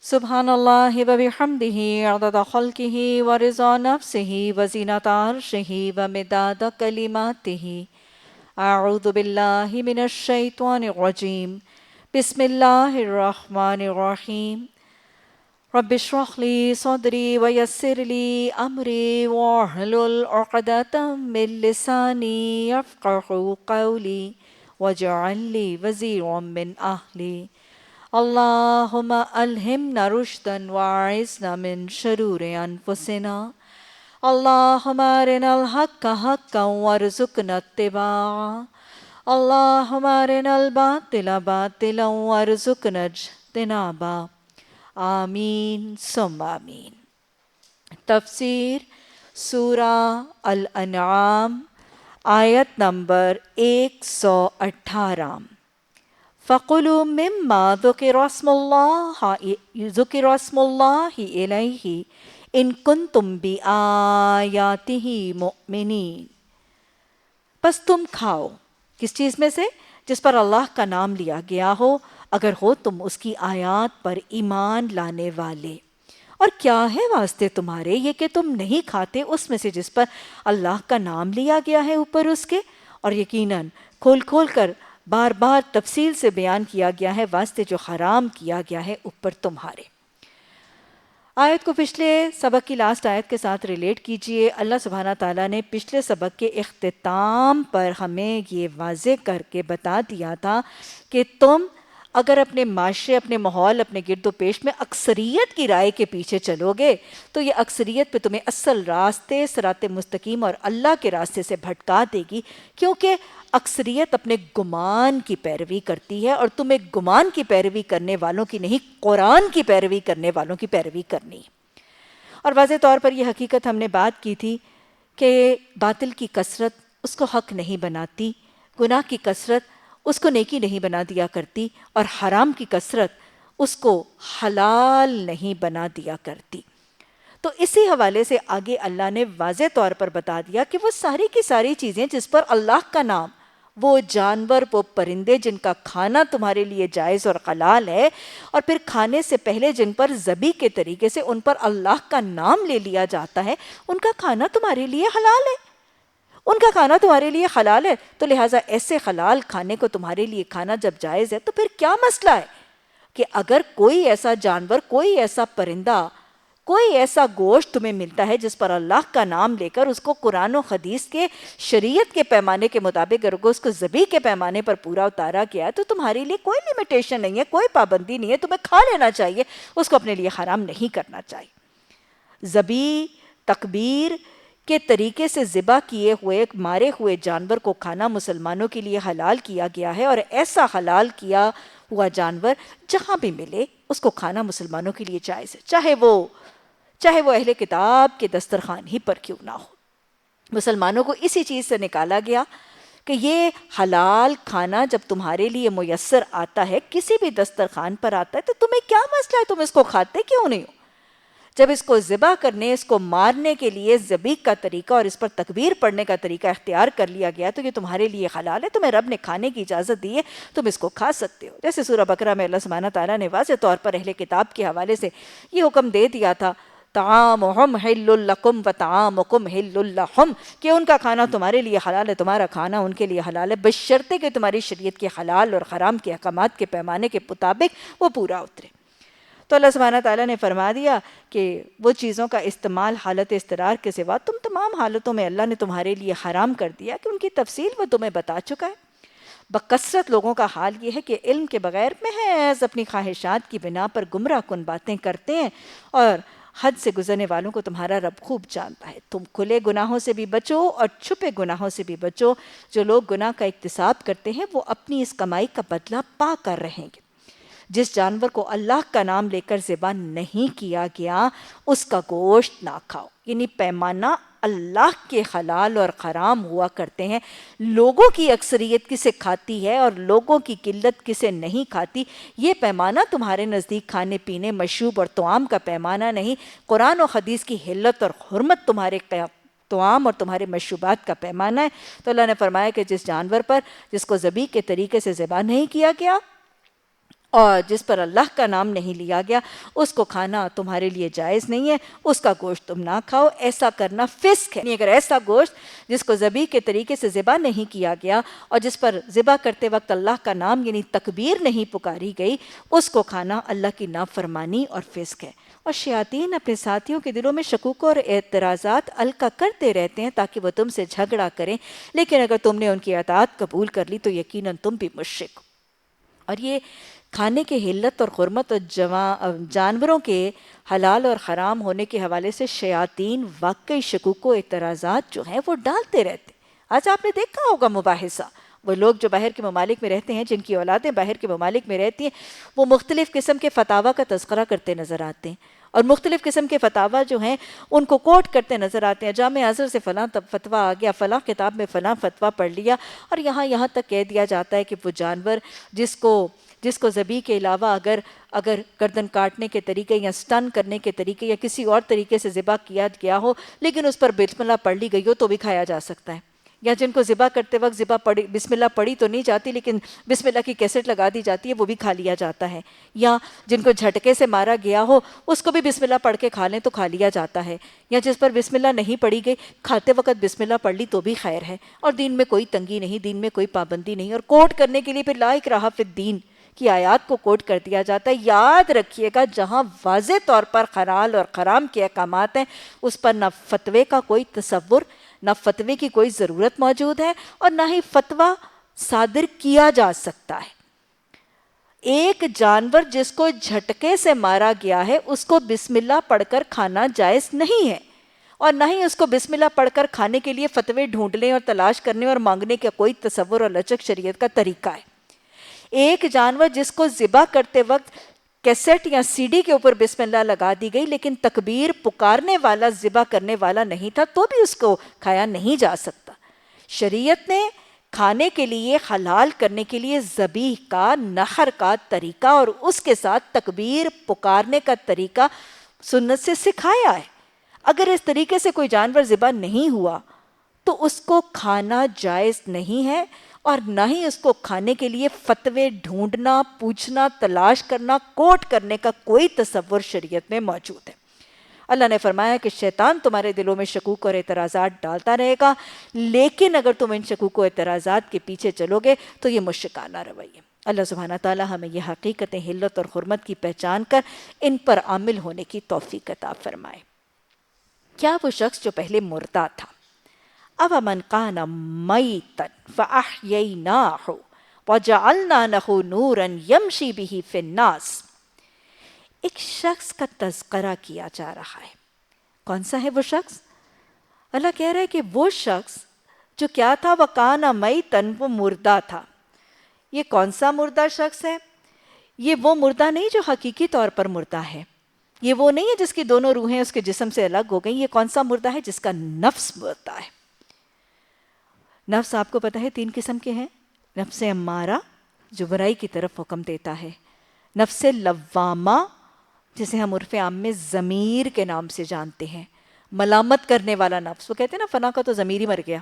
سبحان اللہ و بحمدہ عدد خلقہ و رضا نفسہ و زینت عرشہ و مداد کلماتہ۔ اعوذ باللہ من الشیطان الرجیم، بسم اللہ الرحمن الرحیم۔ رب اشرح لی صدری ویسر لی امری واحلل عقدۃ من لسانی یفقہوا قولی واجعل لی وزیرا من اہلی۔ اللہم الہمنا رشدا واعصمنا من شرور انفسنا۔ اللہم ارنا الحق حقا وارزقنا اتباعہ۔ اللہم ارنا الباطل باطلا وارزقنا اجتنابہ۔ آمین ثم آمین۔ تفسیر سورہ الانعام، آیت نمبر 118۔ فَقُلُوا مِمَّا ذُكِرَ اسْمُ اللَّهِ إِلَيْهِ إِن كُنتُم بِآيَاتِهِ مُؤْمِنِينَ۔ پس تم کھاؤ کس چیز میں سے؟ جس پر اللہ کا نام لیا گیا ہو، اگر ہو تم اس کی آیات پر ایمان لانے والے۔ اور کیا ہے واسطے تمہارے یہ کہ تم نہیں کھاتے اس میں سے جس پر اللہ کا نام لیا گیا ہے اوپر اس کے؟ اور یقیناً کھول کھول کر بار بار تفصیل سے بیان کیا گیا ہے واسطے جو حرام کیا گیا ہے اوپر تمہارے۔ آیت کو پچھلے سبق کی لاسٹ آیت کے ساتھ ریلیٹ کیجئے۔ اللہ سبحانہ تعالیٰ نے پچھلے سبق کے اختتام پر ہمیں یہ واضح کر کے بتا دیا تھا کہ تم اگر اپنے معاشرے، اپنے ماحول، اپنے گرد و پیش میں اکثریت کی رائے کے پیچھے چلو گے تو یہ اکثریت پہ تمہیں اصل راستے، صراط مستقیم اور اللہ کے راستے سے بھٹکا دے گی، کیونکہ اکثریت اپنے گمان کی پیروی کرتی ہے اور تمہیں گمان کی پیروی کرنے والوں کی نہیں، قرآن کی پیروی کرنے والوں کی پیروی کرنی۔ اور واضح طور پر یہ حقیقت ہم نے بات کی تھی کہ باطل کی کثرت اس کو حق نہیں بناتی، گناہ کی کثرت اس کو نیکی نہیں بنا دیا کرتی، اور حرام کی کثرت اس کو حلال نہیں بنا دیا کرتی۔ تو اسی حوالے سے آگے اللہ نے واضح طور پر بتا دیا کہ وہ ساری کی ساری چیزیں جس پر اللہ کا نام، وہ جانور، وہ پرندے جن کا کھانا تمہارے لیے جائز اور حلال ہے، اور پھر کھانے سے پہلے جن پر ذبح کے طریقے سے ان پر اللہ کا نام لے لیا جاتا ہے، ان کا کھانا تمہارے لیے حلال ہے۔ ان کا کھانا تمہارے لیے حلال ہے، تو لہٰذا ایسے حلال کھانے کو تمہارے لیے کھانا جب جائز ہے تو پھر کیا مسئلہ ہے کہ اگر کوئی ایسا جانور، کوئی ایسا پرندہ، کوئی ایسا گوشت تمہیں ملتا ہے جس پر اللہ کا نام لے کر اس کو قرآن و حدیث کے، شریعت کے پیمانے کے مطابق اگر اس کو ذبح کے پیمانے پر پورا اتارا گیا ہے تو تمہارے لیے کوئی لیمیٹیشن نہیں ہے، کوئی پابندی نہیں ہے، تمہیں کھا لینا چاہیے، اس کو اپنے لیے حرام نہیں کرنا چاہیے۔ ذبح، تکبیر کے طریقے سے ذبح کیے ہوئے، مارے ہوئے جانور کو کھانا مسلمانوں کے لیے حلال کیا گیا ہے، اور ایسا حلال کیا ہوا جانور جہاں بھی ملے اس کو کھانا مسلمانوں کے لیے جائز ہے، چاہے وہ اہل کتاب کے دسترخوان ہی پر کیوں نہ ہو۔ مسلمانوں کو اسی چیز سے نکالا گیا کہ یہ حلال کھانا جب تمہارے لیے میسر آتا ہے، کسی بھی دسترخوان پر آتا ہے، تو تمہیں کیا مسئلہ ہے، تم اس کو کھاتے کیوں نہیں ہو؟ جب اس کو ذبح کرنے، اس کو مارنے کے لیے ذبح کا طریقہ اور اس پر تکبیر پڑھنے کا طریقہ اختیار کر لیا گیا تو یہ تمہارے لیے حلال ہے، تمہیں رب نے کھانے کی اجازت دی ہے، تم اس کو کھا سکتے ہو۔ جیسے سورہ بقرہ میں اللہ سبحانہ تعالیٰ نے واضح طور پر اہل کتاب کے حوالے سے یہ حکم دے دیا تھا، طعامہم حل لکم وطعامکم حل لہم، کہ ان کا کھانا تمہارے لیے حلال ہے، تمہارا کھانا ان کے لیے حلال ہے، بشرطے کہ تمہاری شریعت کے حلال اور حرام کے احکامات کے پیمانے کے مطابق وہ پورا اترے۔ تو اللہ سبحانہ تعالیٰ نے فرما دیا کہ وہ چیزوں کا استعمال حالت اضطرار کے سوا تم تمام حالتوں میں اللہ نے تمہارے لیے حرام کر دیا، کہ ان کی تفصیل وہ تمہیں بتا چکا ہے۔ بکثرت لوگوں کا حال یہ ہے کہ علم کے بغیر محض اپنی خواہشات کی بنا پر گمراہ کن باتیں کرتے ہیں، اور حد سے گزرنے والوں کو تمہارا رب خوب جانتا ہے۔ تم کھلے گناہوں سے بھی بچو اور چھپے گناہوں سے بھی بچو۔ جو لوگ گناہ کا اکتساب کرتے ہیں وہ اپنی اس کمائی کا بدلہ پا کر رہیں گے۔ جس جانور کو اللہ کا نام لے کر ذبح نہیں کیا گیا اس کا گوشت نہ کھاؤ، یعنی پیمانہ اللہ کے حلال اور حرام ہوا کرتے ہیں، لوگوں کی اکثریت کسے کھاتی ہے اور لوگوں کی قلت کسے نہیں کھاتی، یہ پیمانہ تمہارے نزدیک کھانے پینے، مشروب اور طعام کا پیمانہ نہیں، قرآن و حدیث کی حلت اور حرمت تمہارے طعام اور تمہارے مشروبات کا پیمانہ ہے۔ تو اللہ نے فرمایا کہ جس جانور پر جس کو ذبح کے طریقے سے ذبح نہیں کیا گیا اور جس پر اللہ کا نام نہیں لیا گیا اس کو کھانا تمہارے لیے جائز نہیں ہے، اس کا گوشت تم نہ کھاؤ، ایسا کرنا فسق ہے۔ یعنی اگر ایسا گوشت جس کو ذبح کے طریقے سے ذبح نہیں کیا گیا اور جس پر ذبح کرتے وقت اللہ کا نام یعنی تکبیر نہیں پکاری گئی، اس کو کھانا اللہ کی نافرمانی اور فسق ہے۔ اور شیاطین اپنے ساتھیوں کے دلوں میں شکوک اور اعتراضات القا کرتے رہتے ہیں تاکہ وہ تم سے جھگڑا کریں، لیکن اگر تم نے ان کی اطاعت قبول کر لی تو یقیناً تم بھی مشرک ہو۔ اور یہ کھانے کے حلت اور حرمت اور جانوروں کے حلال اور حرام ہونے کے حوالے سے شیاطین واقعی شکوک و اعتراضات جو ہیں وہ ڈالتے رہتے ہیں۔ آج آپ نے دیکھا ہوگا مباحثہ، وہ لوگ جو باہر کے ممالک میں رہتے ہیں، جن کی اولادیں باہر کے ممالک میں رہتی ہیں، وہ مختلف قسم کے فتاویٰ کا تذکرہ کرتے نظر آتے ہیں، اور مختلف قسم کے فتاویٰ جو ہیں ان کو کوٹ کرتے نظر آتے ہیں۔ جامع ازہر سے فلاں فتویٰ آ گیا، فلاں کتاب میں فلاں فتویٰ پڑھ لیا، اور یہاں تک کہہ دیا جاتا ہے کہ وہ جانور جس کو ذبح کے علاوہ اگر گردن کاٹنے کے طریقے یا سٹن کرنے کے طریقے یا کسی اور طریقے سے ذبح کیا گیا ہو لیکن اس پر بسم اللہ پڑھ لی گئی ہو تو بھی کھایا جا سکتا ہے، یا جن کو ذبح کرتے وقت بسم اللہ پڑھی تو نہیں جاتی لیکن بسم اللہ کی کیسٹ لگا دی جاتی ہے، وہ بھی کھا لیا جاتا ہے، یا جن کو جھٹکے سے مارا گیا ہو اس کو بھی بسم اللہ پڑھ کے کھا لیں تو کھا لیا جاتا ہے، یا جس پر بسم اللہ نہیں پڑھی گئی کھاتے وقت بسم اللہ پڑھ لی تو بھی خیر ہے، اور دین میں کوئی تنگی نہیں، دین میں کوئی پابندی نہیں۔ اور کوٹ کرنے کے لیے پھر لا اکراہ فی الدین کی آیات کو کوٹ کر دیا جاتا ہے۔ یاد رکھیے گا جہاں واضح طور پر حلال اور حرام کے احکامات ہیں اس پر نہ فتوے کا کوئی تصور، نہ فتوے کی کوئی ضرورت موجود ہے، اور نہ ہی فتویٰ صادر کیا جا سکتا ہے۔ ایک جانور جس کو جھٹکے سے مارا گیا ہے اس کو بسم اللہ پڑھ کر کھانا جائز نہیں ہے، اور نہ ہی اس کو بسم اللہ پڑھ کر کھانے کے لیے فتوے ڈھونڈنے اور تلاش کرنے اور مانگنے کا کوئی تصور اور لچک شریعت کا طریقہ ہے۔ ایک جانور جس کو ذبح کرتے وقت کیسٹ یا سی ڈی کے اوپر بسم اللہ لگا دی گئی لیکن تکبیر پکارنے والا ذبح کرنے والا نہیں تھا تو بھی اس کو کھایا نہیں جا سکتا۔ شریعت نے کھانے کے لیے حلال کرنے کے لیے ذبیح کا، نحر کا طریقہ اور اس کے ساتھ تکبیر پکارنے کا طریقہ سنت سے سکھایا ہے۔ اگر اس طریقے سے کوئی جانور ذبح نہیں ہوا تو اس کو کھانا جائز نہیں ہے، اور نہ ہی اس کو کھانے کے لیے فتوے ڈھونڈنا، پوچھنا، تلاش کرنا، کوٹ کرنے کا کوئی تصور شریعت میں موجود ہے۔ اللہ نے فرمایا کہ شیطان تمہارے دلوں میں شکوک اور اعتراضات ڈالتا رہے گا، لیکن اگر تم ان شکوک و اعتراضات کے پیچھے چلو گے تو یہ مشرکانہ رویہ۔ اللہ سبحانہ تعالی ہمیں یہ حقیقتیں حلت اور حرمت کی پہچان کر ان پر عامل ہونے کی توفیق عطا فرمائے۔ کیا وہ شخص جو پہلے مردہ تھا، أَوَمَنْ كَانَ مَيْتًا فَأَحْيَيْنَاهُ وَجَعَلْنَا لَهُ نُورًا يَمْشِي بِهِ فِي النَّاسِ، ایک شخص کا تذکرہ کیا جا رہا ہے۔ کون سا ہے وہ شخص؟ اللہ کہہ رہا ہے کہ وہ شخص جو کیا تھا، وَكَانَ مَيْتًا، وہ مردہ تھا۔ یہ کون سا مردہ شخص ہے؟ یہ وہ مردہ نہیں جو حقیقی طور پر مردہ ہے، یہ وہ نہیں ہے جس کی دونوں روحیں اس کے جسم سے الگ ہو گئیں۔ یہ کون سا مردہ ہے؟ جس کا نفس مردہ ہے۔ نفس آپ کو پتہ ہے 3 قسم کے ہیں۔ نفس امارہ جو برائی کی طرف حکم دیتا ہے، نفس لوامہ جسے ہم عرف عام میں ضمیر کے نام سے جانتے ہیں، ملامت کرنے والا نفس، وہ کہتے ہیں نا فلاں کا تو ضمیر ہی مر گیا،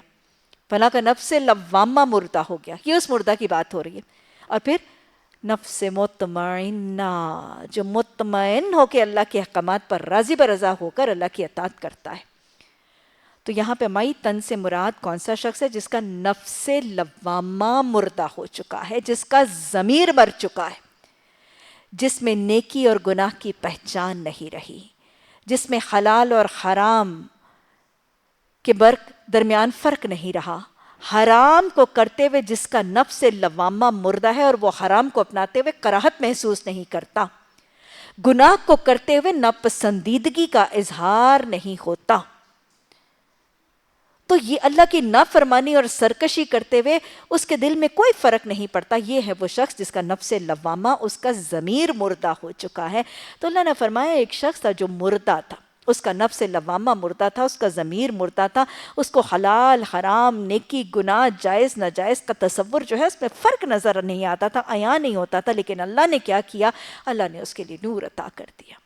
فلاں کا نفس لوامہ مردہ ہو گیا، یہ اس مردہ کی بات ہو رہی ہے۔ اور پھر نفس مطمئنہ جو مطمئن ہو کے اللہ کے احکامات پر راضی برضا ہو کر اللہ کی اطاعت کرتا ہے۔ تو یہاں پہ مئی تن سے مراد کون سا شخص ہے؟ جس کا نفس لوامہ مردہ ہو چکا ہے، جس کا ضمیر مر چکا ہے، جس میں نیکی اور گناہ کی پہچان نہیں رہی، جس میں حلال اور حرام کے درمیان فرق نہیں رہا، حرام کو کرتے ہوئے جس کا نفس لوامہ مردہ ہے اور وہ حرام کو اپناتے ہوئے کراہت محسوس نہیں کرتا، گناہ کو کرتے ہوئے ناپسندیدگی کا اظہار نہیں ہوتا، تو یہ اللہ کی نافرمانی اور سرکشی کرتے ہوئے اس کے دل میں کوئی فرق نہیں پڑتا۔ یہ ہے وہ شخص جس کا نفس لوامہ، اس کا ضمیر مردہ ہو چکا ہے۔ تو اللہ نے فرمایا ایک شخص تھا جو مردہ تھا، اس کا نفس لوامہ مردہ تھا، اس کا ضمیر مردہ تھا، اس کو حلال حرام، نیکی گناہ، جائز ناجائز کا تصور جو ہے اس میں فرق نظر نہیں آتا تھا، عیاں نہیں ہوتا تھا، لیکن اللہ نے کیا کیا؟ اللہ نے اس کے لیے نور عطا کر دیا،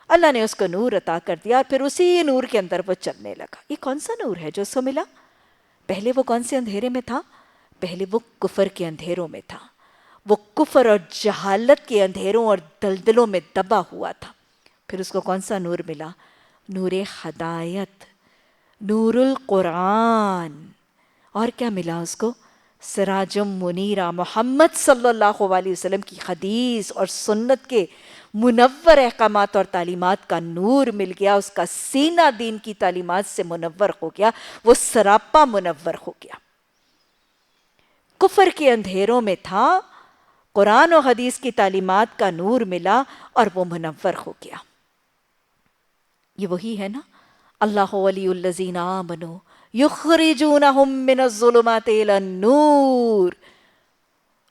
اللہ نے اس کو نور عطا کر دیا، اور پھر اسی نور کے اندر وہ چلنے لگا۔ یہ کون سا نور ہے جو اس کو ملا؟ پہلے وہ کون سے اندھیرے میں تھا؟ پہلے وہ کفر کے اندھیروں میں تھا، وہ کفر اور جہالت کے اندھیروں اور دلدلوں میں دبا ہوا تھا۔ پھر اس کو کون سا نور ملا؟ نور ہدایت، نور القرآن۔ اور کیا ملا اس کو؟ سراجم منیرہ، محمد صلی اللہ علیہ وسلم کی حدیث اور سنت کے منور احکامات اور تعلیمات کا نور مل گیا۔ اس کا سینہ دین کی تعلیمات سے منور ہو گیا، وہ سراپا منور ہو گیا۔ کفر کے اندھیروں میں تھا، قرآن و حدیث کی تعلیمات کا نور ملا اور وہ منور ہو گیا۔ یہ وہی ہے نا، اللہ ولی الذین آمنوا یخرجونہم من الظلمات الی النور۔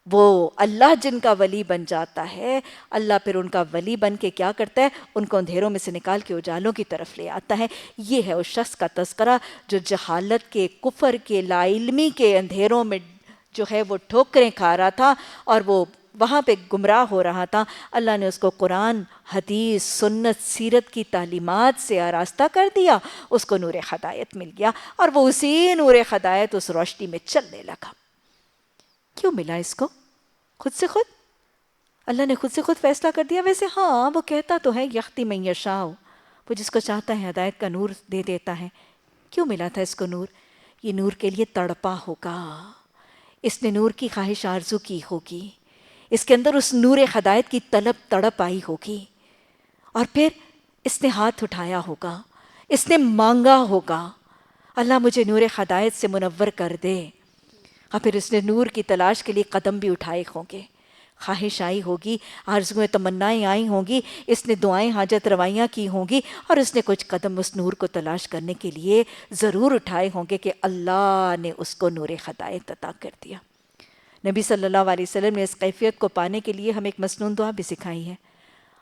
وہ اللہ جن کا ولی بن جاتا ہے، اللہ پھر ان کا ولی بن کے کیا کرتا ہے؟ ان کو اندھیروں میں سے نکال کے اجالوں کی طرف لے آتا ہے۔ یہ ہے اس شخص کا تذکرہ جو جہالت کے، کفر کے، لا علمی کے اندھیروں میں جو ہے وہ ٹھوکریں کھا رہا تھا اور وہ وہاں پہ گمراہ ہو رہا تھا۔ اللہ نے اس کو قرآن، حدیث، سنت، سیرت کی تعلیمات سے آراستہ کر دیا، اس کو نور ہدایت مل گیا اور وہ اسی نور ہدایت اس روشنی میں چلنے لگا۔ کیوں ملا اس کو؟ خود سے خود اللہ نے خود سے خود فیصلہ کر دیا؟ ویسے ہاں، وہ کہتا تو ہے یختی من یشاء، وہ جس کو چاہتا ہے ہدایت کا نور دے دیتا ہے۔ کیوں ملا تھا اس کو نور؟ یہ نور کے لیے تڑپا ہوگا، اس نے نور کی خواہش آرزو کی ہوگی، اس کے اندر اس نور ہدایت کی طلب تڑپ آئی ہوگی، اور پھر اس نے ہاتھ اٹھایا ہوگا، اس نے مانگا ہوگا، اللہ مجھے نور ہدایت سے منور کر دے، اور پھر اس نے نور کی تلاش کے لیے قدم بھی اٹھائے ہوں گے، خواہش آئی ہوگی، آرزویں تمنائیں آئی ہوں گی، اس نے دعائیں حاجت روائیاں کی ہوں گی، اور اس نے کچھ قدم اس نور کو تلاش کرنے کے لیے ضرور اٹھائے ہوں گے کہ اللہ نے اس کو نور ہدایت عطا کر دیا۔ نبی صلی اللہ علیہ وسلم نے اس کیفیت کو پانے کے لیے ہمیں ایک مسنون دعا بھی سکھائی ہے،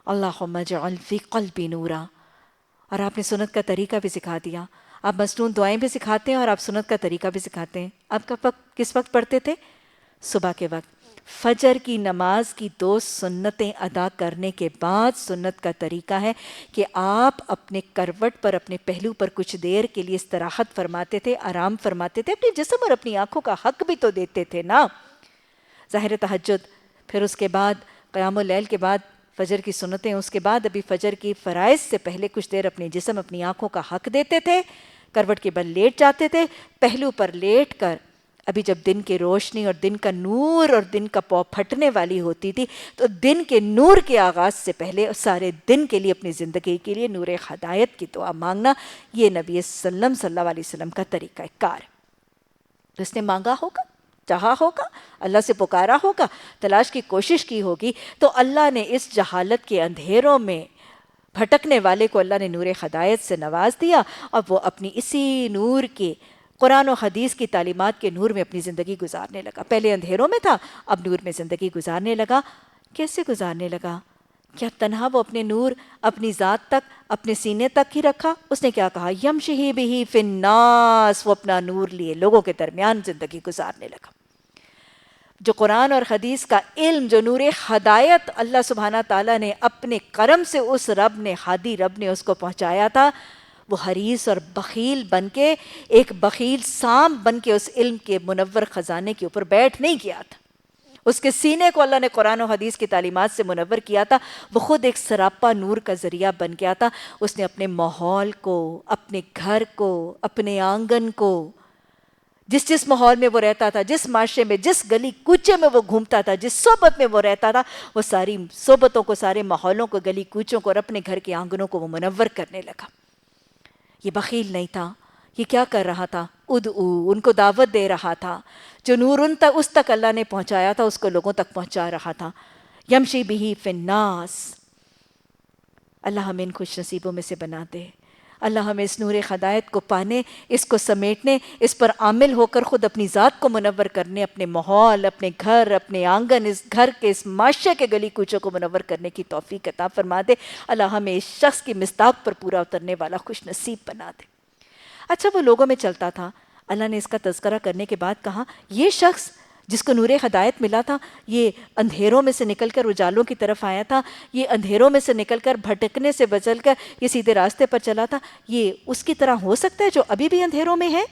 اللہم اجعل فی قلبی نورا، اور آپ نے سنت کا طریقہ بھی سکھا دیا۔ آپ مسنون دعائیں بھی سکھاتے ہیں اور آپ سنت کا طریقہ بھی سکھاتے ہیں۔ آپ کا وقت کس وقت پڑھتے تھے؟ صبح کے وقت۔ فجر کی نماز کی 2 سنتیں ادا کرنے کے بعد سنت کا طریقہ ہے کہ آپ اپنے کروٹ پر، اپنے پہلو پر کچھ دیر کے لیے استراحت فرماتے تھے، آرام فرماتے تھے، اپنے جسم اور اپنی آنکھوں کا حق بھی تو دیتے تھے نا۔ ظاہر تہجد، پھر اس کے بعد قیام اللیل کے بعد فجر کی سنتیں، اس کے بعد ابھی فجر کی فرائض سے پہلے کچھ دیر اپنے جسم، اپنی آنکھوں کا حق دیتے تھے، کروٹ کے بل لیٹ جاتے تھے، پہلو پر لیٹ کر ابھی جب دن کی روشنی اور دن کا نور اور دن کا پاؤں پھٹنے والی ہوتی تھی تو دن کے نور کے آغاز سے پہلے سارے دن کے لیے، اپنی زندگی کے لیے نور ہدایت کی دعا مانگنا، یہ نبی صلی اللہ علیہ وسلم کا طریقہ کار۔ اس نے مانگا ہوگا، چاہا ہوگا، اللہ سے پکارا ہوگا، تلاش کی کوشش کی ہوگی، تو اللہ نے اس جہالت کے اندھیروں میں بھٹکنے والے کو اللہ نے نور ہدایت سے نواز دیا، اور وہ اپنی اسی نور کے، قرآن و حدیث کی تعلیمات کے نور میں اپنی زندگی گزارنے لگا۔ پہلے اندھیروں میں تھا، اب نور میں زندگی گزارنے لگا۔ کیسے گزارنے لگا؟ کیا تنہا وہ اپنے نور اپنی ذات تک، اپنے سینے تک ہی رکھا؟ اس نے کیا کہا؟ یمشی بہ فی الناس، وہ اپنا نور لیے لوگوں کے درمیان زندگی گزارنے لگا۔ جو قرآن اور حدیث کا علم، جو نور ہدایت اللہ سبحانہ تعالیٰ نے اپنے کرم سے اس رب نے، ہادی رب نے اس کو پہنچایا تھا، وہ حریص اور بخیل بن کے، ایک بخیل سام بن کے اس علم کے منور خزانے کے اوپر بیٹھ نہیں گیا تھا۔ اس کے سینے کو اللہ نے قرآن و حدیث کی تعلیمات سے منور کیا تھا، وہ خود ایک سراپا نور کا ذریعہ بن گیا تھا۔ اس نے اپنے ماحول کو، اپنے گھر کو، اپنے آنگن کو، جس ماحول میں وہ رہتا تھا، جس معاشرے میں، جس گلی کوچے میں وہ گھومتا تھا، جس صحبت میں وہ رہتا تھا، وہ ساری صحبتوں کو، سارے ماحولوں کو، گلی کوچوں کو اور اپنے گھر کے آنگنوں کو وہ منور کرنے لگا۔ یہ بخیل نہیں تھا، یہ کیا کر رہا تھا؟ ادعو، ان کو دعوت دے رہا تھا۔ جو نور اس تک اللہ نے پہنچایا تھا، اس کو لوگوں تک پہنچا رہا تھا۔ یمشی بہ فی الناس۔ اللہ ہمیں ان خوش نصیبوں میں سے بنا دے۔ اللہ ہمیں اس نور ہدایت کو پانے، اس کو سمیٹنے، اس پر عامل ہو کر خود اپنی ذات کو منور کرنے، اپنے ماحول، اپنے گھر، اپنے آنگن، اس گھر کے، اس معاشرے کے گلی کوچوں کو منور کرنے کی توفیق عطا فرما دے۔ اللہ ہمیں اس شخص کی مصداق پر پورا اترنے والا خوش نصیب بنا دے۔ اچھا، وہ لوگوں میں چلتا تھا، اللہ نے اس کا تذکرہ کرنے کے بعد کہا، یہ شخص جس کو نور ہدایت ملا تھا، یہ اندھیروں میں سے نکل کر اجالوں کی طرف آیا تھا، یہ اندھیروں میں سے نکل کر، بھٹکنے سے بچل کر یہ سیدھے راستے پر چلا تھا، یہ اس کی طرح ہو سکتا ہے جو ابھی بھی اندھیروں میں ہے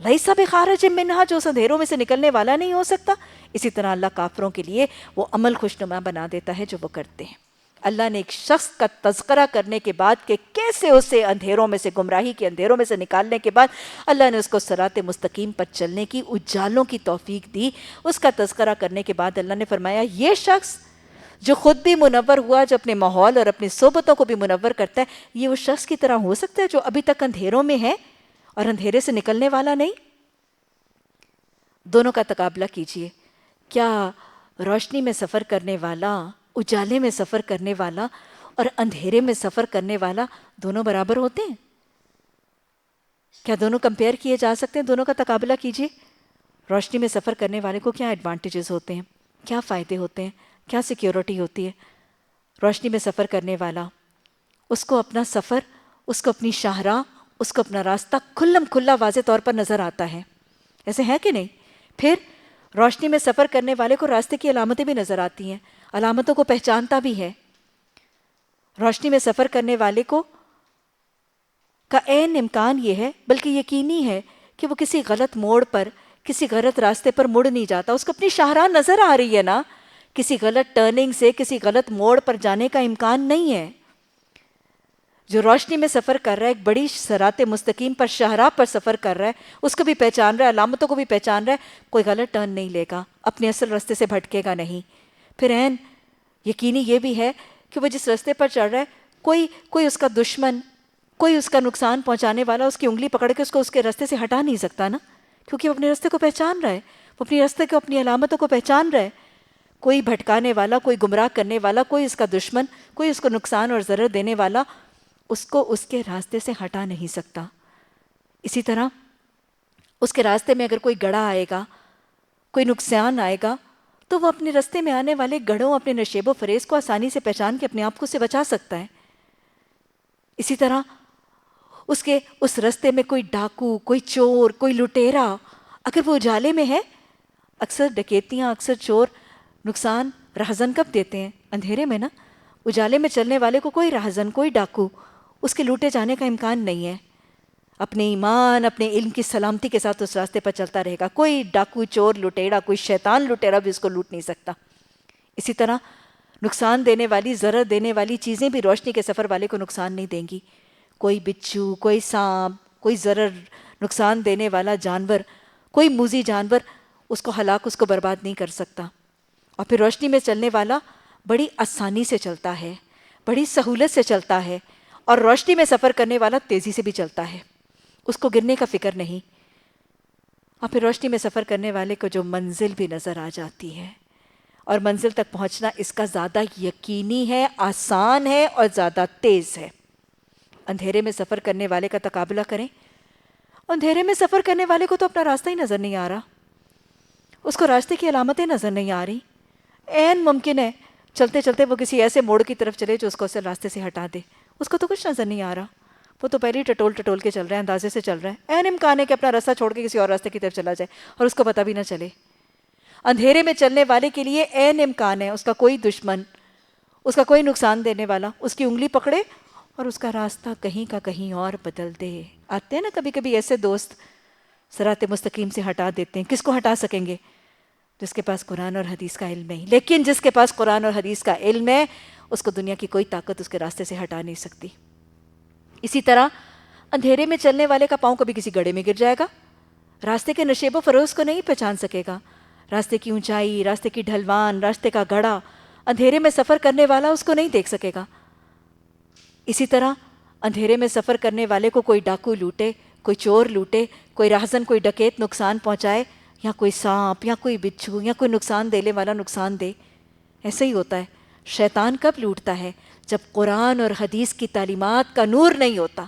لیس بخارج منہا، جو اس اندھیروں میں سے نکلنے والا نہیں ہو سکتا. اسی طرح اللہ کافروں کے لیے وہ عمل خوشنما بنا دیتا ہے جو وہ کرتے ہیں. اللہ نے ایک شخص کا تذکرہ کرنے کے بعد کہ کیسے اسے اندھیروں میں سے، گمراہی کے اندھیروں میں سے نکالنے کے بعد اللہ نے اس کو صراط مستقیم پر چلنے کی، اجالوں کی توفیق دی. اس کا تذکرہ کرنے کے بعد اللہ نے فرمایا یہ شخص جو خود بھی منور ہوا، جو اپنے ماحول اور اپنی صحبتوں کو بھی منور کرتا ہے، یہ اس شخص کی طرح ہو سکتا ہے جو ابھی تک اندھیروں میں ہے اور اندھیرے سے نکلنے والا نہیں. دونوں کا تقابلہ کیجئے. کیا روشنی میں سفر کرنے والا، اجالے میں سفر کرنے والا اور اندھیرے میں سفر کرنے والا دونوں برابر ہوتے ہیں؟ کیا دونوں کمپیئر کیے جا سکتے ہیں؟ دونوں کا تقابلہ کیجئے. روشنی میں سفر کرنے والے کو کیا ایڈوانٹیجز ہوتے ہیں، کیا فائدے ہوتے ہیں، کیا سیکیورٹی ہوتی ہے؟ روشنی میں سفر کرنے والا، اس کو اپنا سفر، اس کو اپنی شاہراہ، اس کو اپنا راستہ کھلم کھلا واضح طور پر نظر آتا ہے. ایسے ہے کہ نہیں؟ پھر روشنی میں سفر کرنے والے کو راستے کی علامتیں بھی نظر آتی ہیں، علامتوں کو پہچانتا بھی ہے. روشنی میں سفر کرنے والے کو کا عین امکان یہ ہے، بلکہ یقینی ہے کہ وہ کسی غلط موڑ پر، کسی غلط راستے پر مڑ نہیں جاتا. اس کو اپنی شاہراہ نظر آ رہی ہے نا، کسی غلط ٹرننگ سے کسی غلط موڑ پر جانے کا امکان نہیں ہے. جو روشنی میں سفر کر رہا ہے، ایک بڑی صراط مستقیم پر، شاہراہ پر سفر کر رہا ہے، اس کو بھی پہچان رہا ہے، علامتوں کو بھی پہچان رہا ہے، کوئی غلط ٹرن نہیں لے گا، اپنے اصل راستے سے بھٹکے گا نہیں. پھر عین یقینی یہ بھی ہے کہ وہ جس راستے پر چڑھ رہا ہے، کوئی اس کا دشمن، کوئی اس کا نقصان پہنچانے والا اس کی انگلی پکڑ کے اس کو اس کے راستے سے ہٹا نہیں سکتا نا، کیونکہ وہ اپنے راستے کو پہچان رہا ہے، وہ اپنے راستے کو، اپنی علامتوں کو پہچان رہا ہے. کوئی بھٹکانے والا، کوئی گمراہ کرنے والا، کوئی اس کا دشمن، کوئی اس کو نقصان اور ضرر دینے والا اس کو اس کے راستے سے ہٹا نہیں سکتا. اسی طرح اس کے راستے میں اگر کوئی گڑھا آئے گا، کوئی نقصان آئے گا، تو وہ اپنے راستے میں آنے والے گڑھوں، اپنے نشیب و فریز کو آسانی سے پہچان کے اپنے آپ کو سے بچا سکتا ہے. اسی طرح اس راستے میں کوئی ڈاکو، کوئی چور، کوئی لٹیرا اگر وہ اجالے میں ہے، اکثر ڈکیتیاں، اکثر چور نقصان، رہزن کب دیتے ہیں؟ اندھیرے میں نا. اجالے میں چلنے والے کو کوئی رہزن، کوئی ڈاکو اس کے لوٹے جانے کا امکان نہیں ہے. اپنے ایمان، اپنے علم کی سلامتی کے ساتھ اس راستے پر چلتا رہے گا. کوئی ڈاکو، چور، لٹیرا، کوئی شیطان لٹیرا بھی اس کو لوٹ نہیں سکتا. اسی طرح نقصان دینے والی، ضرر دینے والی چیزیں بھی روشنی کے سفر والے کو نقصان نہیں دیں گی. کوئی بچھو، کوئی سانپ، کوئی ضرر نقصان دینے والا جانور، کوئی موذی جانور اس کو ہلاک، اس کو برباد نہیں کر سکتا. اور پھر روشنی میں چلنے والا بڑی آسانی سے چلتا ہے، بڑی سہولت سے چلتا ہے. اور روشنی میں سفر کرنے والا تیزی سے بھی چلتا ہے، اس کو گرنے کا فکر نہیں. اور پھر روشنی میں سفر کرنے والے کو جو منزل بھی نظر آ جاتی ہے، اور منزل تک پہنچنا اس کا زیادہ یقینی ہے، آسان ہے اور زیادہ تیز ہے. اندھیرے میں سفر کرنے والے کا تقابلہ کریں. اندھیرے میں سفر کرنے والے کو تو اپنا راستہ ہی نظر نہیں آ رہا، اس کو راستے کی علامتیں نظر نہیں آ رہی. عین ممکن ہے چلتے چلتے وہ کسی ایسے موڑ کی طرف چلے جو اس کو اسے راستے سے ہٹا دے. اس کو تو کچھ نظر نہیں آ رہا، وہ تو پہلے ٹٹول کے چل رہا ہے، اندازے سے چل رہا ہے. عین امکان ہے کہ اپنا راستہ چھوڑ کے کسی اور راستے کی طرف چلا جائے اور اس کو پتہ بھی نہ چلے. اندھیرے میں چلنے والے کے لیے عین امکان ہے اس کا کوئی دشمن، اس کا کوئی نقصان دینے والا اس کی انگلی پکڑے اور اس کا راستہ کہیں کا کہیں اور بدل دے. آتے ہیں نا کبھی کبھی ایسے دوست، صراط مستقیم سے ہٹا دیتے ہیں. کس کو ہٹا سکیں گے؟ جس کے پاس قرآن اور حدیث کا علم نہیں. لیکن جس کے پاس قرآن اور حدیث کا علم ہے، اس کو دنیا کی کوئی طاقت اس کے راستے سے ہٹا نہیں سکتی. اسی طرح اندھیرے میں چلنے والے کا پاؤں کبھی کسی گڑھے میں گر جائے گا، راستے کے نشیب و فروز کو نہیں پہچان سکے گا. راستے کی اونچائی، راستے کی ڈھلوان، راستے کا گڑھا اندھیرے میں سفر کرنے والا اس کو نہیں دیکھ سکے گا. اسی طرح اندھیرے میں سفر کرنے والے کو کوئی ڈاکو لوٹے، کوئی چور لوٹے، کوئی راہزن، کوئی ڈکیت نقصان پہنچائے، یا کوئی سانپ، یا کوئی بچھو، یا کوئی نقصان دینے والا نقصان دے. ایسے ہی ہوتا ہے. شیطان کب لوٹتا ہے؟ جب قرآن اور حدیث کی تعلیمات کا نور نہیں ہوتا.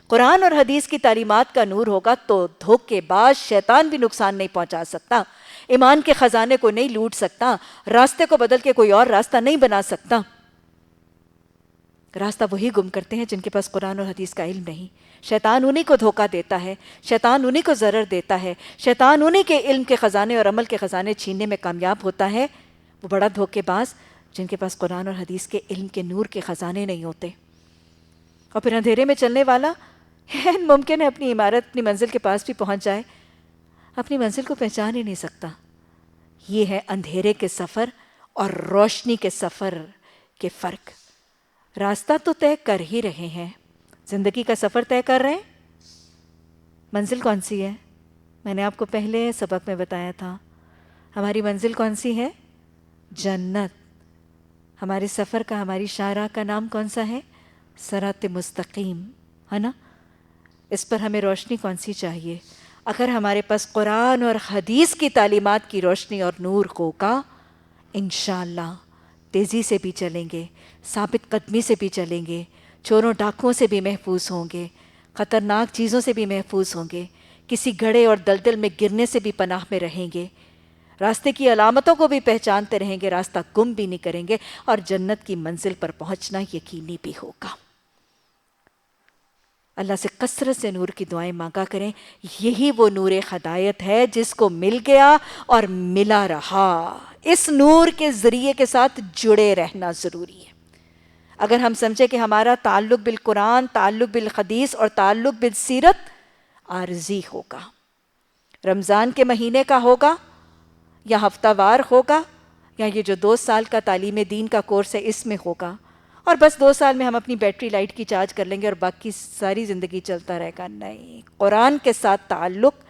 قرآن اور حدیث کی تعلیمات کا نور ہوگا تو دھوکے باز شیطان بھی نقصان نہیں پہنچا سکتا، ایمان کے خزانے کو نہیں لوٹ سکتا، راستے کو بدل کے کوئی اور راستہ نہیں بنا سکتا. راستہ وہی گم کرتے ہیں جن کے پاس قرآن اور حدیث کا علم نہیں. شیطان انہی کو دھوکہ دیتا ہے، شیطان انہی کو ضرر دیتا ہے، شیطان انہی کے علم کے خزانے اور عمل کے خزانے چھیننے میں کامیاب ہوتا ہے. وہ بڑا دھوکے باز جن کے پاس قرآن اور حدیث کے علم کے نور کے خزانے نہیں ہوتے. اور پھر اندھیرے میں چلنے والا ممکن ہے اپنی عمارت، اپنی منزل کے پاس بھی پہنچ جائے، اپنی منزل کو پہچان ہی نہیں سکتا. یہ ہے اندھیرے کے سفر اور روشنی کے سفر کے فرق. راستہ تو طے کر ہی رہے ہیں, زندگی کا سفر طے کر رہے ہیں. منزل کون سی ہے؟ میں نے آپ کو پہلے سبق میں بتایا تھا, ہماری منزل کون سی ہے؟ جنت. ہمارے سفر کا, ہماری شاہراہ کا نام کون سا ہے؟ صراط مستقیم, ہے نا. اس پر ہمیں روشنی کون سی چاہیے؟ اگر ہمارے پاس قرآن اور حدیث کی تعلیمات کی روشنی اور نور ہوگا, انشاءاللہ تیزی سے بھی چلیں گے, ثابت قدمی سے بھی چلیں گے, چوروں ڈاکوؤں سے بھی محفوظ ہوں گے, خطرناک چیزوں سے بھی محفوظ ہوں گے, کسی گڑھے اور دلدل میں گرنے سے بھی پناہ میں رہیں گے, راستے کی علامتوں کو بھی پہچانتے رہیں گے, راستہ گم بھی نہیں کریں گے, اور جنت کی منزل پر پہنچنا یقینی بھی ہوگا. اللہ سے کثرت سے نور کی دعائیں مانگا کریں. یہی وہ نور ہدایت ہے جس کو مل گیا اور ملا رہا. اس نور کے ذریعے کے ساتھ جڑے رہنا ضروری ہے. اگر ہم سمجھے کہ ہمارا تعلق بالقرآن, تعلق بالحدیث اور تعلق بالسیرت عارضی ہوگا, رمضان کے مہینے کا ہوگا یا ہفتہ وار ہوگا, یا یہ جو 2 سال کا تعلیم دین کا کورس ہے اس میں ہوگا, اور بس 2 سال میں ہم اپنی بیٹری لائٹ کی چارج کر لیں گے اور باقی ساری زندگی چلتا رہے گا. نہیں, قرآن کے ساتھ تعلق,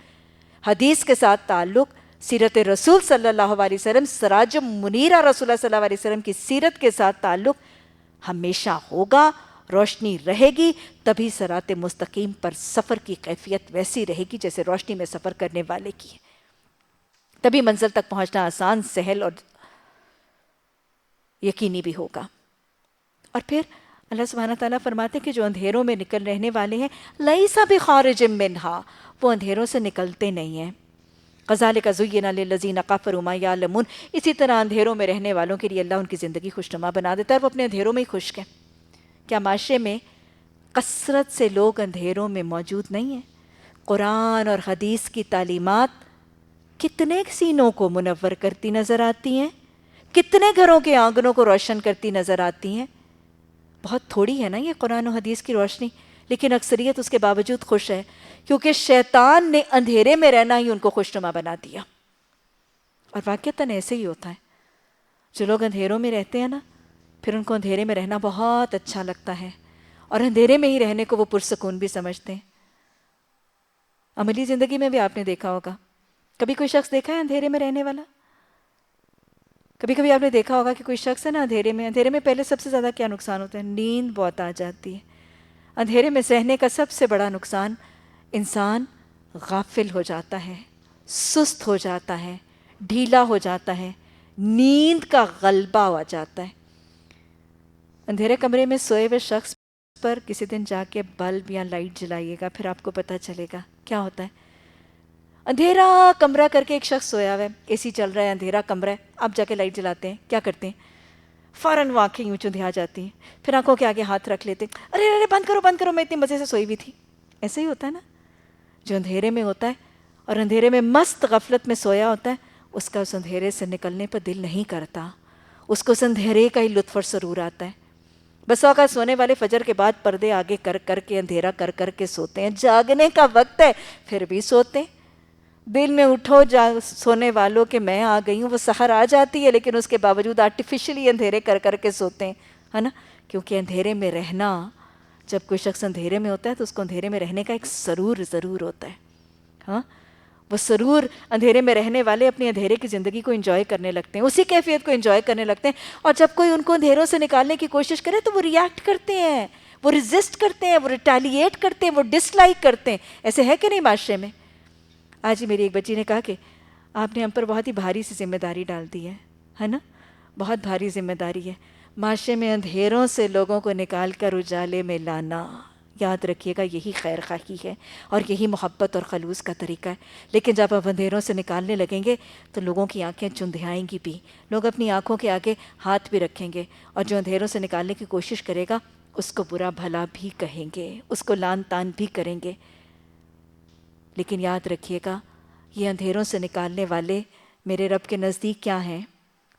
حدیث کے ساتھ تعلق, سیرت رسول صلی اللہ علیہ وسلم, سراج منیرہ رسول اللہ صلی اللہ علیہ وسلم کی سیرت کے ساتھ تعلق ہمیشہ ہوگا, روشنی رہے گی, تبھی صراط مستقیم پر سفر کی کیفیت ویسی رہے گی جیسے روشنی میں سفر کرنے والے کی ہے. تبھی منزل تک پہنچنا آسان, سہل اور یقینی بھی ہوگا. اور پھر اللہ سبحانہ تعالیٰ فرماتے ہیں کہ جو اندھیروں میں نکل رہنے والے ہیں, لیسا بخارج منہا, وہ اندھیروں سے نکلتے نہیں ہیں. کذالک زین للذین کفروا ما یعلمون, اسی طرح اندھیروں میں رہنے والوں کے لیے اللہ ان کی زندگی خوشنما بنا دیتا ہے, وہ اپنے اندھیروں میں ہی خشک ہیں. کیا معاشرے میں کثرت سے لوگ اندھیروں میں موجود نہیں ہیں؟ قرآن اور حدیث کی تعلیمات کتنے سینوں کو منور کرتی نظر آتی ہیں, کتنے گھروں کے آنگنوں کو روشن کرتی نظر آتی ہیں. بہت تھوڑی ہے نا یہ قرآن و حدیث کی روشنی, لیکن اکثریت اس کے باوجود خوش ہے, کیونکہ شیطان نے اندھیرے میں رہنا ہی ان کو خوشنما بنا دیا. اور واقعتاً ایسے ہی ہوتا ہے, جو لوگ اندھیروں میں رہتے ہیں نا, پھر ان کو اندھیرے میں رہنا بہت اچھا لگتا ہے, اور اندھیرے میں ہی رہنے کو وہ پرسکون بھی سمجھتے ہیں. عملی زندگی میں بھی آپ نے دیکھا ہوگا, کبھی کوئی شخص دیکھا ہے اندھیرے میں رہنے والا؟ کبھی کبھی آپ نے دیکھا ہوگا کہ کوئی شخص ہے نا اندھیرے میں پہلے سب سے زیادہ کیا نقصان ہوتا ہے؟ نیند بہت آ جاتی ہے. اندھیرے میں سہنے کا سب سے بڑا نقصان, انسان غافل ہو جاتا ہے, سست ہو جاتا ہے, ڈھیلا ہو جاتا ہے, نیند کا غلبہ ہو جاتا ہے. اندھیرے کمرے میں سوئے ہوئے شخص پر کسی دن جا کے بلب یا لائٹ جلائیے گا, پھر آپ کو پتہ چلے گا کیا ہوتا ہے. اندھیرا کمرہ کر کے ایک شخص سویا ہوا ہے, اے سی چل رہا ہے, اندھیرا کمرہ ہے, آپ جا کے لائٹ جلاتے ہیں, کیا کرتے ہیں؟ فوراً وہ آنکھیں یوں چندھیا جاتی ہیں, پھر آنکھوں کے آگے ہاتھ رکھ لیتے ہیں, ارے ارے بند کرو بند کرو, میں اتنی مزے سے سوئی ہوئی تھی. ایسے ہی ہوتا ہے نا, جو اندھیرے میں ہوتا ہے اور اندھیرے میں مست غفلت میں سویا ہوتا ہے, اس کا اس اندھیرے سے نکلنے پر دل نہیں کرتا, اس کو اس اندھیرے کا ہی لطف اور سرور آتا ہے. بس اوقات سونے والے فجر کے بعد پردے آگے کر کر کے, اندھیرا کر کر کے سوتے ہیں, جاگنے کا وقت ہے پھر بھی سوتے ہیں. دل میں اٹھو سونے والوں کہ میں آ گئی ہوں, وہ سحر آ جاتی ہے, لیکن اس کے باوجود آرٹیفیشلی اندھیرے کر کر کے سوتے ہیں, ہے نا. کیونکہ اندھیرے میں رہنا, جب کوئی شخص اندھیرے میں ہوتا ہے تو اس کو اندھیرے میں رہنے کا ایک سرور ضرور ہوتا ہے. ہاں, وہ سرور اندھیرے میں رہنے والے اپنی اندھیرے کی زندگی کو انجوائے کرنے لگتے ہیں, اسی کیفیت کو انجوائے کرنے لگتے ہیں. اور جب کوئی ان کو اندھیروں سے نکالنے کی کوشش کرے تو وہ ریئیکٹ کرتے ہیں, وہ ریزسٹ کرتے ہیں, وہ ریٹیلیٹ کرتے ہیں, وہ ڈس لائک کرتے ہیں. ایسے ہے کہ نہیں معاشرے میں؟ آج ہی میری ایک بچی نے کہا کہ آپ نے ہم پر بہت ہی بھاری سی ذمہ داری ڈال دی ہے نا, بہت بھاری ذمہ داری ہے, معاشرے میں اندھیروں سے لوگوں کو نکال کر اجالے میں لانا. یاد رکھیے گا, یہی خیر خواہی ہے اور یہی محبت اور خلوص کا طریقہ ہے. لیکن جب آپ اندھیروں سے نکالنے لگیں گے تو لوگوں کی آنکھیں چندھیائیں گی بھی, لوگ اپنی آنکھوں کے آگے ہاتھ بھی رکھیں گے, اور جو اندھیروں سے نکالنے کی کوشش کرے گا اس کو برا بھلا بھی کہیں گے, اس کو لان تان بھی کریں گے. لیکن یاد رکھیے گا, یہ اندھیروں سے نکالنے والے میرے رب کے نزدیک کیا ہیں؟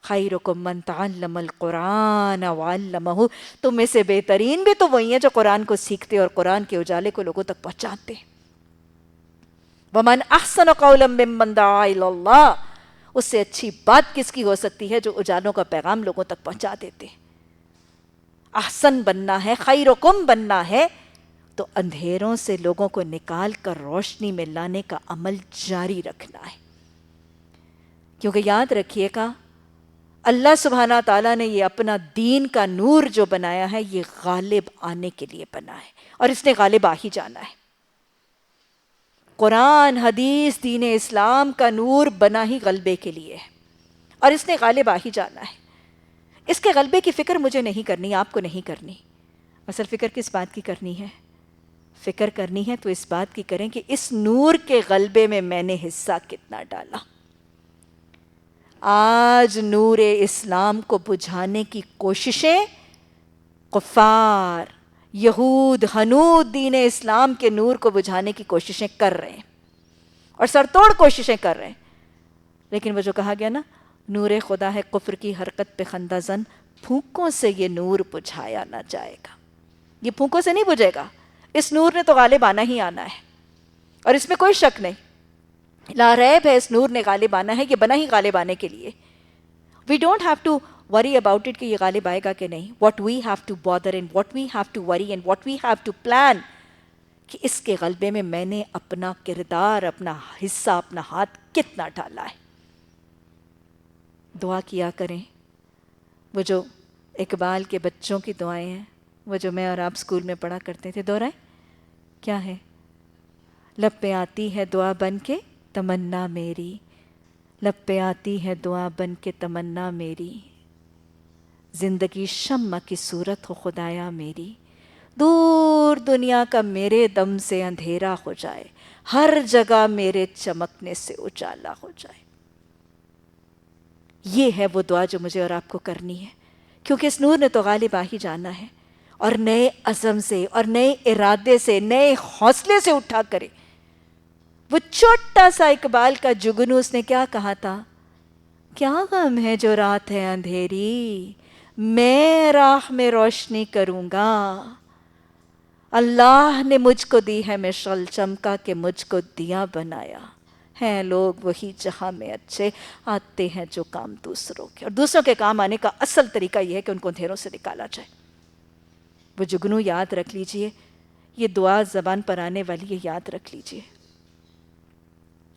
خیرکم من تعلم القرآن وعلمہ, تم میں سے بہترین بھی تو وہی ہیں جو قرآن کو سیکھتے اور قرآن کے اجالے کو لوگوں تک پہنچاتے. وَمَنْ أَحْسَنُ قَوْلًا مِّمَّنْ دَعَا إِلَى اللَّهِ، اس سے اچھی بات کس کی ہو سکتی ہے جو اجالوں کا پیغام لوگوں تک پہنچا دیتے ہیں۔ احسن بننا ہے، خیرکم بننا ہے، تو اندھیروں سے لوگوں کو نکال کر روشنی میں لانے کا عمل جاری رکھنا ہے۔ کیونکہ یاد رکھیے گا، اللہ سبحانہ تعالیٰ نے یہ اپنا دین کا نور جو بنایا ہے، یہ غالب آنے کے لیے بنا ہے، اور اس نے غالب آ ہی جانا ہے۔ قرآن، حدیث، دین اسلام کا نور بنا ہی غلبے کے لیے ہے، اور اس نے غالب آ ہی جانا ہے۔ اس کے غلبے کی فکر مجھے نہیں کرنی، آپ کو نہیں کرنی۔ اصل فکر کس بات کی کرنی ہے؟ فکر کرنی ہے تو اس بات کی کریں کہ اس نور کے غلبے میں میں نے حصہ کتنا ڈالا۔ آج نور اسلام کو بجھانے کی کوششیں کفار، یہود، ہنود دین اسلام کے نور کو بجھانے کی کوششیں کر رہے ہیں، اور سرتوڑ کوششیں کر رہے ہیں۔ لیکن وہ جو کہا گیا نا، نور خدا ہے کفر کی حرکت پہ خندہ زن، پھونکوں سے یہ نور بجھایا نہ جائے گا۔ یہ پھونکوں سے نہیں بجھے گا، اس نور نے تو غالب آنا ہی آنا ہے، اور اس میں کوئی شک نہیں، لا ریب ہے، اس نور نے غالب آنا ہے، یہ بنا ہی غالب آنے کے لیے۔ We don't have to worry about it کہ یہ غالب آئے گا کہ نہیں۔ What we have to bother and what we have to worry and what we have to plan, کہ اس کے غلبے میں میں نے اپنا کردار، اپنا حصہ، اپنا ہاتھ کتنا ڈالا ہے۔ دعا کیا کریں، وہ جو اقبال کے بچوں کی دعائیں ہیں، وہ جو میں اور آپ اسکول میں پڑھا کرتے تھے، دہرائیں کیا ہے؟ لب پہ آتی ہے دعا بن کے تمنا میری، لب پہ آتی ہے دعا بن کے تمنا میری، زندگی شمع کی صورت ہو خدایا میری، دور دنیا کا میرے دم سے اندھیرا ہو جائے، ہر جگہ میرے چمکنے سے اجالا ہو جائے۔ یہ ہے وہ دعا جو مجھے اور آپ کو کرنی ہے، کیونکہ اس نور نے تو غالب آ ہی جانا ہے، اور نئے عزم سے اور نئے ارادے سے، نئے حوصلے سے اٹھا کرے۔ وہ چھوٹا سا اقبال کا جگنو، اس نے کیا کہا تھا؟ کیا غم ہے جو رات ہے اندھیری، میں راہ میں روشنی کروں گا، اللہ نے مجھ کو دی ہے مشعل چمکا کہ مجھ کو دیا بنایا، ہیں لوگ وہی جہاں میں اچھے، آتے ہیں جو کام دوسروں کے، اور دوسروں کے کام آنے کا اصل طریقہ یہ ہے کہ ان کو اندھیروں سے نکالا جائے۔ وہ جگنو یاد رکھ لیجئے، یہ دعا زبان پر آنے والی، یہ یاد رکھ لیجئے۔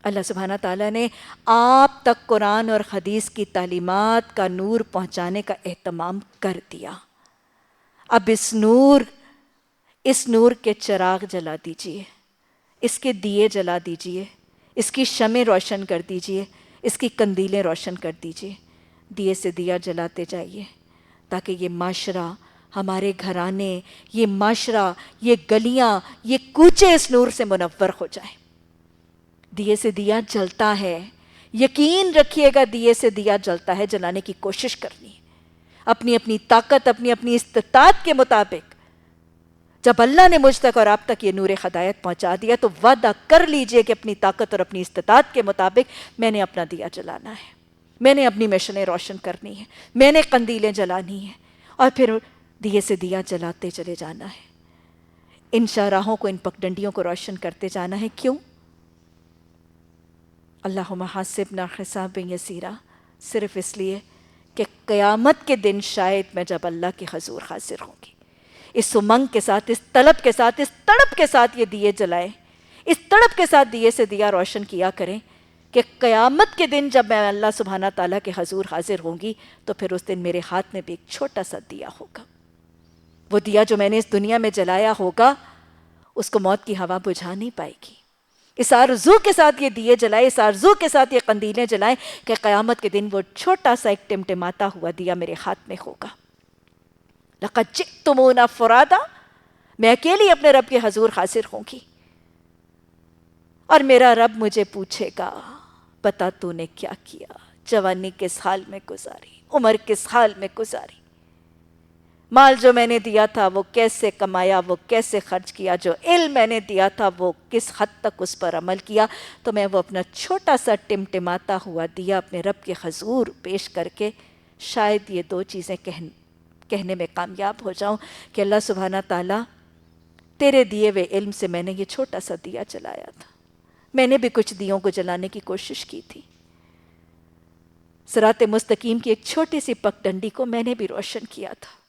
اللہ سبحانہ تعالیٰ نے آپ تک قرآن اور حدیث کی تعلیمات کا نور پہنچانے کا اہتمام کر دیا۔ اب اس نور کے چراغ جلا دیجئے، اس کے دیے جلا دیجئے، اس کی شمع روشن کر دیجئے، اس کی قندیلیں روشن کر دیجئے، دیے سے دیا جلاتے جائیے، تاکہ یہ معاشرہ، ہمارے گھرانے، یہ معاشرہ، یہ گلیاں، یہ کوچے اس نور سے منور ہو جائیں۔ دیے سے دیا جلتا ہے، یقین رکھیے گا، دیے سے دیا جلتا ہے، جلانے کی کوشش کرنی ہے، اپنی اپنی طاقت، اپنی استطاعت کے مطابق۔ جب اللہ نے مجھ تک اور آپ تک یہ نور ہدایت پہنچا دیا تو وعدہ کر لیجئے کہ اپنی طاقت اور اپنی استطاعت کے مطابق میں نے اپنا دیا جلانا ہے، میں نے اپنی مشنیں روشن کرنی ہے، میں نے قندیلیں جلانی ہیں، اور پھر دیے سے دیا جلاتے چلے جانا ہے، ان شاہراہوں کو، ان پگڈنڈیوں کو روشن کرتے جانا ہے۔ کیوں؟ اللہم حاسبنا حسابا یسیرا، صرف اس لیے کہ قیامت کے دن شاید میں جب اللہ کے حضور حاضر ہوں گی، اس امنگ کے ساتھ، اس طلب کے ساتھ، اس تڑپ کے ساتھ یہ دیے جلائیں، اس تڑپ کے ساتھ دیے سے دیا روشن کیا کریں کہ قیامت کے دن جب میں اللہ سبحانہ تعالیٰ کے حضور حاضر ہوں گی تو پھر اس دن میرے ہاتھ میں بھی ایک چھوٹا سا دیا ہوگا۔ وہ دیا جو میں نے اس دنیا میں جلایا ہوگا، اس کو موت کی ہوا بجھا نہیں پائے گی۔ اس آرزو کے ساتھ یہ دیے جلائے، اس آرزو کے ساتھ یہ قندیلیں جلائیں کہ قیامت کے دن وہ چھوٹا سا ایک ٹمٹماتا ہوا دیا میرے ہاتھ میں ہوگا۔ لَقَدْ جِئْتُمُونَا فُرَادًا، میں اکیلی اپنے رب کے حضور حاضر ہوں گی، اور میرا رب مجھے پوچھے گا، بتا تو نے کیا کیا، جوانی کس حال میں گزاری، عمر کس حال میں گزاری، مال جو میں نے دیا تھا وہ کیسے کمایا، وہ کیسے خرچ کیا، جو علم میں نے دیا تھا وہ کس حد تک اس پر عمل کیا۔ تو میں وہ اپنا چھوٹا سا ٹمٹماتا ہوا دیا اپنے رب کے حضور پیش کر کے شاید یہ دو چیزیں کہنے میں کامیاب ہو جاؤں کہ اللہ سبحانہ تعالیٰ، تیرے دیے ہوئے علم سے میں نے یہ چھوٹا سا دیا جلایا تھا، میں نے بھی کچھ دیوں کو جلانے کی کوشش کی تھی، صراط مستقیم کی ایک چھوٹی سی پک ڈنڈی کو میں نے بھی روشن کیا تھا۔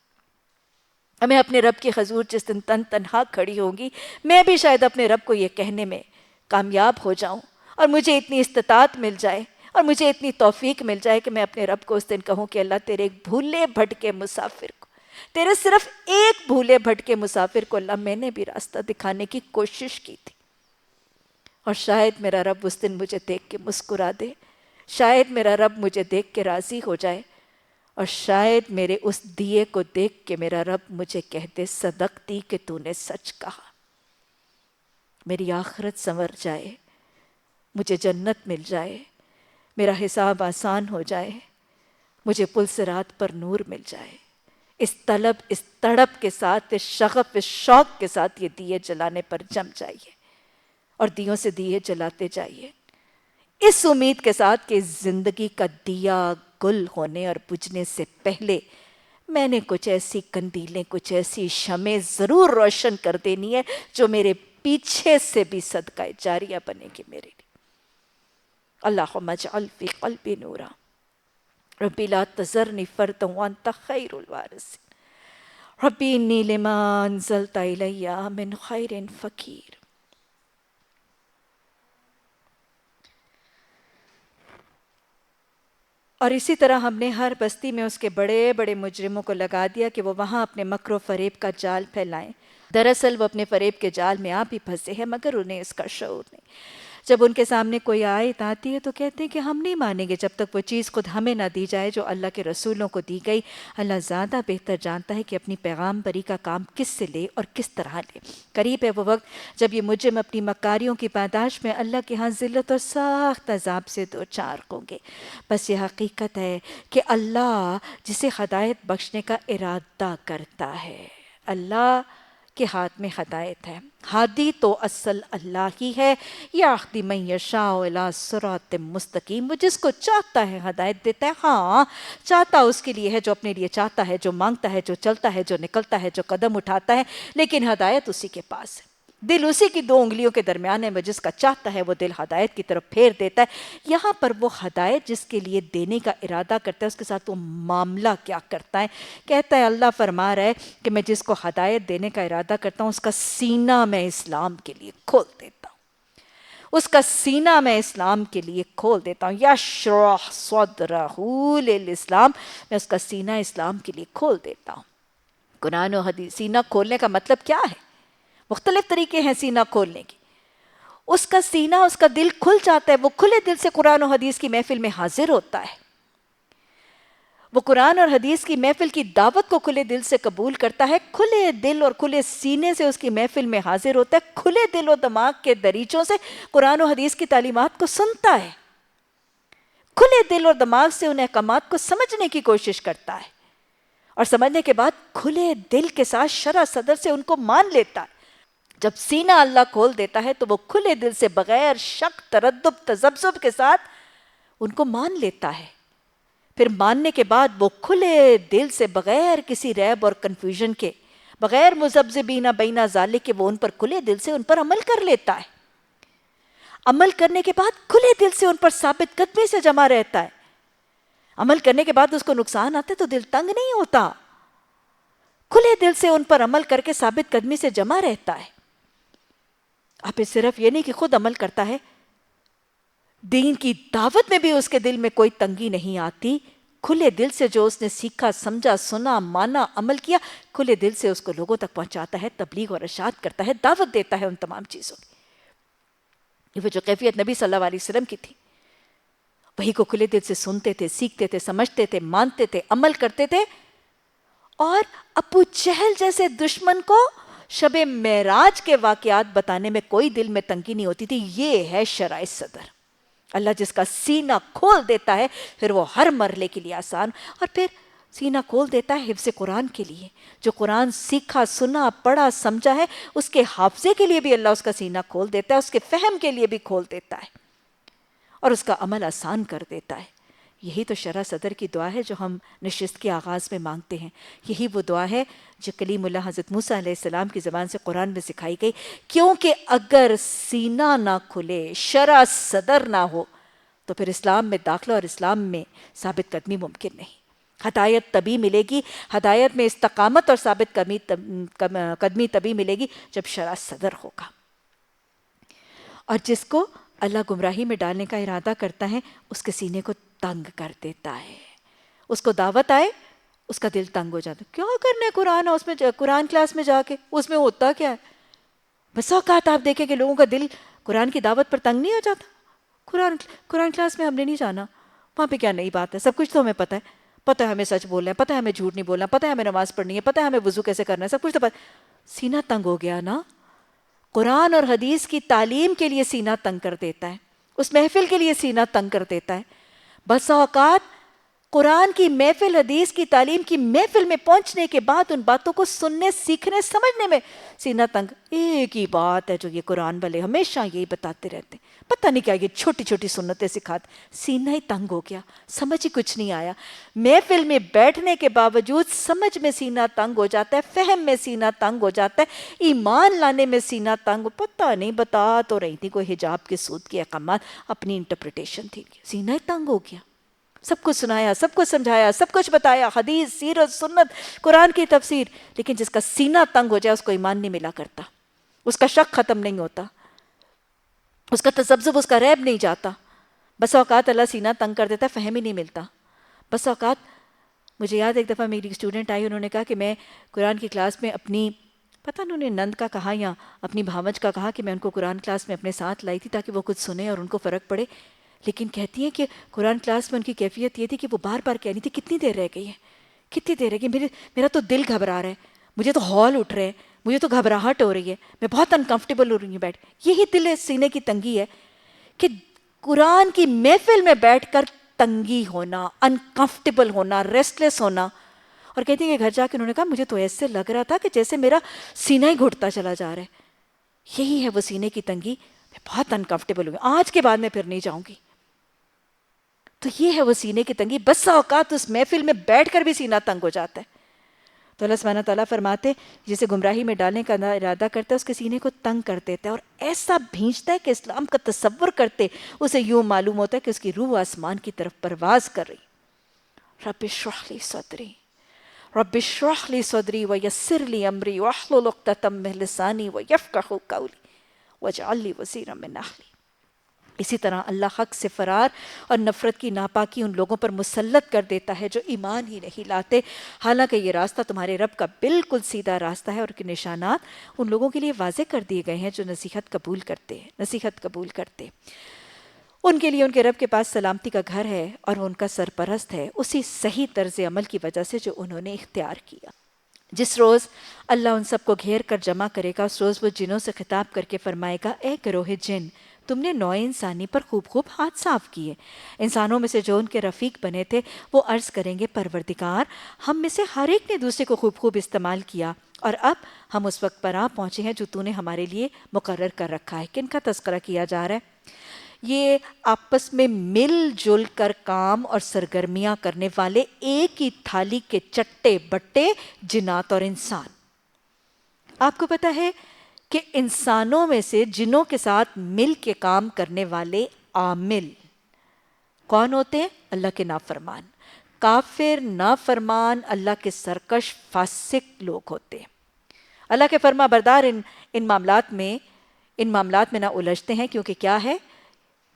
میں اپنے رب کی حضور جس دن تنہا کھڑی ہوں گی، میں بھی شاید اپنے رب کو یہ کہنے میں کامیاب ہو جاؤں، اور مجھے اتنی استطاعت مل جائے اور مجھے اتنی توفیق مل جائے کہ میں اپنے رب کو اس دن کہوں کہ اللہ تیرے ایک بھولے بھٹکے مسافر کو، تیرے صرف ایک بھولے بھٹکے مسافر کو اللہ میں نے بھی راستہ دکھانے کی کوشش کی تھی، اور شاید میرا رب اس دن مجھے دیکھ کے مسکرا دے، شاید میرا رب مجھے دیکھ کے راضی ہو جائے، اور شاید میرے اس دیے کو دیکھ کے میرا رب مجھے کہہ دے صدقتی کہ تو نے سچ کہا، میری آخرت سنور جائے، مجھے جنت مل جائے، میرا حساب آسان ہو جائے، مجھے پل صراط پر نور مل جائے۔ اس طلب، اس تڑپ کے ساتھ، اس شغف، اس شوق کے ساتھ یہ دیے جلانے پر جم جائیے اور دیوں سے دیے جلاتے جائیے، اس امید کے ساتھ کہ زندگی کا دیا گل ہونے اور بجھنے سے پہلے میں نے کچھ ایسی قندیلیں، کچھ ایسی شمع ضرور روشن کر دینی ہے جو میرے پیچھے سے بھی صدقہ جاریہ بنے گی میرے لیے۔ اللہم اجعل فی قلبی نورا، ربی لا تذرنی فردا وانت خیر الوارثین، ربی انی لما انزلت الی من خیر فقیر۔ اور اسی طرح ہم نے ہر بستی میں اس کے بڑے بڑے مجرموں کو لگا دیا کہ وہ وہاں اپنے مکر و فریب کا جال پھیلائیں۔ دراصل وہ اپنے فریب کے جال میں آپ ہی پھنسے ہیں، مگر انہیں اس کا شعور نہیں۔ جب ان کے سامنے کوئی آیت آتی ہے تو کہتے ہیں کہ ہم نہیں مانیں گے جب تک وہ چیز خود ہمیں نہ دی جائے جو اللہ کے رسولوں کو دی گئی۔ اللہ زیادہ بہتر جانتا ہے کہ اپنی پیغام بری کا کام کس سے لے اور کس طرح لے۔ قریب ہے وہ وقت جب یہ مجرم اپنی مکاریوں کی پاداش میں اللہ کے ہاں ذلت اور سخت عذاب سے دوچار ہوں گے۔ بس یہ حقیقت ہے کہ اللہ جسے ہدایت بخشنے کا ارادہ کرتا ہے، اللہ کے ہاتھ میں ہدایت ہے۔ ہادی تو اصل اللہ ہی ہے، یہدی من یشاء الی صراط مستقیم، وہ جس کو چاہتا ہے ہدایت دیتا ہے۔ ہاں، چاہتا اس کے لیے ہے جو اپنے لیے چاہتا ہے، جو مانگتا ہے، جو چلتا ہے، جو نکلتا ہے، جو قدم اٹھاتا ہے، لیکن ہدایت اسی کے پاس ہے۔ دل اسی کی دو انگلیوں کے درمیان ہے، وہ جس کا چاہتا ہے وہ دل ہدایت کی طرف پھیر دیتا ہے۔ یہاں پر وہ ہدایت جس کے لیے دینے کا ارادہ کرتا ہے اس کے ساتھ وہ معاملہ کیا کرتا ہے، کہتا ہے اللہ فرما رہا ہے کہ میں جس کو ہدایت دینے کا ارادہ کرتا ہوں اس کا سینہ میں اسلام کے لیے کھول دیتا ہوں، اس کا سینہ میں اسلام کے لیے کھول دیتا ہوں۔ یشرح صدرہ للاسلام، میں اس کا سینہ اسلام کے لیے کھول دیتا ہوں۔ قرآن و حدیث، سینہ کھولنے کا مطلب کیا ہے؟ مختلف طریقے ہیں سینہ کھولنے کی۔ اس کا سینہ، اس کا دل کھل جاتا ہے، وہ کھلے دل سے قرآن و حدیث کی محفل میں حاضر ہوتا ہے، وہ قرآن اور حدیث کی محفل کی دعوت کو کھلے دل سے قبول کرتا ہے، کھلے دل اور کھلے سینے سے اس کی محفل میں حاضر ہوتا ہے، کھلے دل و دماغ کے دریچوں سے قرآن و حدیث کی تعلیمات کو سنتا ہے، کھلے دل اور دماغ سے ان احکامات کو سمجھنے کی کوشش کرتا ہے، اور سمجھنے کے بعد کھلے دل کے ساتھ شرح صدر سے ان کو مان لیتا ہے۔ جب سینہ اللہ کھول دیتا ہے تو وہ کھلے دل سے بغیر شک، تردد، تذبذب کے ساتھ ان کو مان لیتا ہے۔ پھر ماننے کے بعد وہ کھلے دل سے بغیر کسی ریب اور کنفیوژن کے، بغیر مذبذبین بین ذالک کے، وہ ان پر کھلے دل سے ان پر عمل کر لیتا ہے۔ عمل کرنے کے بعد کھلے دل سے ان پر ثابت قدمی سے جمع رہتا ہے۔ عمل کرنے کے بعد اس کو نقصان آتا ہے تو دل تنگ نہیں ہوتا، کھلے دل سے ان پر عمل کر کے ثابت قدمی سے جمع رہتا ہے۔ اب صرف یہ نہیں کہ خود عمل کرتا ہے، دین کی دعوت میں بھی اس کے دل میں کوئی تنگی نہیں آتی، کھلے دل سے جو اس نے سیکھا، سمجھا، سنا، مانا، عمل کیا، کھلے دل سے اس کو لوگوں تک پہنچاتا ہے، تبلیغ اور ارشاد کرتا ہے، دعوت دیتا ہے ان تمام چیزوں کی۔ یہ وہ جو کیفیت نبی صلی اللہ علیہ وسلم کی تھی، وہی کو کھلے دل سے سنتے تھے، سیکھتے تھے، سمجھتے تھے، مانتے تھے، عمل کرتے تھے، اور ابو جہل جیسے دشمن کو شب معراج کے واقعات بتانے میں کوئی دل میں تنگی نہیں ہوتی تھی۔ یہ ہے شرح صدر، اللہ جس کا سینہ کھول دیتا ہے پھر وہ ہر مرحلے کے لیے آسان، اور پھر سینہ کھول دیتا ہے حفظ قرآن کے لیے، جو قرآن سیکھا، سنا، پڑھا، سمجھا ہے اس کے حافظے کے لیے بھی اللہ اس کا سینہ کھول دیتا ہے، اس کے فہم کے لیے بھی کھول دیتا ہے، اور اس کا عمل آسان کر دیتا ہے۔ یہی تو شرح صدر کی دعا ہے جو ہم نشست کے آغاز میں مانگتے ہیں. یہی وہ دعا ہے جو کلیم اللہ حضرت موسیٰ علیہ السلام کی زبان سے قرآن میں سکھائی گئی. کیونکہ اگر سینہ نہ کھلے، شرح صدر نہ ہو، تو پھر اسلام میں داخلہ اور اسلام میں ثابت قدمی ممکن نہیں. ہدایت تبھی ملے گی، ہدایت میں استقامت اور ثابت قدمی تبھی ملے گی جب شرح صدر ہوگا. اور جس کو اللہ گمراہی میں ڈالنے کا ارادہ کرتا ہے اس کے سینے کو تنگ کر دیتا ہے. اس کو دعوت آئے، اس کا دل تنگ ہو جاتا ہے. کیا کرنا ہے قرآن اس میں، قرآن کلاس میں جا کے اس میں ہوتا کیا ہے؟ بس اوقات آپ دیکھیں کہ لوگوں کا دل قرآن کی دعوت پر تنگ نہیں ہو جاتا. قرآن کلاس میں ہم نے نہیں جانا، وہاں پہ کیا نئی بات ہے، سب کچھ تو ہمیں پتہ ہے. پتہ ہے ہمیں سچ بولنا ہے، پتہ ہے ہمیں جھوٹ نہیں بولنا، پتہ ہے ہمیں نماز پڑھنی ہے، پتہ ہے ہمیں وضو کیسے کرنا ہے، سب کچھ تو پتہ. سینہ تنگ ہو گیا نا. قرآن اور حدیث کی تعلیم کے لیے سینہ تنگ کر دیتا ہے، اس محفل کے لیے سینہ تنگ کر دیتا ہے. بس اوقات قرآن کی محفل، حدیث کی تعلیم کی محفل میں پہنچنے کے بعد ان باتوں کو سننے، سیکھنے، سمجھنے میں سینہ تنگ. ایک ہی بات ہے جو یہ قرآن والے ہمیشہ یہی بتاتے رہتے ہیں. پتہ نہیں کیا یہ چھوٹی چھوٹی سنتیں سکھاتے. سینہ ہی تنگ ہو گیا، سمجھ ہی کچھ نہیں آیا. محفل میں بیٹھنے کے باوجود سمجھ میں سینہ تنگ ہو جاتا ہے، فہم میں سینہ تنگ ہو جاتا ہے، ایمان لانے میں سینہ تنگ. پتہ نہیں بتا تو رہی تھی کوئی حجاب کے سود کے احکامات، اپنی انٹرپریٹیشن تھی. سینہ ہی تنگ ہو گیا. سب کچھ سنایا، سب کچھ سمجھایا، سب کچھ بتایا، حدیث، سیرت، سنت، قرآن کی تفسیر، لیکن جس کا سینہ تنگ ہو جائے اس کو ایمان نہیں ملا کرتا، اس کا شک ختم نہیں ہوتا، اس کا تذبذب، اس کا ریب نہیں جاتا. بس اوقات اللہ سینہ تنگ کر دیتا ہے، فہم ہی نہیں ملتا. بس اوقات مجھے یاد ایک دفعہ میری اسٹوڈنٹ آئی، انہوں نے کہا کہ میں قرآن کی کلاس میں اپنی، پتہ انہوں نے نند کا کہا یا اپنی بھاوج کا کہا کہ میں ان کو قرآن کلاس میں اپنے ساتھ لائی تھی تاکہ وہ کچھ سنیں اور ان کو فرق پڑے. لیکن کہتی ہیں کہ قرآن کلاس میں ان کی کیفیت یہ تھی کہ وہ بار بار کہہ رہی تھی کتنی دیر رہ گئی ہے، کتنی دیر رہ گئی، میرا تو دل گھبرا رہا ہے، مجھے تو ہال اٹھ رہے ہیں، مجھے تو گھبراہٹ ہو رہی ہے، میں بہت انکمفرٹیبل ہو رہی ہوں بیٹھ. یہی دل سینے کی تنگی ہے کہ قرآن کی محفل میں بیٹھ کر تنگی ہونا، انکمفرٹیبل ہونا، ریسٹلیس ہونا. اور کہتی ہیں کہ گھر جا کے انہوں نے کہا مجھے تو ایسے لگ رہا تھا کہ جیسے میرا سینہ ہی گھٹتا چلا جا رہا ہے. یہی ہے وہ سینے کی تنگی. میں بہت انکمفرٹیبل ہوں، آج کے بعد میں پھر نہیں جاؤں گی. تو یہ ہے وہ سینے کی تنگی. بس اوقات اس محفل میں بیٹھ کر بھی سینہ تنگ ہو جاتا ہے. تو اللہ سبحانہ تعالیٰ فرماتے جسے گمراہی میں ڈالنے کا ارادہ کرتا ہے اس کے سینے کو تنگ کر دیتا ہے اور ایسا بھینچتا ہے کہ اسلام کا تصور کرتے اسے یوں معلوم ہوتا ہے کہ اس کی روح آسمان کی طرف پرواز کر رہی. رب اشرح لی صدری، رب اشرح لی صدری ویسر لی امری واحلل عقدۃ من لسانی ویفقہوا قولی واجعل لی وزیرا من اہلی. اسی طرح اللہ حق سے فرار اور نفرت کی ناپاکی ان لوگوں پر مسلط کر دیتا ہے جو ایمان ہی نہیں لاتے، حالانکہ یہ راستہ تمہارے رب کا بالکل سیدھا راستہ ہے اور کے نشانات ان لوگوں کے لیے واضح کر دیے گئے ہیں جو نصیحت قبول کرتے. ان کے لیے ان کے رب کے پاس سلامتی کا گھر ہے اور وہ ان کا سرپرست ہے اسی صحیح طرز عمل کی وجہ سے جو انہوں نے اختیار کیا. جس روز اللہ ان سب کو گھیر کر جمع کرے گا اس روز وہ جنوں سے خطاب کر کے فرمائے گا اے گروہ جن، تم نے نوع انسانی پر خوب خوب ہاتھ صاف کیے. انسانوں میں سے جو ان کے رفیق بنے تھے وہ عرض کریں گے پروردگار، ہم میں سے ہر ایک نے دوسرے کو خوب خوب استعمال کیا اور اب ہم اس وقت پر آ پہنچے ہیں جو تو نے ہمارے لیے مقرر کر رکھا ہے. کن کا تذکرہ کیا جا رہا ہے؟ یہ آپس میں مل جل کر کام اور سرگرمیاں کرنے والے ایک ہی تھالی کے چٹے بٹے جنات اور انسان. آپ کو پتہ ہے کہ انسانوں میں سے جنوں کے ساتھ مل کے کام کرنے والے عامل کون ہوتے ہیں؟ اللہ کے نافرمان، کافر، نافرمان، اللہ کے سرکش فاسق لوگ ہوتے ہیں. اللہ کے فرما بردار ان معاملات میں نہ الجھتے ہیں کیونکہ کیا ہے؟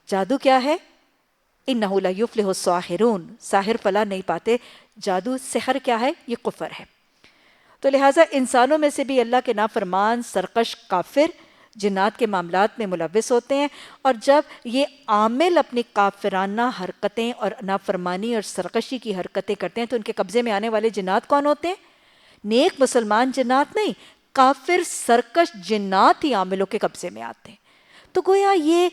جادو کیا ہے؟ اِنَّهُ لَا يُفْلِحُ السَّاحِرُونَ، ساحر فلاح نہیں پاتے. جادو، سحر کیا ہے؟ یہ کفر ہے. تو لہٰذا انسانوں میں سے بھی اللہ کے نافرمان، سرکش، کافر جنات کے معاملات میں ملوث ہوتے ہیں. اور جب یہ عامل اپنی کافرانہ حرکتیں اور نافرمانی اور سرکشی کی حرکتیں کرتے ہیں تو ان کے قبضے میں آنے والے جنات کون ہوتے ہیں؟ نیک مسلمان جنات نہیں، کافر سرکش جنات ہی عاملوں کے قبضے میں آتے ہیں. تو گویا یہ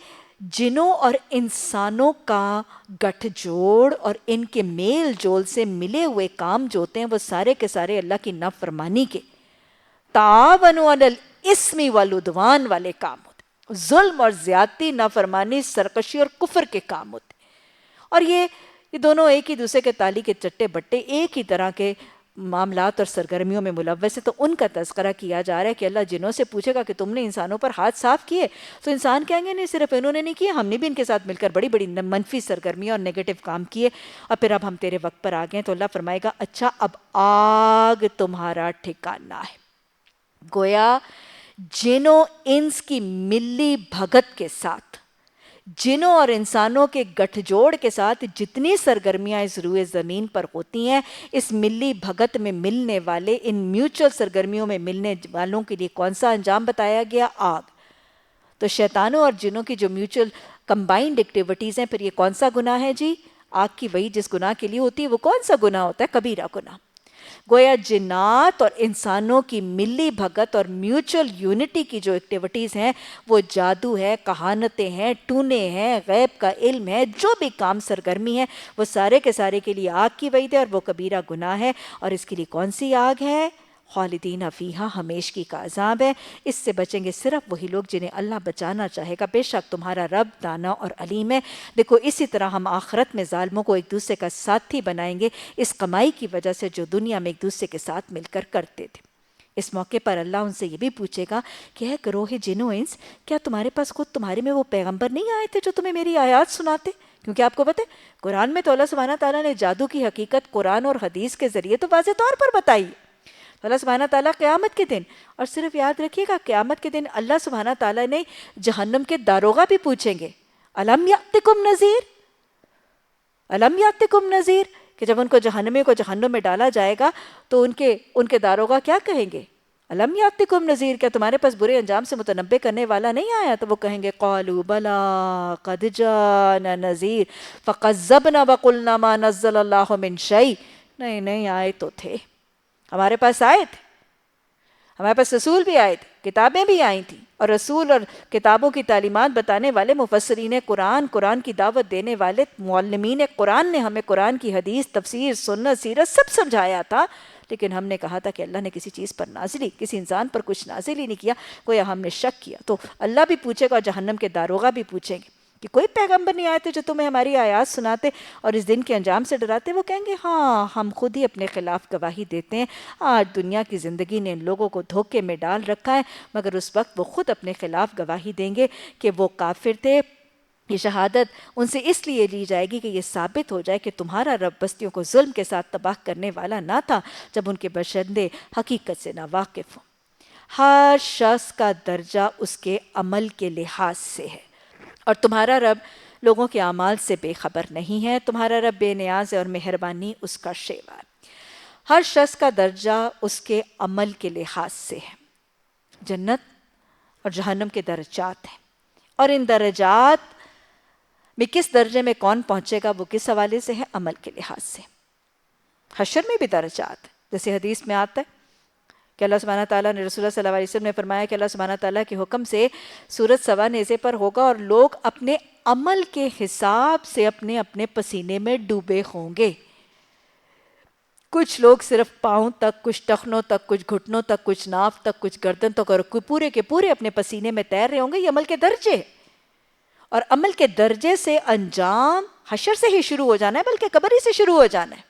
جنوں اور انسانوں کا گٹھ جوڑ اور ان کے میل جول سے ملے ہوئے کام جو ہوتے ہیں وہ سارے کے سارے اللہ کی نافرمانی کے، تعاونوا علی الاسم والعدوان والے کام ہوتے ہیں. ظلم اور زیادتی، نافرمانی، سرکشی اور کفر کے کام ہوتے ہیں. اور یہ یہ دونوں ایک ہی دوسرے کے تالی کے چٹے بٹے، ایک ہی طرح کے معاملات اور سرگرمیوں میں ملوث ہے. تو ان کا تذکرہ کیا جا رہا ہے کہ اللہ جنوں سے پوچھے گا کہ تم نے انسانوں پر ہاتھ صاف کیے، تو انسان کہیں گے نہیں صرف انہوں نے نہیں کیے، ہم نے بھی ان کے ساتھ مل کر بڑی بڑی منفی سرگرمیاں اور نیگیٹو کام کیے، اور پھر اب ہم تیرے وقت پر آ گئے ہیں. تو اللہ فرمائے گا اچھا اب آگ تمہارا ٹھکانہ ہے. گویا جنوں انس کی ملی بھگت کے ساتھ، جنوں اور انسانوں کے گٹھ جوڑ کے ساتھ جتنی سرگرمیاں اس روئے زمین پر ہوتی ہیں، اس ملی بھگت میں ملنے والے، ان میوچل سرگرمیوں میں ملنے والوں کے لیے کون سا انجام بتایا گیا؟ آگ. تو شیطانوں اور جنوں کی جو میوچل کمبائنڈ ایکٹیویٹیز ہیں، پھر یہ کون سا گناہ ہے جی؟ آگ کی وہی جس گناہ کے لیے ہوتی ہے. وہ کون سا گناہ ہوتا ہے؟ کبیرہ گناہ. گویا جنات اور انسانوں کی ملی بھگت اور میوچل یونٹی کی جو ایکٹیویٹیز ہیں، وہ جادو ہے، کہانتیں ہیں، ٹونے ہیں، غیب کا علم ہے، جو بھی کام سرگرمی ہے، وہ سارے کے سارے کے لیے آگ کی وعید ہے، اور وہ کبیرہ گناہ ہے. اور اس کے لیے کون سی آگ ہے؟ خالدین فیہا، ہمیشگی کا عذاب ہے. اس سے بچیں گے صرف وہی لوگ جنہیں اللہ بچانا چاہے گا. بے شک تمہارا رب دانا اور علیم ہے. دیکھو اسی طرح ہم آخرت میں ظالموں کو ایک دوسرے کا ساتھی بنائیں گے، اس کمائی کی وجہ سے جو دنیا میں ایک دوسرے کے ساتھ مل کر کرتے تھے. اس موقع پر اللہ ان سے یہ بھی پوچھے گا کہ اے گروہ جن و انس، کیا تمہارے پاس خود تمہارے میں وہ پیغمبر نہیں آئے تھے جو تمہیں میری آیات سناتے؟ کیونکہ آپ کو پتہ ہے قرآن میں تو اللہ سبحانہ تعالیٰ نے جادو کی حقیقت قرآن اور حدیث کے ذریعے تو واضح طور پر بتائی. اللہ سبحانہ تعالیٰ قیامت کے دن، اور صرف یاد رکھیے گا قیامت کے دن اللہ سبحانہ تعالیٰ نے جہنم کے داروغہ بھی پوچھیں گے، الم یاتکم نذیر، الم یاتکم نذیر، کہ جب ان کو جہنمی کو جہنم میں ڈالا جائے گا تو ان کے داروغہ کیا کہیں گے؟ الم یاتکم نذیر، کیا تمہارے پاس برے انجام سے متنبہ کرنے والا نہیں آیا؟ تو وہ کہیں گے قالوا بلا قد جاءنا نذیر فکذبنا وقلنا ما نزل اللہ من شیء. نہیں آئے تو تھے، ہمارے پاس آئے تھے، ہمارے پاس رسول بھی آئے تھے، کتابیں بھی آئی تھیں، اور رسول اور کتابوں کی تعلیمات بتانے والے مفسرین قرآن، قرآن کی دعوت دینے والے معلمین قرآن نے ہمیں قرآن کی حدیث، تفسیر، سنت، سیرت سب سمجھایا تھا. لیکن ہم نے کہا تھا کہ اللہ نے کسی چیز پر نازل، کسی انسان پر کچھ نازل ہی نہیں کیا. گویا ہم نے شک کیا. تو اللہ بھی پوچھے گا اور جہنم کے داروغہ بھی پوچھیں گے کہ کوئی پیغمبر نہیں آئے تھے جو تمہیں ہماری آیات سناتے اور اس دن کے انجام سے ڈراتے؟ وہ کہیں گے ہاں، ہم خود ہی اپنے خلاف گواہی دیتے ہیں. آج دنیا کی زندگی نے ان لوگوں کو دھوکے میں ڈال رکھا ہے، مگر اس وقت وہ خود اپنے خلاف گواہی دیں گے کہ وہ کافر تھے. یہ شہادت ان سے اس لیے لی جائے گی کہ یہ ثابت ہو جائے کہ تمہارا رب بستیوں کو ظلم کے ساتھ تباہ کرنے والا نہ تھا جب ان کے باشندے حقیقت سے ناواقف ہوں. ہر شخص کا درجہ اس کے عمل کے لحاظ سے ہے، اور تمہارا رب لوگوں کے اعمال سے بے خبر نہیں ہے. تمہارا رب بے نیاز ہے اور مہربانی اس کا شیوا ہے. ہر شخص کا درجہ اس کے عمل کے لحاظ سے ہے. جنت اور جہنم کے درجات ہیں، اور ان درجات میں کس درجے میں کون پہنچے گا وہ کس حوالے سے ہے؟ عمل کے لحاظ سے. حشر میں بھی درجات ہیں، جیسے حدیث میں آتا ہے کہ اللہ سبحانہ تعالیٰ نے رسول اللہ صلی اللہ علیہ وسلم نے فرمایا کہ اللہ سبحانہ تعالیٰ کے حکم سے سورج سوا نیزے پر ہوگا اور لوگ اپنے عمل کے حساب سے اپنے اپنے پسینے میں ڈوبے ہوں گے. کچھ لوگ صرف پاؤں تک، کچھ ٹخنوں تک، کچھ گھٹنوں تک، کچھ ناف تک، کچھ گردن تک، اور پورے کے پورے اپنے پسینے میں تیر رہے ہوں گے. یہ عمل کے درجے، اور عمل کے درجے سے انجام حشر سے ہی شروع ہو جانا ہے، بلکہ قبر ہی سے شروع ہو جانا ہے.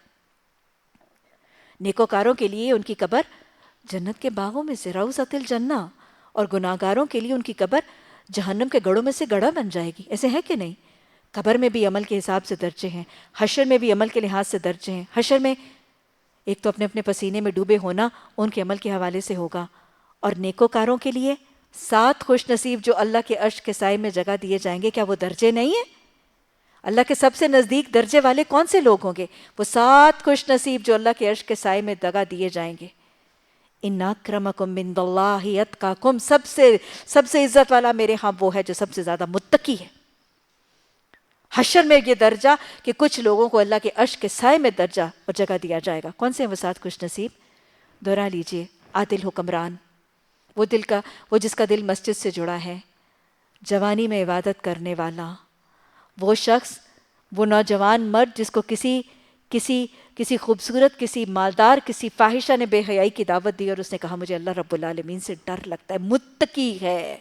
نیکوکاروں کے لیے ان کی قبر جنت کے باغوں میں سے روضۃ الجنہ، اور گناہگاروں کے لیے ان کی قبر جہنم کے گڑھوں میں سے گڑھا بن جائے گی. ایسے ہے کہ نہیں؟ قبر میں بھی عمل کے حساب سے درجے ہیں، حشر میں بھی عمل کے لحاظ سے درجے ہیں. حشر میں ایک تو اپنے اپنے پسینے میں ڈوبے ہونا ان کے عمل کے حوالے سے ہوگا، اور نیکوکاروں کے لیے 7 خوش نصیب جو اللہ کے عرش کے سائے میں جگہ دیے جائیں گے. کیا وہ درجے نہیں ہیں؟ اللہ کے سب سے نزدیک درجے والے کون سے لوگ ہوں گے؟ وہ 7 خوش نصیب جو اللہ کے عرش کے سائے میں جگہ دیے جائیں گے. ان اکرمکم عند اللہ اتقاکم، سب سے عزت والا میرے ہاں وہ ہے جو سب سے زیادہ متقی ہے. حشر میں یہ درجہ کہ کچھ لوگوں کو اللہ کے عرش کے سائے میں درجہ اور جگہ دیا جائے گا. کون سے ہیں وہ 7 خوش نصیب؟ دوہرا لیجئے. عادل حکمران، وہ جس کا دل مسجد سے جڑا ہے، جوانی میں عبادت کرنے والا، وہ شخص، وہ نوجوان مرد جس کو کسی خوبصورت، کسی مالدار، کسی فاحشہ نے بے حیائی کی دعوت دی اور اس نے کہا مجھے اللہ رب العالمین سے ڈر لگتا ہے، متقی ہے.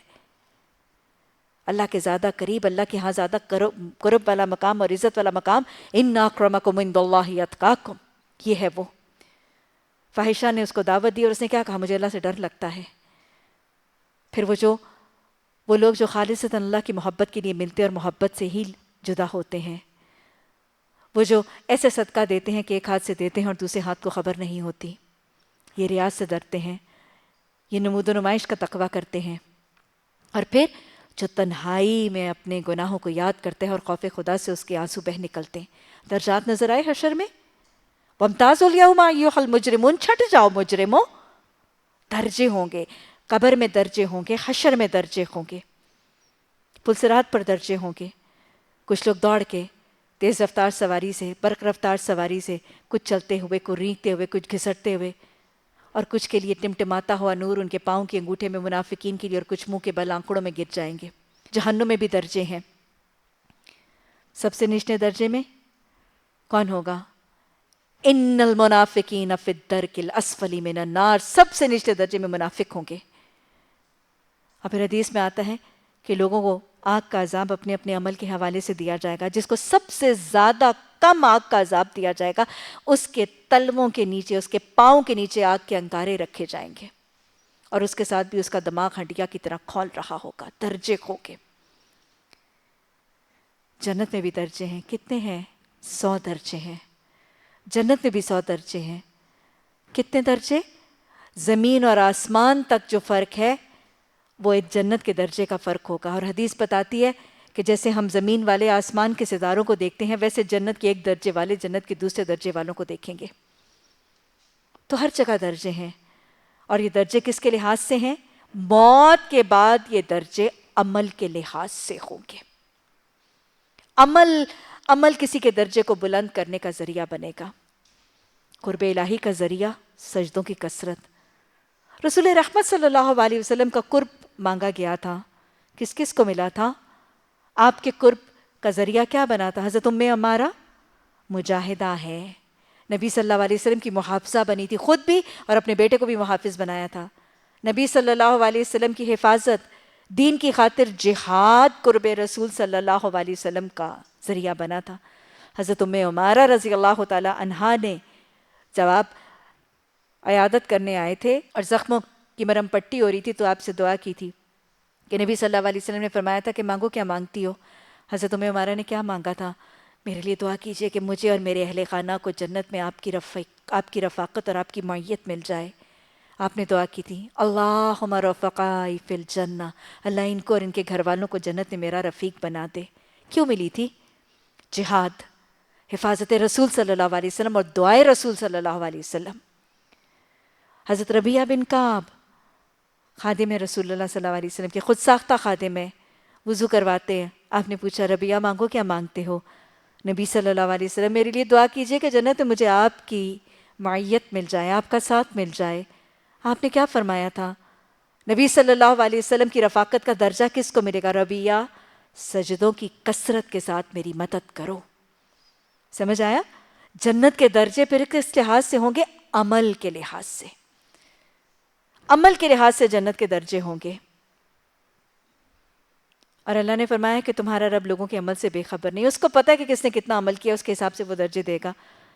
اللہ کے زیادہ قریب، اللہ کے ہاں زیادہ قرب والا مقام اور عزت والا مقام، ان اکرمکم عند اللہ اتقاکم، یہ ہے وہ۔ فاحشہ نے اس کو دعوت دی اور اس نے کیا کہا؟ مجھے اللہ سے ڈر لگتا ہے۔ پھر وہ لوگ جو خالصتاً اللہ کی محبت کے لیے ملتے اور محبت سے ہی جدا ہوتے ہیں، وہ جو ایسے صدقہ دیتے ہیں کہ ایک ہاتھ سے دیتے ہیں اور دوسرے ہاتھ کو خبر نہیں ہوتی، یہ ریاض سے ڈرتے ہیں، یہ نمود و نمائش کا تقویٰ کرتے ہیں، اور پھر جو تنہائی میں اپنے گناہوں کو یاد کرتے ہیں اور خوف خدا سے اس کے آنسو بہہ نکلتے ہیں۔ درجات نظر آئے حشر میں؟ وَامْتَازُوا الْيَوْمَ أَيُّهَا الْمُجْرِمُونَ، چھٹ جاؤ مجرموں، درجے ہوں گے، قبر میں درجے ہوں گے، حشر میں درجے ہوں گے، پلسرات پر درجے ہوں گے۔ کچھ لوگ دوڑ کے تیز رفتار سواری سے، برق رفتار سواری سے، کچھ چلتے ہوئے، کچھ رینگتے ہوئے، کچھ گھسٹتے ہوئے، اور کچھ کے لیے ٹمٹماتا ہوا نور ان کے پاؤں کے انگوٹھے میں منافقین کے لیے، اور کچھ منہ کے بل آنکڑوں میں گر جائیں گے۔ جہنم میں بھی درجے ہیں۔ سب سے نچلے درجے میں کون ہوگا؟ ان المنافقین فی الدرک الاسفل من النار، سب سے نچلے درجے میں منافق ہوں گے۔ اور پھر حدیث میں آتا ہے کہ لوگوں کو آگ کا عذاب اپنے اپنے عمل کے حوالے سے دیا جائے گا۔ جس کو سب سے زیادہ کم آگ کا عذاب دیا جائے گا، اس کے تلووں کے نیچے، اس کے پاؤں کے نیچے آگ کے انگارے رکھے جائیں گے، اور اس کے ساتھ بھی اس کا دماغ ہنڈیا کی طرح کھول رہا ہوگا۔ درجے ہو کے جنت میں بھی درجے ہیں۔ کتنے ہیں؟ 100 درجے ہیں۔ جنت میں بھی 100 درجے ہیں۔ کتنے درجے؟ زمین اور آسمان تک جو فرق ہے وہ ایک جنت کے درجے کا فرق ہوگا۔ اور حدیث بتاتی ہے کہ جیسے ہم زمین والے آسمان کے ستاروں کو دیکھتے ہیں، ویسے جنت کے ایک درجے والے جنت کے دوسرے درجے والوں کو دیکھیں گے۔ تو ہر جگہ درجے ہیں، اور یہ درجے کس کے لحاظ سے ہیں؟ موت کے بعد یہ درجے عمل کے لحاظ سے ہوں گے۔ عمل کسی کے درجے کو بلند کرنے کا ذریعہ بنے گا۔ قرب الہی کا ذریعہ سجدوں کی کثرت۔ رسول رحمت صلی اللہ علیہ وسلم کا قرب مانگا گیا تھا، کس کس کو ملا تھا؟ آپ کے قرب کا ذریعہ کیا بنا تھا؟ حضرت عمارہ مجاہدہ ہے، نبی صلی اللہ علیہ وسلم کی محافظہ بنی تھی، خود بھی اور اپنے بیٹے کو بھی محافظ بنایا تھا۔ نبی صلی اللہ علیہ وسلم کی حفاظت، دین کی خاطر جہاد قرب رسول صلی اللہ علیہ وسلم کا ذریعہ بنا تھا۔ حضرت عمارہ رضی اللہ تعالی عنہا نے جب آپ عیادت کرنے آئے تھے اور زخموں کی مرہم پٹی ہو رہی تھی تو آپ سے دعا کی تھی کہ نبی صلی اللہ علیہ وسلم نے فرمایا تھا کہ مانگو کیا مانگتی ہو؟ حضرت عمارہ نے کیا مانگا تھا؟ میرے لیے دعا کیجئے کہ مجھے اور میرے اہل خانہ کو جنت میں آپ کی رفاقت اور آپ کی معیت مل جائے۔ آپ نے دعا کی تھی، اللہم رفقائی فی الجنہ، اللہ ان کو اور ان کے گھر والوں کو جنت میں میرا رفیق بنا دے۔ کیوں ملی تھی؟ جہاد، حفاظت رسول صلی اللہ علیہ وسلم اور دعائے رسول صلی اللہ علیہ وسلم۔ حضرت ربیعہ بن کعب خادم رسول اللہ صلی اللہ علیہ وسلم کے، خود ساختہ خادم ہے، وضو کرواتے ہیں۔ آپ نے پوچھا ربیعہ مانگو کیا مانگتے ہو؟ نبی صلی اللہ علیہ وسلم میرے لیے دعا کیجئے کہ جنت میں مجھے آپ کی معیت مل جائے، آپ کا ساتھ مل جائے۔ آپ نے کیا فرمایا تھا؟ نبی صلی اللہ علیہ وسلم کی رفاقت کا درجہ کس کو ملے گا؟ ربیعہ، سجدوں کی کثرت کے ساتھ میری مدد کرو۔ سمجھ آیا؟ جنت کے درجے پھر کس لحاظ سے ہوں گے؟ عمل کے لحاظ سے۔ عمل کے لحاظ سے جنت کے درجے ہوں گے۔ اور اللہ نے فرمایا کہ تمہارا رب لوگوں کے عمل سے بے خبر نہیں، اس کو پتہ ہے کہ کس نے کتنا عمل کیا، اس کے حساب سے وہ درجے دے گا۔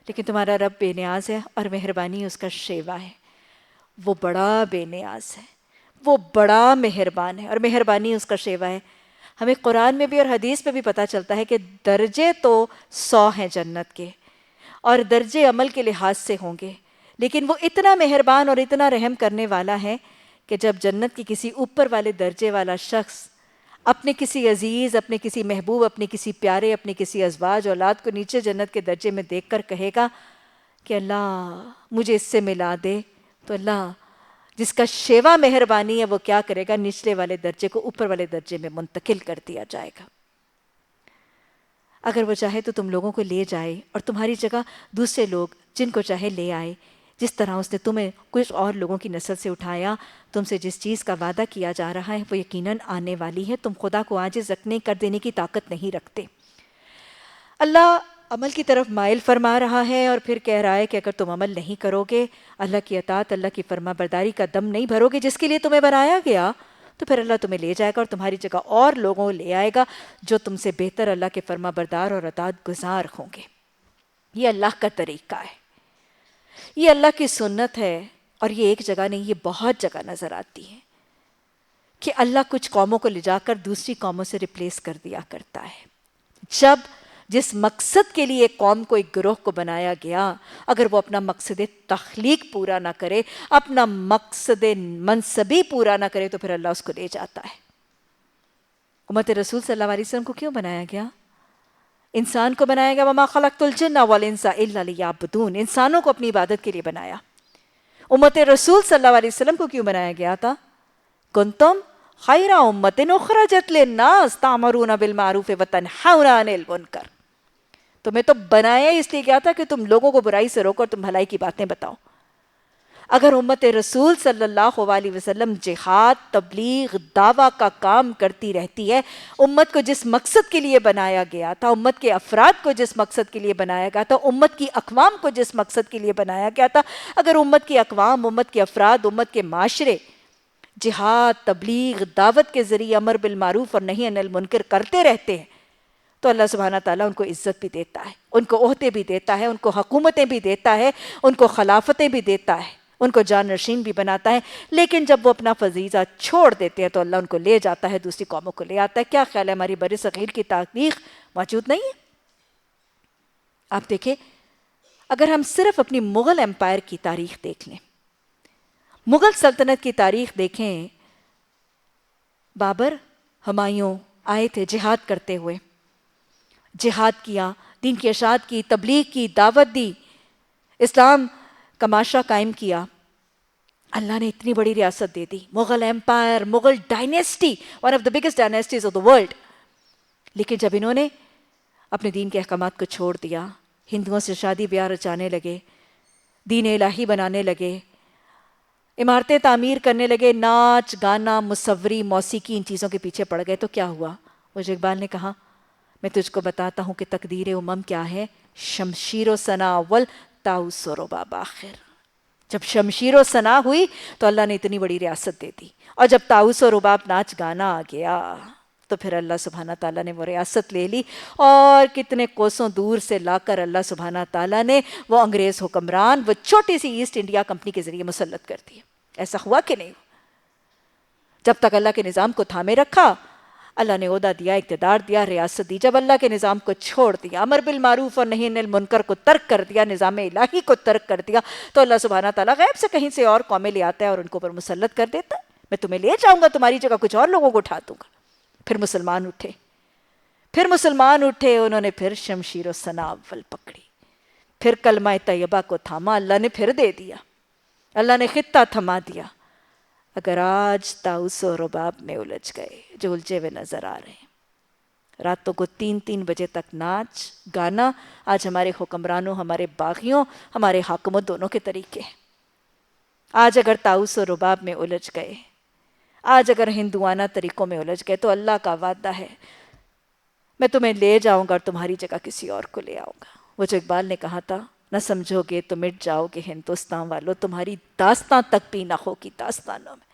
لیکن تمہارا رب بے نیاز ہے اور مہربانی اس کا شیوا ہے، وہ بڑا بے نیاز ہے، وہ بڑا مہربان ہے اور مہربانی اس کا شیوا ہے۔ ہمیں قرآن میں بھی اور حدیث میں بھی پتہ چلتا ہے کہ درجے تو 100 ہیں جنت کے، اور درجے عمل کے لحاظ سے ہوں گے، لیکن وہ اتنا مہربان اور اتنا رحم کرنے والا ہے کہ جب جنت کی کسی اوپر والے درجے والا شخص اپنے کسی عزیز، اپنے کسی محبوب، اپنے کسی پیارے، اپنے کسی ازواج اولاد کو نیچے جنت کے درجے میں دیکھ کر کہے گا کہ اللہ مجھے اس سے ملا دے، تو اللہ جس کا شیوا مہربانی ہے وہ کیا کرے گا؟ نچلے والے درجے کو اوپر والے درجے میں منتقل کر دیا جائے گا۔ اگر وہ چاہے تو تم لوگوں کو لے جائے اور تمہاری جگہ دوسرے لوگ جن کو چاہے لے آئے، جس طرح اس نے تمہیں کچھ اور لوگوں کی نسل سے اٹھایا۔ تم سے جس چیز کا وعدہ کیا جا رہا ہے وہ یقیناً آنے والی ہے، تم خدا کو عاجز رکھنے کر دینے کی طاقت نہیں رکھتے۔ اللہ عمل کی طرف مائل فرما رہا ہے اور پھر کہہ رہا ہے کہ اگر تم عمل نہیں کرو گے، اللہ کی اطاعت، اللہ کی فرما برداری کا دم نہیں بھرو گے جس کے لیے تمہیں بنایا گیا، تو پھر اللہ تمہیں لے جائے گا اور تمہاری جگہ اور لوگوں کو لے آئے گا جو تم سے بہتر اللہ کے فرما بردار اور اطاعت گزار ہوں گے۔ یہ اللہ کا طریقہ ہے، یہ اللہ کی سنت ہے، اور یہ ایک جگہ نہیں، یہ بہت جگہ نظر آتی ہے کہ اللہ کچھ قوموں کو لے جا کر دوسری قوموں سے ریپلیس کر دیا کرتا ہے۔ جب جس مقصد کے لیے ایک قوم کو، ایک گروہ کو بنایا گیا، اگر وہ اپنا مقصد تخلیق پورا نہ کرے، اپنا مقصد منصبی پورا نہ کرے، تو پھر اللہ اس کو لے جاتا ہے۔ امت رسول صلی اللہ علیہ وسلم کو کیوں بنایا گیا؟ انسان کو بنایا گیا، وَمَا خَلَقْتُ الْجِنَّ وَالْإِنسَ إِلَّا لِيَعْبُدُونِ، انسانوں کو اپنی عبادت کے لیے بنایا۔ امت رسول صلی اللہ علیہ وسلم کو کیوں بنایا گیا تھا؟ کنتم خیر امت اخرجت للناس تأمرون بالمعروف وتنہون عن المنکر، تمہیں تو بنایا اس لیے کیا تھا کہ تم لوگوں کو برائی سے روکو اور تم بھلائی کی باتیں بتاؤ۔ اگر امت رسول صلی اللہ علیہ وسلم جہاد، تبلیغ، دعویٰ کا کام کرتی رہتی ہے، امت کو جس مقصد کے لیے بنایا گیا تھا، امت کے افراد کو جس مقصد کے لیے بنایا گیا تھا، امت کی اقوام کو جس مقصد کے لیے بنایا گیا تھا، اگر امت کی اقوام، امت کے افراد، امت کے معاشرے جہاد، تبلیغ، دعوت کے ذریعے امر بالمعروف اور نہی عن المنکر کرتے رہتے ہیں، تو اللہ سبحانہ تعالیٰ ان کو عزت بھی دیتا ہے، ان کو عہدے بھی دیتا ہے، ان کو حکومتیں بھی دیتا ہے، ان کو خلافتیں بھی دیتا ہے، ان کو جانشین بھی بناتا ہے۔ لیکن جب وہ اپنا فریضہ چھوڑ دیتے ہیں تو اللہ ان کو لے جاتا ہے، دوسری قوموں کو لے آتا ہے۔ کیا خیال ہے ہماری بر صغیر کی تاریخ موجود نہیں ہے؟ آپ دیکھیں، اگر ہم صرف اپنی مغل امپائر کی تاریخ دیکھ لیں، مغل سلطنت کی تاریخ دیکھیں، بابر، ہمایوں آئے تھے جہاد کرتے ہوئے، جہاد کیا، دین کی اشاعت کی، تبلیغ کی، دعوت دی، اسلام کا معاشرہ قائم کیا۔ اللہ نے اتنی بڑی ریاست دے دی، Mughal empire, Mughal dynasty, one of the biggest dynasties of the world. لیکن جب انہوں نے اپنے دین کے احکامات کو چھوڑ دیا، ہندوؤں سے شادی بیاہ رچانے لگے، دین الہی بنانے لگے، عمارتیں تعمیر کرنے لگے، ناچ گانا، مصوری، موسیقی، ان چیزوں کے پیچھے پڑ گئے، تو کیا ہوا؟ مجھے اقبال نے کہا، میں تجھ کو بتاتا ہوں کہ تقدیر امم کیا ہے، شمشیر و ثنا اول طاؤس و رباب آخر۔ جب شمشیر و ثنا ہوئی تو اللہ نے اتنی بڑی ریاست دے دی، اور جب طاؤس و رباب ناچ گانا آ گیا تو پھر اللہ سبحانہ تعالیٰ نے وہ ریاست لے لی، اور کتنے کوسوں دور سے لا کر اللہ سبحانہ تعالیٰ نے وہ انگریز حکمران، وہ چھوٹی سی ایسٹ انڈیا کمپنی کے ذریعے مسلط کر دیے۔ ایسا ہوا کہ نہیں؟ جب تک اللہ کے نظام کو تھامے رکھا، اللہ نے عہدہ دیا، اقتدار دیا، ریاست دی۔ جب اللہ کے نظام کو چھوڑ دیا، امر بالمعروف اور نہی عن المنکر کو ترک کر دیا، نظام الہی کو ترک کر دیا، تو اللہ سبحانہ تعالیٰ غیب سے کہیں سے اور قومیں لے آتا ہے اور ان کو پر مسلط کر دیتا ہے۔ میں تمہیں لے جاؤں گا، تمہاری جگہ کچھ اور لوگوں کو اٹھا دوں گا۔ پھر مسلمان اٹھے، انہوں نے پھر شمشیر و ثنا اول پکڑی، پھر کلمہ طیبہ کو تھاما، اللہ نے پھر دے دیا، اللہ نے خطہ تھما دیا۔ اگر آج طاؤس و رباب میں الجھ گئے، جو الجھے ہوئے نظر آ رہے ہیں، راتوں کو 3 بجے تک ناچ گانا، آج ہمارے حکمرانوں، ہمارے باغیوں، ہمارے حاکموں دونوں کے طریقے ہیں۔ آج اگر طاؤس و رباب میں الجھ گئے، آج اگر ہندوانہ طریقوں میں الجھ گئے، تو اللہ کا وعدہ ہے، میں تمہیں لے جاؤں گا اور تمہاری جگہ کسی اور کو لے آؤں گا۔ وہ جو اقبال نے کہا تھا، نہ سمجھو گے تو مٹ جاؤ گے ہندوستان والو، تمہاری داستان تک بھی نہ ہوگی داستانوں میں۔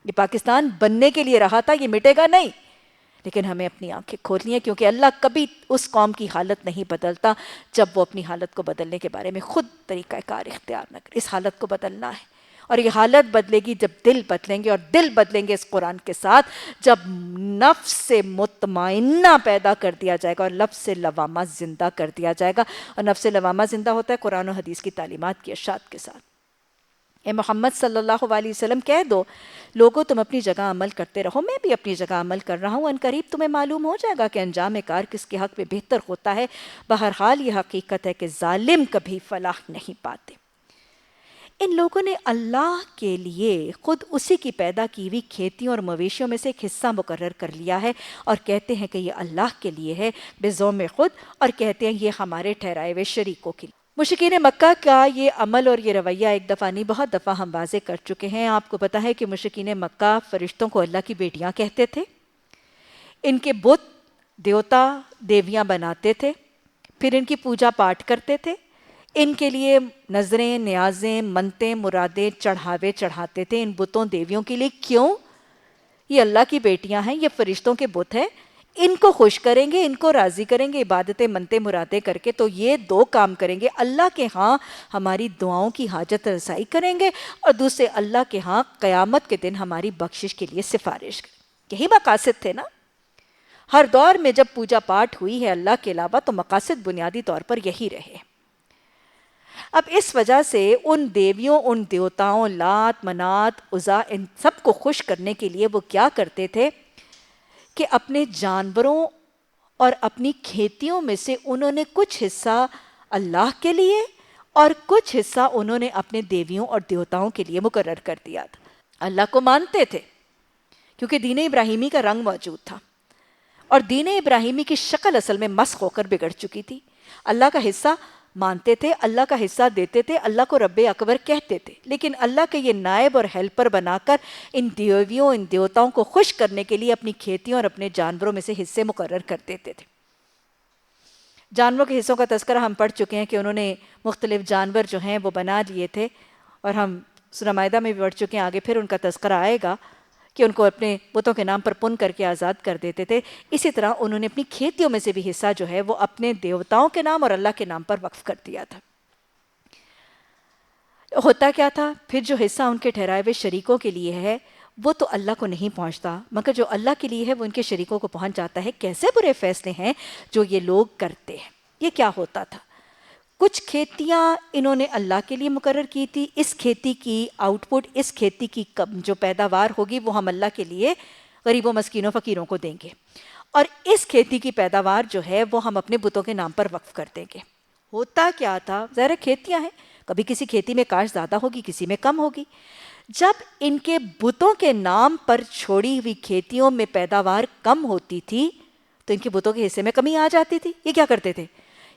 یہ پاکستان بننے کے لیے رہا تھا، یہ مٹے گا نہیں، لیکن ہمیں اپنی آنکھیں کھولنی ہیں، کیونکہ اللہ کبھی اس قوم کی حالت نہیں بدلتا جب وہ اپنی حالت کو بدلنے کے بارے میں خود طریقہ کار اختیار نہ کرے۔ اس حالت کو بدلنا ہے، اور یہ حالت بدلے گی جب دل بدلیں گے، اور دل بدلیں گے اس قرآن کے ساتھ، جب نفس سے مطمئنہ پیدا کر دیا جائے گا اور نفس سے لوامہ زندہ کر دیا جائے گا۔ اور نفس سے لوامہ زندہ ہوتا ہے قرآن و حدیث کی تعلیمات کی اشاعت کے ساتھ۔ اے محمد صلی اللہ علیہ وسلم، کہہ دو لوگوں تم اپنی جگہ عمل کرتے رہو، میں بھی اپنی جگہ عمل کر رہا ہوں، ان قریب تمہیں معلوم ہو جائے گا کہ انجام کار کس کے حق میں بہتر ہوتا ہے۔ بہرحال یہ حقیقت ہے کہ ظالم کبھی فلاح نہیں پاتے۔ ان لوگوں نے اللہ کے لیے خود اسی کی پیدا کی ہوئی کھیتیوں اور مویشیوں میں سے ایک حصہ مقرر کر لیا ہے، اور کہتے ہیں کہ یہ اللہ کے لیے ہے بذوم خود، اور کہتے ہیں یہ ہمارے ٹھہرائے ہوئے شریکوں کے لیے۔ مشرکین مکہ کا یہ عمل اور یہ رویہ ایک دفعہ نہیں، بہت دفعہ ہم واضح کر چکے ہیں۔ آپ کو پتہ ہے کہ مشرکین مکہ فرشتوں کو اللہ کی بیٹیاں کہتے تھے، ان کے بت دیوتا دیویاں بناتے تھے، پھر ان کی پوجا پاٹ کرتے تھے، ان کے لیے نظریں، نیازیں، منتیں، مرادیں، چڑھاوے چڑھاتے تھے ان بتوں دیویوں کے لیے۔ کیوں؟ یہ اللہ کی بیٹیاں ہیں، یہ فرشتوں کے بت ہیں، ان کو خوش کریں گے، ان کو راضی کریں گے عبادتیں منتے مرادیں کر کے، تو یہ دو کام کریں گے، اللہ کے ہاں ہماری دعاؤں کی حاجت رسائی کریں گے، اور دوسرے اللہ کے ہاں قیامت کے دن ہماری بخشش کے لیے سفارش کریں۔ یہی مقاصد تھے نا۔ ہر دور میں جب پوجا پاٹ ہوئی ہے اللہ کے علاوہ تو مقاصد بنیادی طور پر یہی رہے۔ اب اس وجہ سے ان دیویوں، ان دیوتاؤں لات، منات، عزا، ان سب کو خوش کرنے کے لیے وہ کیا کرتے تھے کہ اپنے جانوروں اور اپنی کھیتیوں میں سے انہوں نے کچھ حصہ اللہ کے لیے اور کچھ حصہ انہوں نے اپنے دیویوں اور دیوتاؤں کے لیے مقرر کر دیا تھا۔ اللہ کو مانتے تھے کیونکہ دین ابراہیمی کا رنگ موجود تھا، اور دین ابراہیمی کی شکل اصل میں مسخ ہو کر بگڑ چکی تھی۔ اللہ کا حصہ مانتے تھے، اللہ کا حصہ دیتے تھے، اللہ کو رب اکبر کہتے تھے، لیکن اللہ کے یہ نائب اور ہیلپر بنا کر ان دیویوں، ان دیوتاؤں کو خوش کرنے کے لیے اپنی کھیتیوں اور اپنے جانوروں میں سے حصے مقرر کر دیتے تھے۔ جانوروں کے حصوں کا تذکرہ ہم پڑھ چکے ہیں کہ انہوں نے مختلف جانور جو ہیں وہ بنا لیے تھے، اور ہم سورہ مائدہ میں بھی پڑھ چکے ہیں، آگے پھر ان کا تذکرہ آئے گا کہ ان کو اپنے بتوں کے نام پر پن کر کے آزاد کر دیتے تھے۔ اسی طرح انہوں نے اپنی کھیتیوں میں سے بھی حصہ جو ہے وہ اپنے دیوتاؤں کے نام اور اللہ کے نام پر وقف کر دیا تھا۔ ہوتا کیا تھا پھر، جو حصہ ان کے ٹھہرائے ہوئے شریکوں کے لیے ہے وہ تو اللہ کو نہیں پہنچتا، مگر جو اللہ کے لیے ہے وہ ان کے شریکوں کو پہنچ جاتا ہے۔ کیسے برے فیصلے ہیں جو یہ لوگ کرتے ہیں۔ یہ کیا ہوتا تھا، کچھ کھیتیاں انہوں نے اللہ کے لیے مقرر کی تھی، اس کھیتی کی آؤٹ پٹ، اس کھیتی کی جو پیداوار ہوگی وہ ہم اللہ کے لیے غریبوں، مسکینوں، فقیروں کو دیں گے، اور اس کھیتی کی پیداوار جو ہے وہ ہم اپنے بتوں کے نام پر وقف کر دیں گے۔ ہوتا کیا تھا، ظاہر کھیتیاں ہیں، کبھی کسی کھیتی میں کاشت زیادہ ہوگی، کسی میں کم ہوگی۔ جب ان کے بتوں کے نام پر چھوڑی ہوئی کھیتیوں میں پیداوار کم ہوتی تھی تو ان کے بتوں کے حصے میں کمی آ جاتی تھی۔ یہ کیا کرتے تھے،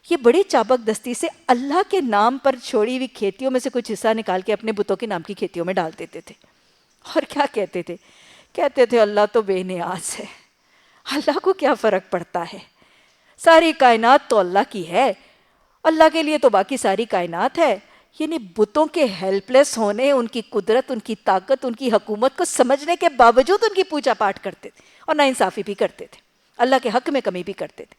یہ بڑی چابک دستی سے اللہ کے نام پر چھوڑی ہوئی کھیتیوں میں سے کچھ حصہ نکال کے اپنے بتوں کے نام کی کھیتیوں میں ڈال دیتے تھے، اور کیا کہتے تھے، کہتے تھے اللہ تو بے نیاز ہے، اللہ کو کیا فرق پڑتا ہے، ساری کائنات تو اللہ کی ہے، اللہ کے لیے تو باقی ساری کائنات ہے۔ یعنی بتوں کے ہیلپ لیس ہونے، ان کی قدرت، ان کی طاقت، ان کی حکومت کو سمجھنے کے باوجود ان کی پوجا پاٹ کرتے تھے، اور ناانصافی بھی کرتے تھے، اللہ کے حق میں کمی بھی کرتے تھے۔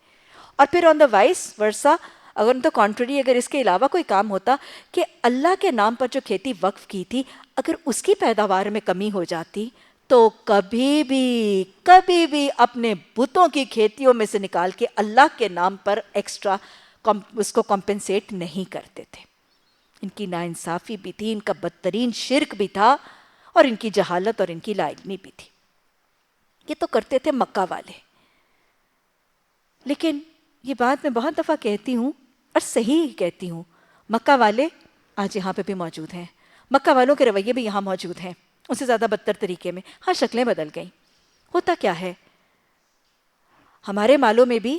اور پھر آن دا وائس ورسا، اگر ان دا کانٹری، اگر اس کے علاوہ کوئی کام ہوتا کہ اللہ کے نام پر جو کھیتی وقف کی تھی اگر اس کی پیداوار میں کمی ہو جاتی تو کبھی بھی اپنے بتوں کی کھیتیوں میں سے نکال کے اللہ کے نام پر ایکسٹرا اس کو کمپنسیٹ نہیں کرتے تھے۔ ان کی ناانصافی بھی تھی، ان کا بدترین شرک بھی تھا، اور ان کی جہالت اور ان کی لا علمی بھی تھی۔ یہ تو کرتے تھے مکہ والے، لیکن یہ بات میں بہت دفعہ کہتی ہوں اور صحیح کہتی ہوں، مکہ والے آج یہاں پہ بھی موجود ہیں، مکہ والوں کے رویے بھی یہاں موجود ہیں، اس سے زیادہ بدتر طریقے میں۔ ہاں شکلیں بدل گئیں۔ ہوتا کیا ہے، ہمارے مالوں میں بھی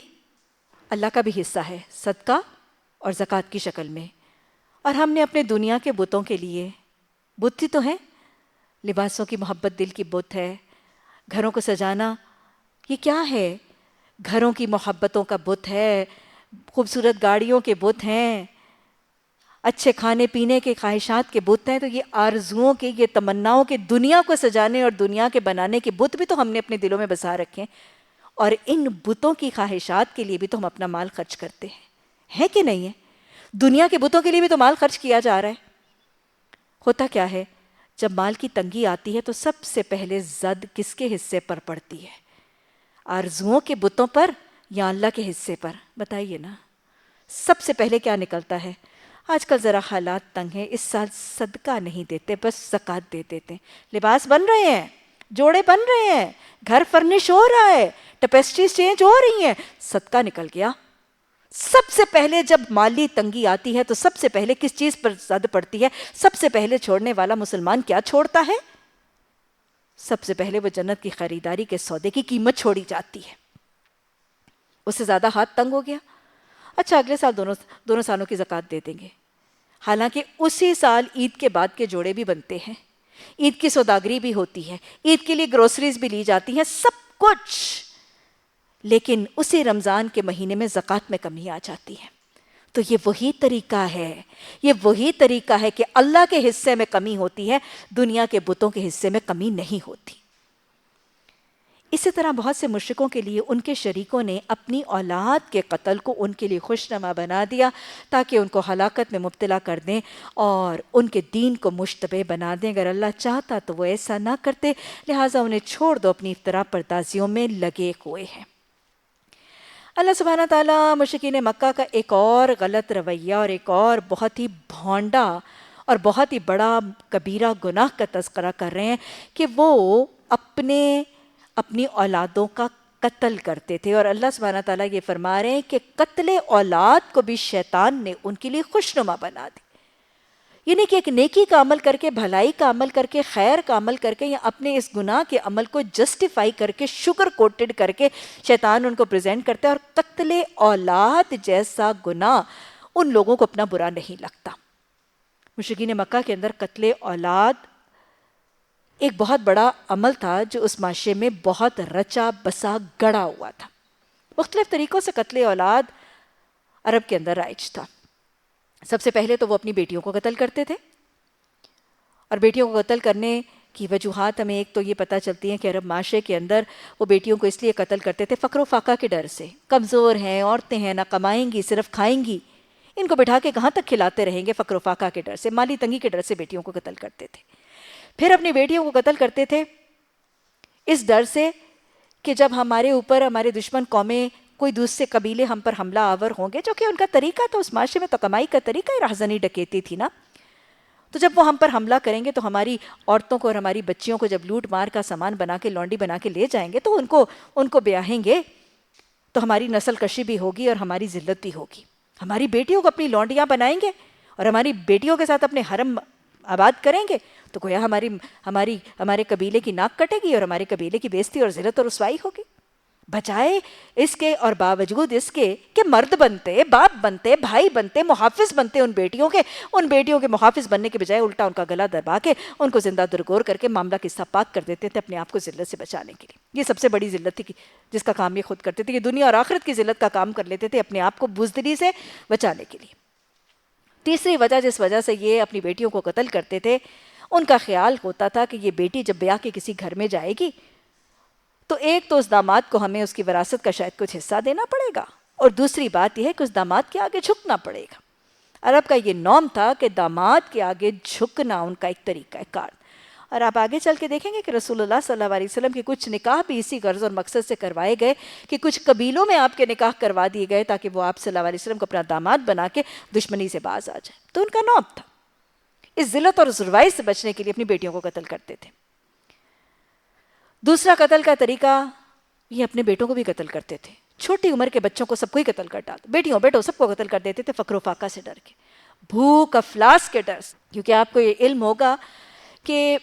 اللہ کا بھی حصہ ہے، صدقہ اور زکوٰۃ کی شکل میں، اور ہم نے اپنے دنیا کے بتوں کے لیے، بت ہی تو ہیں، لباسوں کی محبت دل کی بت ہے، گھروں کو سجانا یہ کیا ہے، گھروں کی محبتوں کا بت ہے، خوبصورت گاڑیوں کے بت ہیں، اچھے کھانے پینے کے خواہشات کے بت ہیں، تو یہ آرزوؤں کے، یہ تمناؤں کے، دنیا کو سجانے اور دنیا کے بنانے کے بت بھی تو ہم نے اپنے دلوں میں بسا رکھے ہیں، اور ان بتوں کی خواہشات کے لیے بھی تو ہم اپنا مال خرچ کرتے ہیں کہ نہیں ہے؟ دنیا کے بتوں کے لیے بھی تو مال خرچ کیا جا رہا ہے۔ ہوتا کیا ہے، جب مال کی تنگی آتی ہے تو سب سے پہلے زد کس کے حصے پر پڑتی ہے، آرزوؤں کے بتوں پر یا اللہ کے حصے پر؟ بتائیے نا، سب سے پہلے کیا نکلتا ہے؟ آج کل ذرا حالات تنگ ہیں، اس سال صدقہ نہیں دیتے، بس زکوٰۃ دے دیتے ہیں، لباس بن رہے ہیں، جوڑے بن رہے ہیں، گھر فرنش ہو رہا ہے، ٹیپسٹریز چینج ہو رہی ہیں، صدقہ نکل گیا۔ سب سے پہلے جب مالی تنگی آتی ہے تو سب سے پہلے کس چیز پر زد پڑتی ہے؟ سب سے پہلے چھوڑنے والا مسلمان کیا چھوڑتا ہے؟ سب سے پہلے وہ جنت کی خریداری کے سودے کی قیمت چھوڑی جاتی ہے۔ اس سے زیادہ ہاتھ تنگ ہو گیا، اچھا اگلے سال دونوں سالوں کی زکوٰۃ دے دیں گے، حالانکہ اسی سال عید کے بعد کے جوڑے بھی بنتے ہیں، عید کی سوداگری بھی ہوتی ہے، عید کے لیے گروسریز بھی لی جاتی ہیں، سب کچھ، لیکن اسی رمضان کے مہینے میں زکوٰۃ میں کمی آ جاتی ہے۔ تو یہ وہی طریقہ ہے، یہ وہی طریقہ ہے کہ اللہ کے حصے میں کمی ہوتی ہے، دنیا کے بتوں کے حصے میں کمی نہیں ہوتی۔ اسی طرح بہت سے مشرکوں کے لیے ان کے شریکوں نے اپنی اولاد کے قتل کو ان کے لیے خوشنما بنا دیا تاکہ ان کو ہلاکت میں مبتلا کر دیں اور ان کے دین کو مشتبہ بنا دیں. اگر اللہ چاہتا تو وہ ایسا نہ کرتے، لہٰذا انہیں چھوڑ دو، اپنی افتراء پردازیوں میں لگے ہوئے ہیں. اللہ سبحانہ تعالیٰ مشرکین مکہ کا ایک اور غلط رویہ اور ایک اور بہت ہی بھونڈا اور بہت ہی بڑا کبیرہ گناہ کا تذکرہ کر رہے ہیں کہ وہ اپنی اولادوں کا قتل کرتے تھے. اور اللہ سبحانہ تعالیٰ یہ فرما رہے ہیں کہ قتل اولاد کو بھی شیطان نے ان کے لیے خوشنما بنا دی. یعنی کہ ایک نیکی کا عمل کر کے، بھلائی کا عمل کر کے، خیر کا عمل کر کے، یا اپنے اس گناہ کے عمل کو جسٹیفائی کر کے، شوگر کوٹڈ کر کے شیطان ان کو پریزنٹ کرتا ہے. اور قتل اولاد جیسا گناہ ان لوگوں کو اپنا برا نہیں لگتا. مشرکین مکہ کے اندر قتل اولاد ایک بہت بڑا عمل تھا جو اس معاشرے میں بہت رچا بسا گڑا ہوا تھا. مختلف طریقوں سے قتل اولاد عرب کے اندر رائج تھا. سب سے پہلے تو وہ اپنی بیٹیوں کو قتل کرتے تھے، اور بیٹیوں کو قتل کرنے کی وجوہات ہمیں ایک تو یہ پتہ چلتی ہیں کہ عرب معاشرے کے اندر وہ بیٹیوں کو اس لیے قتل کرتے تھے فقر و فاقہ کے ڈر سے. کمزور ہیں، عورتیں ہیں، نہ کمائیں گی، صرف کھائیں گی، ان کو بٹھا کے کہاں تک کھلاتے رہیں گے. فقر و فاقہ کے ڈر سے، مالی تنگی کے ڈر سے بیٹیوں کو قتل کرتے تھے. پھر اپنی بیٹیوں کو قتل کرتے تھے اس ڈر سے کہ جب ہمارے اوپر ہمارے دشمن قومیں، کوئی دوسرے قبیلے ہم پر حملہ آور ہوں گے، جو کہ ان کا طریقہ تھا اس معاشرے میں، تو کمائی کا طریقہ ہی راہزنی ڈکیتی تھی نا. تو جب وہ ہم پر حملہ کریں گے تو ہماری عورتوں کو اور ہماری بچیوں کو جب لوٹ مار کا سامان بنا کے، لونڈی بنا کے لے جائیں گے تو ان کو بیاہیں گے تو ہماری نسل کشی بھی ہوگی اور ہماری ذلت بھی ہوگی. ہماری بیٹیوں کو اپنی لونڈیاں بنائیں گے اور ہماری بیٹیوں کے ساتھ اپنے حرم آباد کریں گے تو گویا ہمارے قبیلے کی ناک کٹے گی اور ہمارے قبیلے کی بےزتی اور ذلت اور رسوائی ہوگی. بجائے اس کے اور باوجود اس کے کہ مرد بنتے، باپ بنتے، بھائی بنتے، محافظ بنتے ان بیٹیوں کے محافظ بننے کے بجائے الٹا ان کا گلا دبا کے ان کو زندہ درگور کر کے معاملہ قصہ پاک کر دیتے تھے اپنے آپ کو ذلت سے بچانے کے لیے. یہ سب سے بڑی ذلت تھی جس کا کام یہ خود کرتے تھے، کہ دنیا اور آخرت کی ذلت کا کام کر لیتے تھے اپنے آپ کو بزدلی سے بچانے کے لیے. تیسری وجہ جس وجہ سے یہ اپنی بیٹیوں کو قتل کرتے تھے، ان کا خیال ہوتا تھا کہ یہ بیٹی جب بیاہ کے کسی گھر میں جائے گی تو ایک تو اس داماد کو ہمیں اس کی وراثت کا شاید کچھ حصہ دینا پڑے گا، اور دوسری بات یہ ہے کہ اس داماد کے آگے جھکنا پڑے گا. عرب کا یہ نام تھا کہ داماد کے آگے جھکنا ان کا ایک طریقہ کار. اور آپ آگے چل کے دیکھیں گے کہ رسول اللہ صلی اللہ علیہ وسلم کے کچھ نکاح بھی اسی غرض اور مقصد سے کروائے گئے کہ کچھ قبیلوں میں آپ کے نکاح کروا دیے گئے تاکہ وہ آپ صلی اللہ علیہ وسلم کو اپنا داماد بنا کے دشمنی سے باز آ جائے. تو ان کا نام تھا. اس ذلت اور رسوائی سے بچنے کے لیے اپنی بیٹیوں کو قتل کرتے تھے. دوسرا قتل کا طریقہ، یہ اپنے بیٹوں کو بھی قتل کرتے تھے. چھوٹی عمر کے بچوں کو سب کو ہی قتل کر ڈالتے، بیٹیوں بیٹوں سب کو قتل کر دیتے تھے فقر و فاقہ سے ڈر کے، بھوک افلاس کے ڈر سے. کیونکہ آپ کو یہ علم ہوگا کہ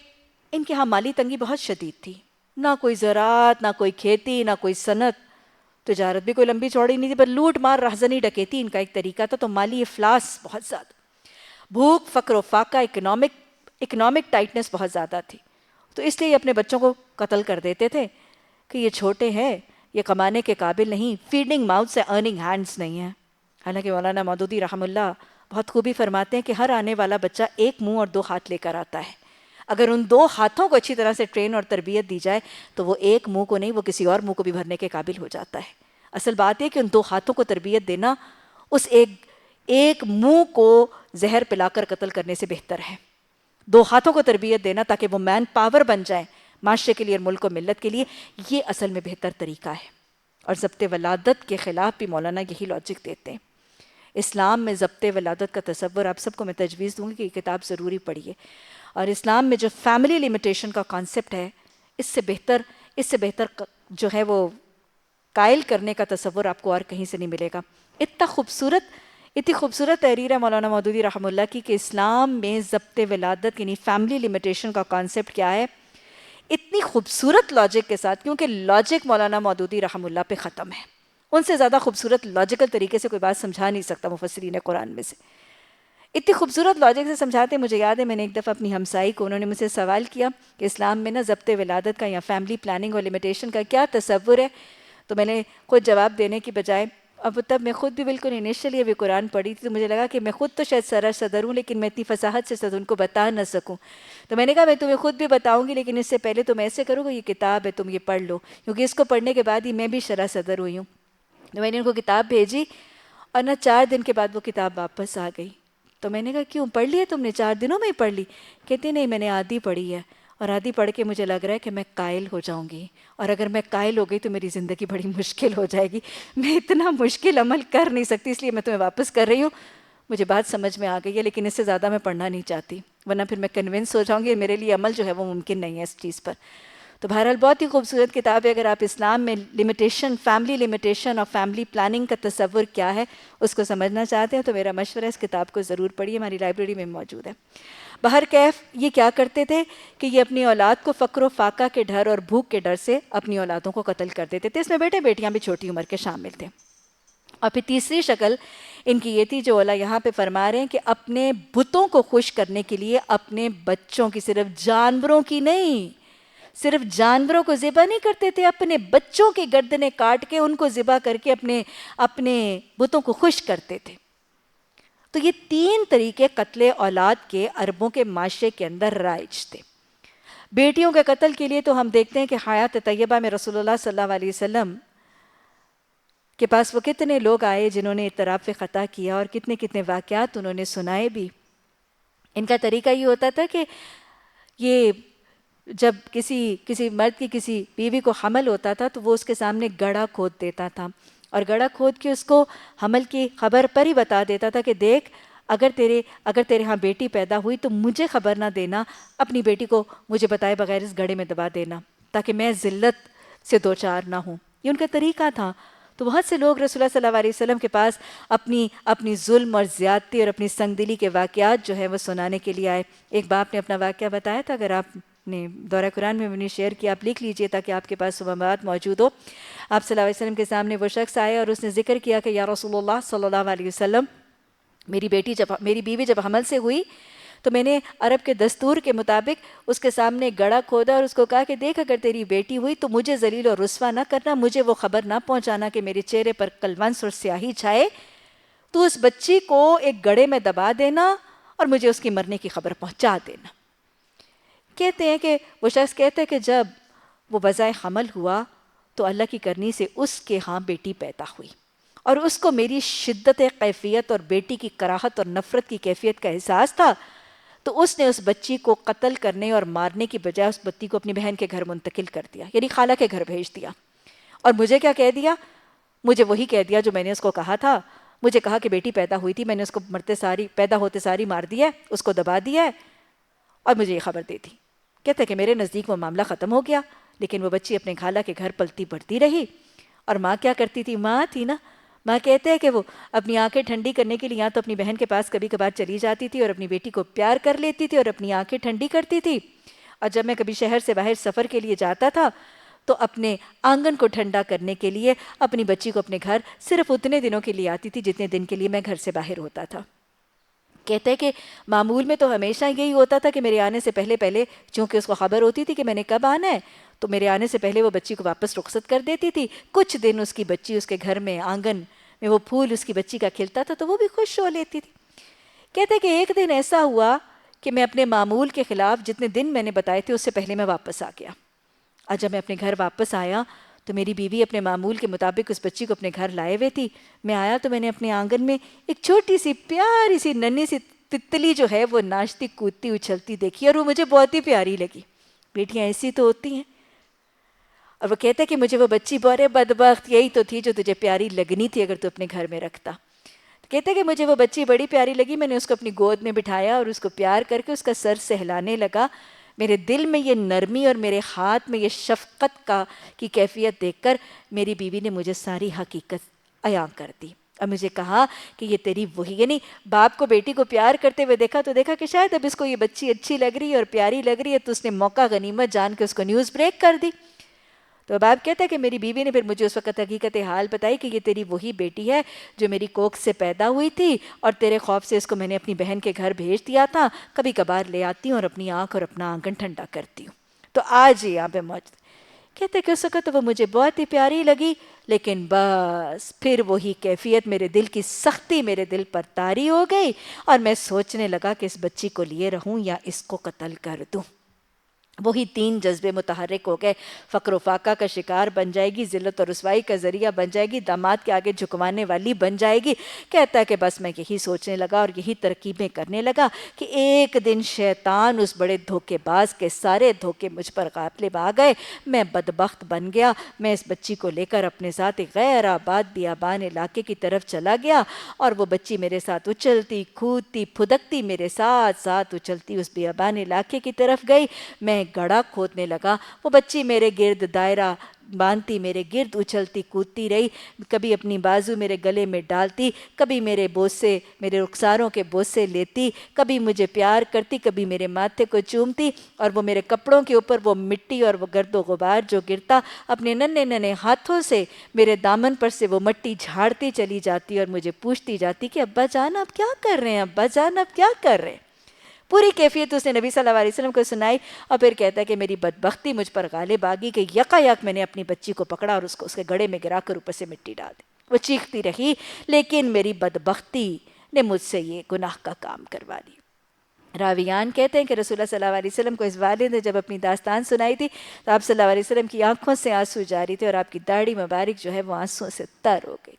ان کے ہاں مالی تنگی بہت شدید تھی. نہ کوئی زراعت، نہ کوئی کھیتی، نہ کوئی صنعت، تجارت بھی کوئی لمبی چوڑی نہیں تھی، پر لوٹ مار راہزنی ڈکیتی ان کا ایک طریقہ تھا. تو مالی افلاس بہت زیادہ، بھوک، فقر و فاقہ، اکنامک ٹائٹنس بہت زیادہ تھی. تو اس لیے یہ اپنے بچوں کو قتل کر دیتے تھے کہ یہ چھوٹے ہیں، یہ کمانے کے قابل نہیں، فیڈنگ ماؤتھ سے ارننگ ہینڈز نہیں ہیں. حالانکہ مولانا مودودی رحم اللہ بہت خوبی فرماتے ہیں کہ ہر آنے والا بچہ ایک منہ اور دو ہاتھ لے کر آتا ہے. اگر ان دو ہاتھوں کو اچھی طرح سے ٹرین اور تربیت دی جائے تو وہ ایک منہ کو نہیں، وہ کسی اور منہ کو بھی بھرنے کے قابل ہو جاتا ہے. اصل بات یہ کہ ان دو ہاتھوں کو تربیت دینا اس ایک منہ کو زہر پلا کر قتل کرنے سے بہتر ہے. دو ہاتھوں کو تربیت دینا تاکہ وہ مین پاور بن جائیں معاشرے کے لیے اور ملک و ملت کے لیے، یہ اصل میں بہتر طریقہ ہے. اور ضبط ولادت کے خلاف بھی مولانا یہی لاجک دیتے ہیں. اسلام میں ضبط ولادت کا تصور آپ سب کو میں تجویز دوں گی کہ یہ کتاب ضروری پڑھیے. اور اسلام میں جو فیملی لیمیٹیشن کا کانسیپٹ ہے، اس سے بہتر جو ہے وہ قائل کرنے کا تصور آپ کو اور کہیں سے نہیں ملے گا. اتنی خوبصورت تحریر ہے مولانا مودودی رحم اللہ کی کہ اسلام میں ضبط ولادت یعنی فیملی لیمیٹیشن کا کانسیپٹ کیا ہے، اتنی خوبصورت لاجک کے ساتھ، کیونکہ لاجک مولانا مودودی رحم اللہ پہ ختم ہے. ان سے زیادہ خوبصورت لاجیکل طریقے سے کوئی بات سمجھا نہیں سکتا مفسرین قرآن میں سے. اتنی خوبصورت لاجک سے سمجھاتے ہیں. مجھے یاد ہے میں نے ایک دفعہ اپنی ہمسائی کو، انہوں نے مجھ سے سوال کیا کہ اسلام میں نا ضبط ولادت کا یا فیملی پلاننگ اور لیمیٹیشن کا کیا تصور ہے. تو میں نے خود جواب دینے کی بجائے اب تب میں خود بھی بالکل انیشلی ابھی قرآن پڑھی تھی، تو مجھے لگا کہ میں خود تو شاید سرا صدر ہوں، لیکن میں اتنی فصاحت سے شاید ان کو بتا نہ سکوں. تو میں نے کہا میں تمہیں خود بھی بتاؤں گی، لیکن اس سے پہلے تم ایسے کرو گے، یہ کتاب ہے تم یہ پڑھ لو، کیونکہ اس کو پڑھنے کے بعد ہی میں بھی شرح صدر ہوئی ہوں. تو میں نے ان کو کتاب بھیجی، اور نہ 4 دن کے بعد وہ کتاب واپس آ گئی. تو میں نے کہا کیوں پڑھ لی ہے تم نے، 4 دنوں میں ہی پڑھ لی؟ کہتی نہیں، میں نے آدھی پڑھی ہے، اور آدھی پڑھ کے مجھے لگ رہا ہے کہ میں قائل ہو جاؤں گی، اور اگر میں قائل ہو گئی تو میری زندگی بڑی مشکل ہو جائے گی، میں اتنا مشکل عمل کر نہیں سکتی، اس لیے میں تمہیں واپس کر رہی ہوں. مجھے بات سمجھ میں آ گئی ہے، لیکن اس سے زیادہ میں پڑھنا نہیں چاہتی، ورنہ پھر میں کنونس ہو جاؤں گی، میرے لیے عمل جو ہے وہ ممکن نہیں ہے اس چیز پر. تو بہرحال بہت ہی خوبصورت کتاب ہے. اگر آپ اسلام میں لمیٹیشن، فیملی لمیٹیشن اور فیملی پلاننگ کا تصور کیا ہے اس کو سمجھنا چاہتے ہیں تو میرا مشورہ ہے اس کتاب کو ضرور پڑھیے، ہماری لائبریری میں موجود ہے. بہرکیف یہ کیا کرتے تھے کہ یہ اپنی اولاد کو فقر و فاقہ کے ڈر اور بھوک کے ڈر سے اپنی اولادوں کو قتل کر دیتے تھے. اس میں بیٹے بیٹیاں بھی چھوٹی عمر کے شامل تھے. اور پھر تیسری شکل ان کی یہ تھی جو اللہ یہاں پہ فرما رہے ہیں کہ اپنے بتوں کو خوش کرنے کے لیے اپنے بچوں کی، صرف جانوروں کی نہیں، صرف جانوروں کو ذبح نہیں کرتے تھے، اپنے بچوں کی گردنیں کاٹ کے ان کو ذبح کر کے اپنے بتوں کو خوش کرتے تھے. تو یہ 3 طریقے قتل اولاد کے عربوں کے معاشرے کے اندر رائج تھے. بیٹیوں کے قتل کے لیے تو ہم دیکھتے ہیں کہ حیات طیبہ میں رسول اللہ صلی اللہ علیہ وسلم کے پاس وہ کتنے لوگ آئے جنہوں نے اعتراف خطا کیا، اور کتنے کتنے واقعات انہوں نے سنائے بھی. ان کا طریقہ یہ ہوتا تھا کہ یہ جب کسی مرد کی کسی بیوی کو حمل ہوتا تھا تو وہ اس کے سامنے گڑھا کھود دیتا تھا، اور گڑھا کھود کے اس کو حمل کی خبر پر ہی بتا دیتا تھا کہ دیکھ اگر تیرے ہاں بیٹی پیدا ہوئی تو مجھے خبر نہ دینا، اپنی بیٹی کو مجھے بتائے بغیر اس گڑھے میں دبا دینا تاکہ میں ذلت سے دوچار نہ ہوں. یہ ان کا طریقہ تھا. تو بہت سے لوگ رسول اللہ صلی اللہ علیہ وسلم کے پاس اپنی ظلم اور زیادتی اور اپنی سنگ دلی کے واقعات جو ہے وہ سنانے کے لیے آئے. ایک باپ نے اپنا واقعہ بتایا تھا، اگر آپ نے دورہ قرآن میں نے شیئر کیا، آپ لکھ لیجئے تاکہ آپ کے پاس مبعات موجود ہو. آپ صلی اللہ علیہ وسلم کے سامنے وہ شخص آئے اور اس نے ذکر کیا کہ یا رسول اللہ صلی اللہ علیہ وسلم، میری بیوی جب حمل سے ہوئی تو میں نے عرب کے دستور کے مطابق اس کے سامنے گڑھا کھودا اور اس کو کہا کہ دیکھ اگر تیری بیٹی ہوئی تو مجھے ذلیل و رسوا نہ کرنا، مجھے وہ خبر نہ پہنچانا کہ میرے چہرے پر کلونس اور سیاہی چھائے، تو اس بچی کو ایک گڑھے میں دبا دینا اور مجھے اس کی مرنے کی خبر پہنچا دینا. کہتے ہیں کہ وہ شخص کہتے ہیں کہ جب وہ بجائے حمل ہوا تو اللہ کی کرنی سے اس کے ہاں بیٹی پیدا ہوئی، اور اس کو میری شدت کیفیت اور بیٹی کی کراہت اور نفرت کی کیفیت کا احساس تھا، تو اس نے اس بچی کو قتل کرنے اور مارنے کی بجائے اس بچی کو اپنی بہن کے گھر منتقل کر دیا، یعنی خالہ کے گھر بھیج دیا. اور مجھے کیا کہہ دیا؟ مجھے وہی کہہ دیا جو میں نے اس کو کہا تھا. مجھے کہا کہ بیٹی پیدا ہوئی تھی، میں نے اس کو پیدا ہوتے ساری مار دیا ہے، اس کو دبا دیا ہے، اور مجھے یہ خبر دے دی. کہتے کہ میرے نزدیک وہ معاملہ ختم ہو گیا، لیکن وہ بچی اپنے خالہ کے گھر پلتی بڑھتی رہی. اور ماں کیا کرتی تھی؟ ماں تھی نا، ماں کہتے ہیں کہ وہ اپنی آنکھیں ٹھنڈی کرنے کے لیے یا تو اپنی بہن کے پاس کبھی کبھار چلی جاتی تھی اور اپنی بیٹی کو پیار کر لیتی تھی اور اپنی آنکھیں ٹھنڈی کرتی تھی. اور جب میں کبھی شہر سے باہر سفر کے لیے جاتا تھا تو اپنے آنگن کو ٹھنڈا کرنے کے لیے اپنی بچی کو اپنے گھر صرف اتنے دنوں کے لیے آتی تھی جتنے دن کے لیے میں گھر سے باہر ہوتا تھا. کہتے ہیں کہ معمول میں تو ہمیشہ یہی ہوتا تھا کہ میرے آنے سے پہلے چونکہ اس کو خبر ہوتی تھی کہ میں نے کب آنا ہے، تو میرے آنے سے پہلے وہ بچی کو واپس رخصت کر دیتی تھی. کچھ دن اس کی بچی اس کے گھر میں آنگن میں وہ پھول اس کی بچی کا کھلتا تھا تو وہ بھی خوش ہو لیتی تھی. کہتے ہیں کہ ایک دن ایسا ہوا کہ میں اپنے معمول کے خلاف جتنے دن میں نے بتائے تھے اس سے پہلے میں واپس آ گیا. اور جب میں اپنے گھر واپس آیا تو میری بیوی اپنے معمول کے مطابق اس بچی کو اپنے گھر لائے ہوئے تھی. میں آیا تو میں نے اپنے آنگن میں ایک چھوٹی سی پیاری سی ننھی سی تتلی جو ہے وہ ناچتی کودتی اچھلتی دیکھی اور وہ مجھے بہت ہی پیاری لگی. بیٹیاں ایسی تو ہوتی ہیں. اور وہ کہتا ہے کہ مجھے وہ بچی بورے بدبخت یہی تو تھی جو تجھے پیاری لگنی تھی اگر تو اپنے گھر میں رکھتا. کہتے ہیں کہ مجھے وہ بچی بڑی پیاری لگی، میں نے اس کو اپنی گود میں بٹھایا اور اس کو پیار کر کے اس کا سر سہلانے لگا. میرے دل میں یہ نرمی اور میرے ہاتھ میں یہ شفقت کی کیفیت دیکھ کر میری بیوی نے مجھے ساری حقیقت عیاں کر دی اور مجھے کہا کہ یہ تیری وہی، یعنی باپ کو بیٹی کو پیار کرتے ہوئے دیکھا تو دیکھا کہ شاید اب اس کو یہ بچی اچھی لگ رہی ہے اور پیاری لگ رہی ہے، تو اس نے موقع غنیمت جان کے اس کو نیوز بریک کر دی. تو باپ کہتا ہے کہ میری بیوی نے پھر مجھے اس وقت حقیقت حال بتائی کہ یہ تیری وہی بیٹی ہے جو میری کوکھ سے پیدا ہوئی تھی اور تیرے خوف سے اس کو میں نے اپنی بہن کے گھر بھیج دیا تھا. کبھی کبھار لے آتی ہوں اور اپنی آنکھ اور اپنا آنگن ٹھنڈا کرتی ہوں. تو آج ہی یہاں پہ موجود. کہتے کہ اس وقت وہ مجھے بہت ہی پیاری لگی، لیکن بس پھر وہی کیفیت، میرے دل کی سختی میرے دل پر طاری ہو گئی، اور میں سوچنے لگا کہ اس بچی کو لیے رہوں یا اس کو قتل کر دوں۔ وہی تین جذبے متحرک ہو گئے، فقر و فاقہ کا شکار بن جائے گی، ذلت و رسوائی کا ذریعہ بن جائے گی، داماد کے آگے جھکوانے والی بن جائے گی۔ کہتا ہے کہ بس میں یہی سوچنے لگا اور یہی ترکیبیں کرنے لگا کہ ایک دن شیطان اس بڑے دھوکے باز کے سارے دھوکے مجھ پر غالب آ گئے، میں بدبخت بن گیا، میں اس بچی کو لے کر اپنے ساتھ ایک غیر آباد بیابان علاقے کی طرف چلا گیا، اور وہ بچی میرے ساتھ اچھلتی کودتی پھدکتی میرے ساتھ ساتھ اچھلتی اس بیابان علاقے کی طرف گئی۔ میں گڑھا کھودنے لگا، وہ بچی میرے گرد دائرہ باندھتی میرے گرد اچھلتی کودتی رہی، کبھی اپنی بازو میرے گلے میں ڈالتی، کبھی میرے بوسے، میرے رخساروں کے بوسے لیتی، کبھی مجھے پیار کرتی، کبھی میرے ماتھے کو چومتی، اور وہ میرے کپڑوں کے اوپر وہ مٹی اور وہ گرد و غبار جو گرتا، اپنے ننھے ننھے ہاتھوں سے میرے دامن پر سے وہ مٹی جھاڑتی چلی جاتی اور مجھے پوچھتی جاتی کہ ابا جان آپ کیا کر رہے ہیں، ابا جان آپ کیا کر رہے ہیں۔ پوری کیفیت اس نے نبی صلی اللہ علیہ وسلم کو سنائی، اور پھر کہتا ہے کہ میری بدبختی مجھ پر غالب آ گئی کہ یکا یک میں نے اپنی بچی کو پکڑا اور اس کو اس کے گڑے میں گرا کر اوپر سے مٹی ڈال دی۔ وہ چیختی رہی، لیکن میری بدبختی نے مجھ سے یہ گناہ کا کام کروا لیا۔ راویان کہتے ہیں کہ رسول اللہ صلی اللہ علیہ وسلم کو اس والد نے جب اپنی داستان سنائی تھی تو آپ صلی اللہ علیہ وسلم کی آنکھوں سے آنسو جاری تھے، اور آپ کی داڑھی مبارک جو ہے وہ آنسوؤں سے تر ہو گئی۔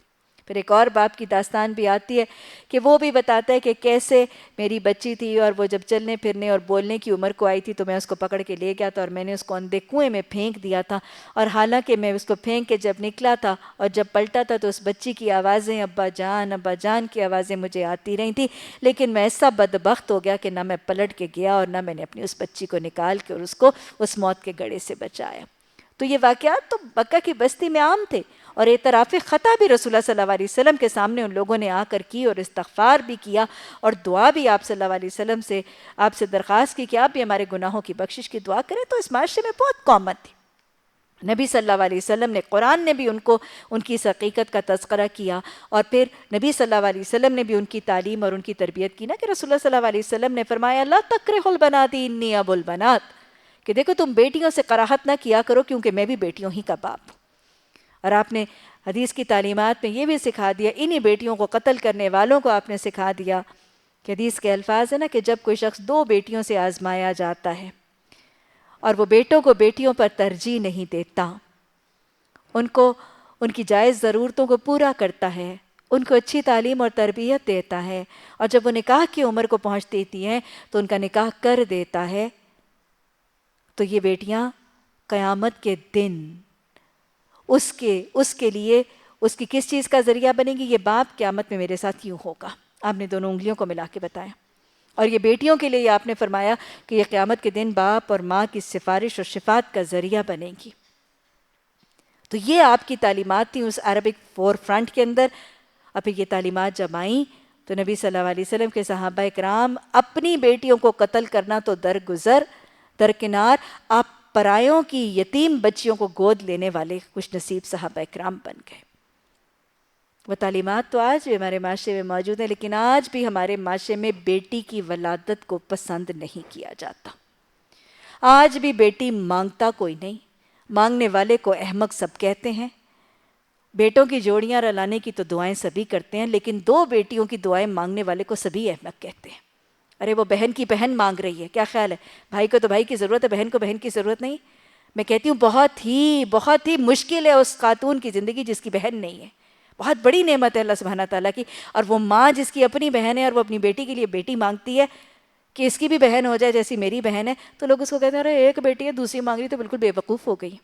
پھر ایک اور باپ کی داستان بھی آتی ہے کہ وہ بھی بتاتا ہے کہ کیسے میری بچی تھی، اور وہ جب چلنے پھرنے اور بولنے کی عمر کو آئی تھی تو میں اس کو پکڑ کے لے گیا تھا، اور میں نے اس کو اندھے کنویں میں پھینک دیا تھا، اور حالانکہ میں اس کو پھینک کے جب نکلا تھا اور جب پلٹا تھا تو اس بچی کی آوازیں ابا جان کی آوازیں مجھے آتی رہی تھیں، لیکن میں ایسا بدبخت ہو گیا کہ نہ میں پلٹ کے گیا اور نہ میں نے اپنی اس بچی کو نکال کے اور اس کو اس موت کے گڑھے سے بچایا۔ تو یہ واقعات تو مکہ کی بستی میں عام تھے، اور اعتراف خطا بھی رسول اللہ صلی اللہ علیہ وسلم کے سامنے ان لوگوں نے آ کر کی، اور استغفار بھی کیا، اور دعا بھی آپ صلی اللہ علیہ وسلم سے آپ سے درخواست کی کہ آپ بھی ہمارے گناہوں کی بخشش کی دعا کریں۔ تو اس معاشرے میں بہت کامن تھی۔ نبی صلی اللہ علیہ وسلم نے، قرآن نے بھی ان کی اس حقیقت کا تذکرہ کیا، اور پھر نبی صلی اللہ علیہ وسلم نے بھی ان کی تعلیم اور ان کی تربیت کی نا، کہ رسول اللہ صلی اللہ علیہ وسلم نے فرمایا لا تکرہوا البنات انی ابو البنات، کہ دیکھو تم بیٹیوں سے کراہت نہ کیا کرو کیونکہ میں بھی بیٹیوں ہی کا باپ ہوں۔ اور آپ نے حدیث کی تعلیمات میں یہ بھی سکھا دیا، انہی بیٹیوں کو قتل کرنے والوں کو آپ نے سکھا دیا کہ حدیث کے الفاظ ہیں نا کہ جب کوئی شخص 2 بیٹیوں سے آزمایا جاتا ہے اور وہ بیٹوں کو بیٹیوں پر ترجیح نہیں دیتا، ان کی جائز ضرورتوں کو پورا کرتا ہے، ان کو اچھی تعلیم اور تربیت دیتا ہے، اور جب وہ نکاح کی عمر کو پہنچ دیتی ہیں تو ان کا نکاح کر دیتا ہے، تو یہ بیٹیاں قیامت کے دن اس کے لیے اس کی کس چیز کا ذریعہ بنے گی؟ یہ باپ قیامت میں میرے ساتھ یوں ہوگا۔ آپ نے دونوں انگلیوں کو ملا کے بتایا، اور یہ بیٹیوں کے لیے آپ نے فرمایا کہ یہ قیامت کے دن باپ اور ماں کی سفارش اور شفاعت کا ذریعہ بنے گی۔ تو یہ آپ کی تعلیمات تھیں اس عربک فور فرنٹ کے اندر۔ اب یہ تعلیمات جب آئیں تو نبی صلی اللہ علیہ وسلم کے صحابہ اکرام اپنی بیٹیوں کو قتل کرنا تو درکنار، آپ پرایوں کی یتیم بچیوں کو گود لینے والے خوش نصیب صحابہ اکرام بن گئے۔ وہ تعلیمات تو آج بھی ہمارے معاشرے میں موجود ہیں، لیکن آج بھی ہمارے معاشرے میں بیٹی کی ولادت کو پسند نہیں کیا جاتا۔ آج بھی بیٹی مانگتا کوئی نہیں، مانگنے والے کو احمق سب کہتے ہیں۔ بیٹوں کی جوڑیاں رلانے کی تو دعائیں سبھی کرتے ہیں، لیکن 2 بیٹیوں کی دعائیں مانگنے والے کو سبھی احمق کہتے ہیں۔ ارے وہ بہن کی بہن مانگ رہی ہے، کیا خیال ہے؟ بھائی کو تو بھائی کی ضرورت ہے، بہن کو بہن کی ضرورت نہیں۔ میں کہتی ہوں بہت ہی مشکل ہے اس خاتون کی زندگی جس کی بہن نہیں ہے۔ بہت بڑی نعمت ہے اللہ سبحانہ تعالیٰ کی، اور وہ ماں جس کی اپنی بہن ہے اور وہ اپنی بیٹی کے لیے بیٹی مانگتی ہے کہ اس کی بھی بہن ہو جائے جیسی میری بہن ہے، تو لوگ اس کو کہتے ہیں ارے ایک بیٹی ہے دوسری مانگ رہی تو بالکل بے وقوف ہو گئی۔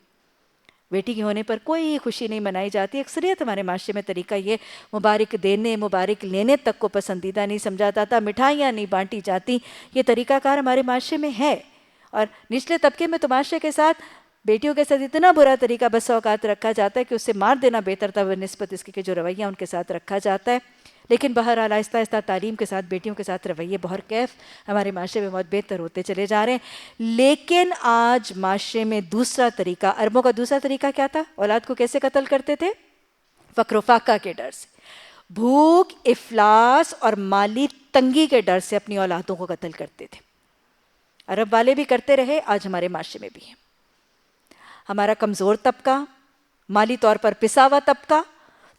بیٹی کے ہونے پر کوئی خوشی نہیں منائی جاتی۔ اکثریت ہمارے معاشرے میں طریقہ یہ مبارک دینے مبارک لینے تک کو پسندیدہ نہیں سمجھا جاتا، مٹھائیاں نہیں بانٹی جاتی، یہ طریقہ کار ہمارے معاشرے میں ہے۔ اور نچلے طبقے میں تو معاشرے کے ساتھ بیٹیوں کے ساتھ اتنا برا طریقہ بس اوقات رکھا جاتا ہے کہ اسے مار دینا بہتر تھا بنسبت اس کے کہ جو رویہ ان کے ساتھ رکھا جاتا ہے۔ لیکن بہرحال آہستہ آہستہ تعلیم کے ساتھ بیٹیوں کے ساتھ رویے بہرکیف ہمارے معاشرے میں بہت بہتر ہوتے چلے جا رہے ہیں۔ لیکن آج معاشرے میں دوسرا طریقہ، عربوں کا دوسرا طریقہ کیا تھا؟ اولاد کو کیسے قتل کرتے تھے؟ فقر و فاقہ کے ڈر سے، بھوک، افلاس اور مالی تنگی کے ڈر سے اپنی اولادوں کو قتل کرتے تھے۔ عرب والے بھی کرتے رہے، آج ہمارے معاشرے میں بھی ہیں۔ ہمارا کمزور طبقہ مالی طور پر پسا ہوا طبقہ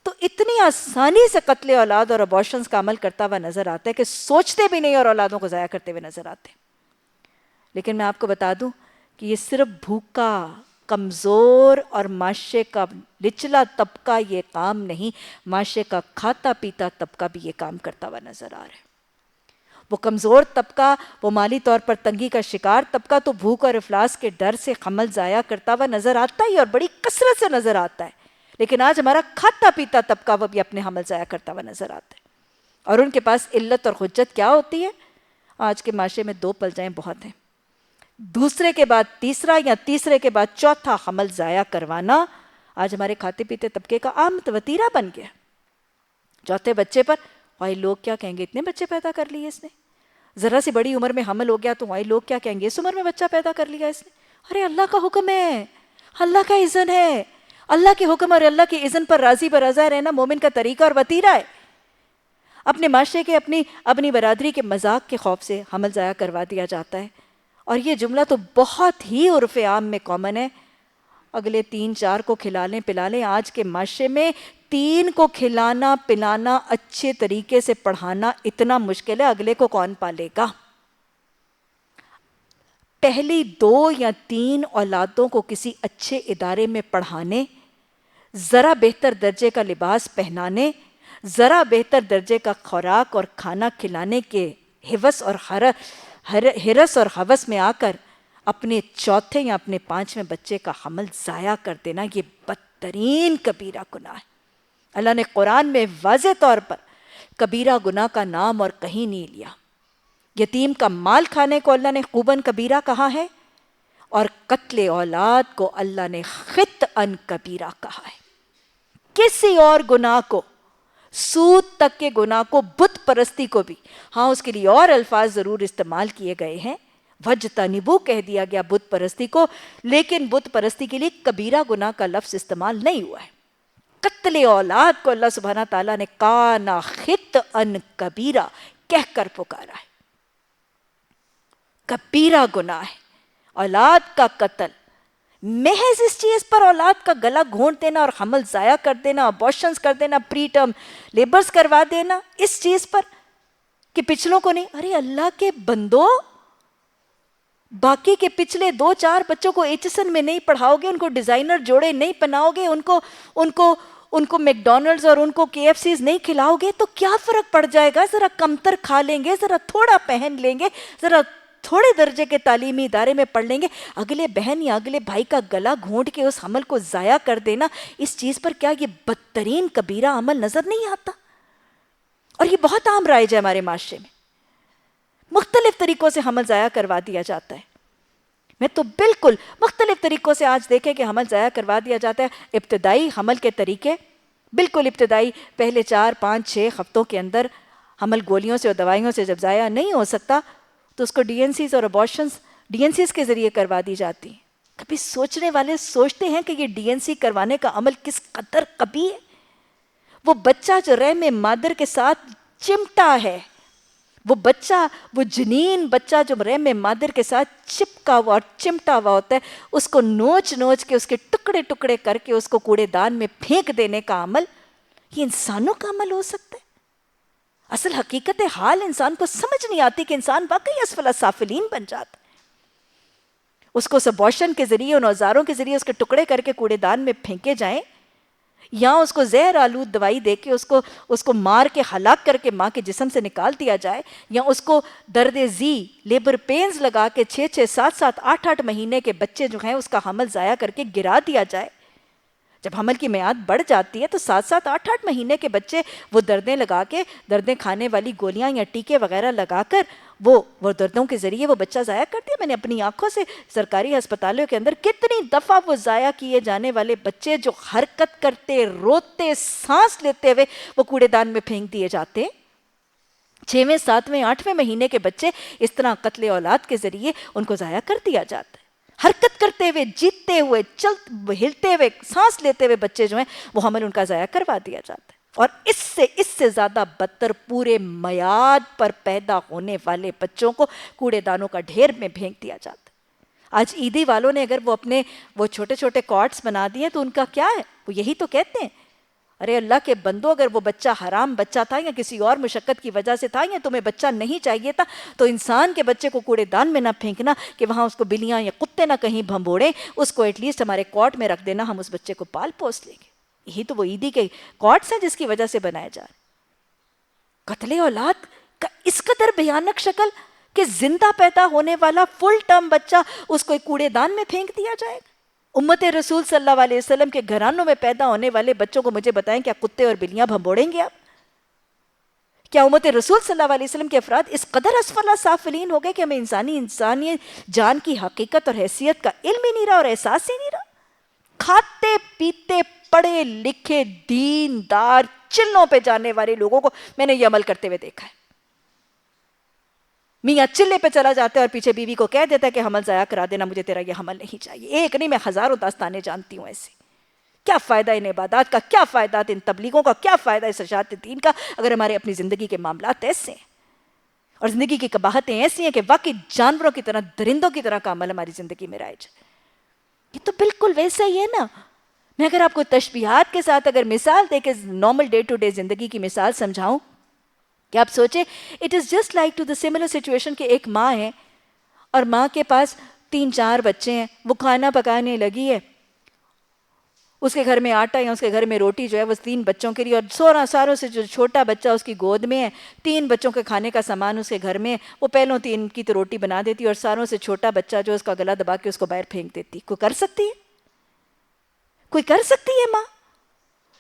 تو اتنی آسانی سے قتل اولاد اور ابارشنز کا عمل کرتا ہوا نظر آتا ہے کہ سوچتے بھی نہیں اور اولادوں کو ضائع کرتے ہوئے نظر آتے. لیکن میں آپ کو بتا دوں کہ یہ صرف بھوکا، کمزور اور معاشرے کا نچلا طبقہ یہ کام نہیں، معاشرے کا کھاتا پیتا طبقہ بھی یہ کام کرتا ہوا نظر آ رہا ہے. وہ کمزور طبقہ، وہ مالی طور پر تنگی کا شکار طبقہ تو بھوک اور افلاس کے ڈر سے حمل ضائع کرتا ہوا نظر آتا ہی اور بڑی کثرت سے نظر آتا ہے. لیکن آج ہمارا کھاتا پیتا طبقہ وہ بھی اپنے حمل ضائع کرتا ہوا نظر آتا ہے. اور ان کے پاس علت اور حجت کیا ہوتی ہے؟ آج کے معاشرے میں 2 پلجائیں بہت ہیں. دوسرے کے بعد تیسرا یا تیسرے کے بعد چوتھا حمل ضائع کروانا آج ہمارے کھاتے پیتے طبقے کا عام وتیرہ بن گیا. چوتھے بچے پر بھائی لوگ کیا کہیں گے، اتنے بچے پیدا کر لیے اس نے. ذرا سی بڑی عمر میں حمل ہو گیا تو بھائی لوگ کیا کہیں گے، اس عمر میں بچہ پیدا کر لیا اس نے. ارے اللہ کا حکم ہے، اللہ کا اذن ہے. اللہ کے حکم اور اللہ کے اذن پر راضی برضا رہنا مومن کا طریقہ اور وتیرہ ہے. اپنے معاشرے کے اپنی برادری کے مذاق کے خوف سے حمل ضائع کروا دیا جاتا ہے. اور یہ جملہ تو بہت ہی عرف عام میں کامن ہے، اگلے 3-4 کو کھلا لیں پلا لیں. آج کے معاشرے میں 3 کو کھلانا پلانا اچھے طریقے سے پڑھانا اتنا مشکل ہے، اگلے کو کون پالے گا؟ پہلی 2 یا 3 اولادوں کو کسی اچھے ادارے میں پڑھانے، ذرا بہتر درجے کا لباس پہنانے، ذرا بہتر درجے کا خوراک اور کھانا کھلانے کے ہرس اور ہوس میں آ کر اپنے چوتھے یا اپنے 5ویں بچے کا حمل ضائع کر دینا یہ بدترین کبیرہ گناہ ہے. اللہ نے قرآن میں واضح طور پر کبیرہ گناہ کا نام اور کہیں نہیں لیا. یتیم کا مال کھانے کو اللہ نے خوباً کبیرہ کہا ہے اور قتل اولاد کو اللہ نے خطأً کبیرہ کہا ہے. کسی اور گناہ کو، سود تک کے گناہ کو، بت پرستی کو بھی، ہاں اس کے لیے اور الفاظ ضرور استعمال کیے گئے ہیں، وَجْتَنِبُوا کہہ دیا گیا بت پرستی کو، لیکن بت پرستی کے لیے کبیرہ گناہ کا لفظ استعمال نہیں ہوا ہے. قتل اولاد کو اللہ سبحانہ تعالیٰ نے کانا خطأً کبیرہ کہہ کر پکارا ہے. کبیرہ گناہ ہے اولاد کا قتل. محض اس چیز پر اولاد کا گلا گھونٹ دینا اور حمل ضائع کر دینا، ابارشنز کر دینا، پری ٹرم لیبرز کروا دینا، اس چیز پر کہ پچھلوں کو نہیں. ارے اللہ کے بندو، باقی کے پچھلے 2-4 بچوں کو ایچسن میں نہیں پڑھاؤ گے، ان کو ڈیزائنر جوڑے نہیں پہناؤ گے، ان کو میک ڈونلڈز اور ان کو KFCs نہیں کھلاؤ گے تو کیا فرق پڑ جائے گا؟ ذرا کمتر کھا لیں گے، ذرا تھوڑا پہن لیں گے، ذرا تھوڑے درجے کے تعلیمی ادارے میں پڑھ لیں گے. اگلے بہن یا اگلے بھائی کا گلا گھونٹ کے اس حمل کو ضائع کر دینا، اس چیز پر کیا یہ بدترین کبیرہ عمل نظر نہیں آتا؟ اور یہ بہت عام رائج ہے ہمارے معاشرے میں، مختلف طریقوں سے حمل ضائع کروا دیا جاتا ہے. میں تو بالکل مختلف طریقوں سے آج دیکھیں کہ حمل ضائع کروا دیا جاتا ہے. ابتدائی حمل کے طریقے بالکل ابتدائی، پہلے 4-5-6 ہفتوں کے اندر حمل گولیوں سے اور دوائیوں سے جب ضائع نہیں ہو سکتا تو اس کو DNCs اور ابارشنز DNCs کے ذریعے کروا دی جاتی ہیں. کبھی سوچنے والے سوچتے ہیں کہ یہ DNC کروانے کا عمل کس قدر قبیح ہے؟ وہ بچہ جو رحم مادر کے ساتھ چمٹا ہے، وہ جنین بچہ جو رحم مادر کے ساتھ چپکا ہوا اور چمٹا ہوا ہوتا ہے، اس کو نوچ نوچ کے اس کے ٹکڑے ٹکڑے کر کے اس کو کوڑے دان میں پھینک دینے کا عمل، یہ انسانوں کا عمل ہو سکتا ہے؟ اصل حقیقت حال انسان کو سمجھ نہیں آتی کہ انسان واقعی اسفل السافلین بن جاتا ہے. اس کو ابارشن کے ذریعے، ان اوزاروں کے ذریعے اس کے ٹکڑے کر کے کوڑے دان میں پھینکے جائیں، یا اس کو زہر آلود دوائی دے کے اس کو مار کے ہلاک کر کے ماں کے جسم سے نکال دیا جائے، یا اس کو درد زی لیبر پینز لگا کے 6-6 7-7 8-8 مہینے کے بچے جو ہیں اس کا حمل ضائع کر کے گرا دیا جائے. جب حمل کی میعاد بڑھ جاتی ہے تو 7-7 8-8 مہینے کے بچے وہ دردیں لگا کے، دردیں کھانے والی گولیاں یا ٹیکے وغیرہ لگا کر وہ دردوں کے ذریعے وہ بچہ ضائع کر دیا. میں نے اپنی آنکھوں سے سرکاری ہسپتالوں کے اندر کتنی دفعہ وہ ضائع کیے جانے والے بچے جو حرکت کرتے، روتے، سانس لیتے ہوئے وہ کوڑے دان میں پھینک دیے جاتے. 6ویں 7ویں 8ویں مہینے کے بچے اس طرح قتل اولاد کے ذریعے ان کو ضائع کر دیا جاتا ہے. حرکت کرتے ہوئے، جیتتے ہوئے، ہلتے ہوئے، سانس لیتے ہوئے بچے جو ہیں وہ حمل ان کا ضائع کروا دیا جاتا ہے. اور اس سے زیادہ بدتر پورے میعاد پر پیدا ہونے والے بچوں کو کوڑے دانوں کا ڈھیر میں پھینک دیا جاتا ہے. آج عیدی والوں نے اگر وہ اپنے وہ چھوٹے چھوٹے کارڈز بنا دیے تو ان کا کیا ہے؟ وہ یہی تو کہتے ہیں، ارے اللہ کے بندو، اگر وہ بچہ حرام بچہ تھا یا کسی اور مشقت کی وجہ سے تھا یا تمہیں بچہ نہیں چاہیے تھا تو انسان کے بچے کو کوڑے دان میں نہ پھینکنا کہ وہاں اس کو بلیاں یا کتے نہ کہیں بھمبوڑیں، اس کو ایٹ لیسٹ ہمارے کارٹ میں رکھ دینا، ہم اس بچے کو پال پوس لیں گے۔ یہی تو وہ عیدی کے کارڈز ہیں جس کی وجہ سے بنائے جا رہے۔ قتل اولاد کا اس قدر بھیانک شکل کہ زندہ پیدا ہونے والا فل ٹرم بچہ اس کو ایک کوڑے دان میں پھینک دیا جائے گا۔ امت رسول صلی اللہ علیہ وسلم کے گھرانوں میں پیدا ہونے والے بچوں کو مجھے بتائیں، کیا کتے اور بلیاں بھمبوڑیں گے آپ؟ کیا امت رسول صلی اللہ علیہ وسلم کے افراد اس قدر اسفل سافلین ہو گئے کہ ہمیں انسانی جان کی حقیقت اور حیثیت کا علم ہی نہیں رہا اور احساس ہی نہیں رہا؟ کھاتے پیتے پڑھے لکھے دیندار چلوں پہ جانے والے لوگوں کو میں نے یہ عمل کرتے ہوئے دیکھا ہے۔ میاں چلے پہ چلا جاتا ہے اور پیچھے بیوی کو کہہ دیتا ہے کہ حمل ضائع کرا دینا، مجھے تیرا یہ حمل نہیں چاہیے۔ ایک نہیں، میں ہزاروں داستانیں جانتی ہوں ایسے۔ کیا فائدہ ان عبادات کا، کیا فائدہ ان تبلیغوں کا، کیا فائدہ اس اشاعت دین کا اگر ہمارے اپنی زندگی کے معاملات ایسے ہیں اور زندگی کی قباحتیں ایسی ہیں کہ واقعی جانوروں کی طرح، درندوں کی طرح کا عمل ہماری زندگی میں رائج ہے۔ یہ تو بالکل ویسا ہی ہے نا۔ میں اگر آپ کو تشبیہات کے ساتھ اگر مثال دے کے نارمل ڈے ٹو ڈے زندگی کی مثال سمجھاؤں کہ آپ سوچیں، it is just like to the similar situation کہ ایک ماں ہے اور ماں کے پاس 3-4 بچے ہیں، وہ کھانا پکانے لگی ہے، اس کے گھر میں آٹا یا اس کے گھر میں روٹی جو ہے وہ 3 بچوں کے لیے، اور ساروں سے جو چھوٹا بچہ اس کی گود میں ہے، 3 بچوں کے کھانے کا سامان اس کے گھر میں ہے، وہ پہلوں 3 کی تو روٹی بنا دیتی اور ساروں سے چھوٹا بچہ جو اس کا گلا دبا کے اس کو باہر پھینک دیتی۔ کوئی کر سکتی ہے؟ کوئی کر سکتی ہے ماں؟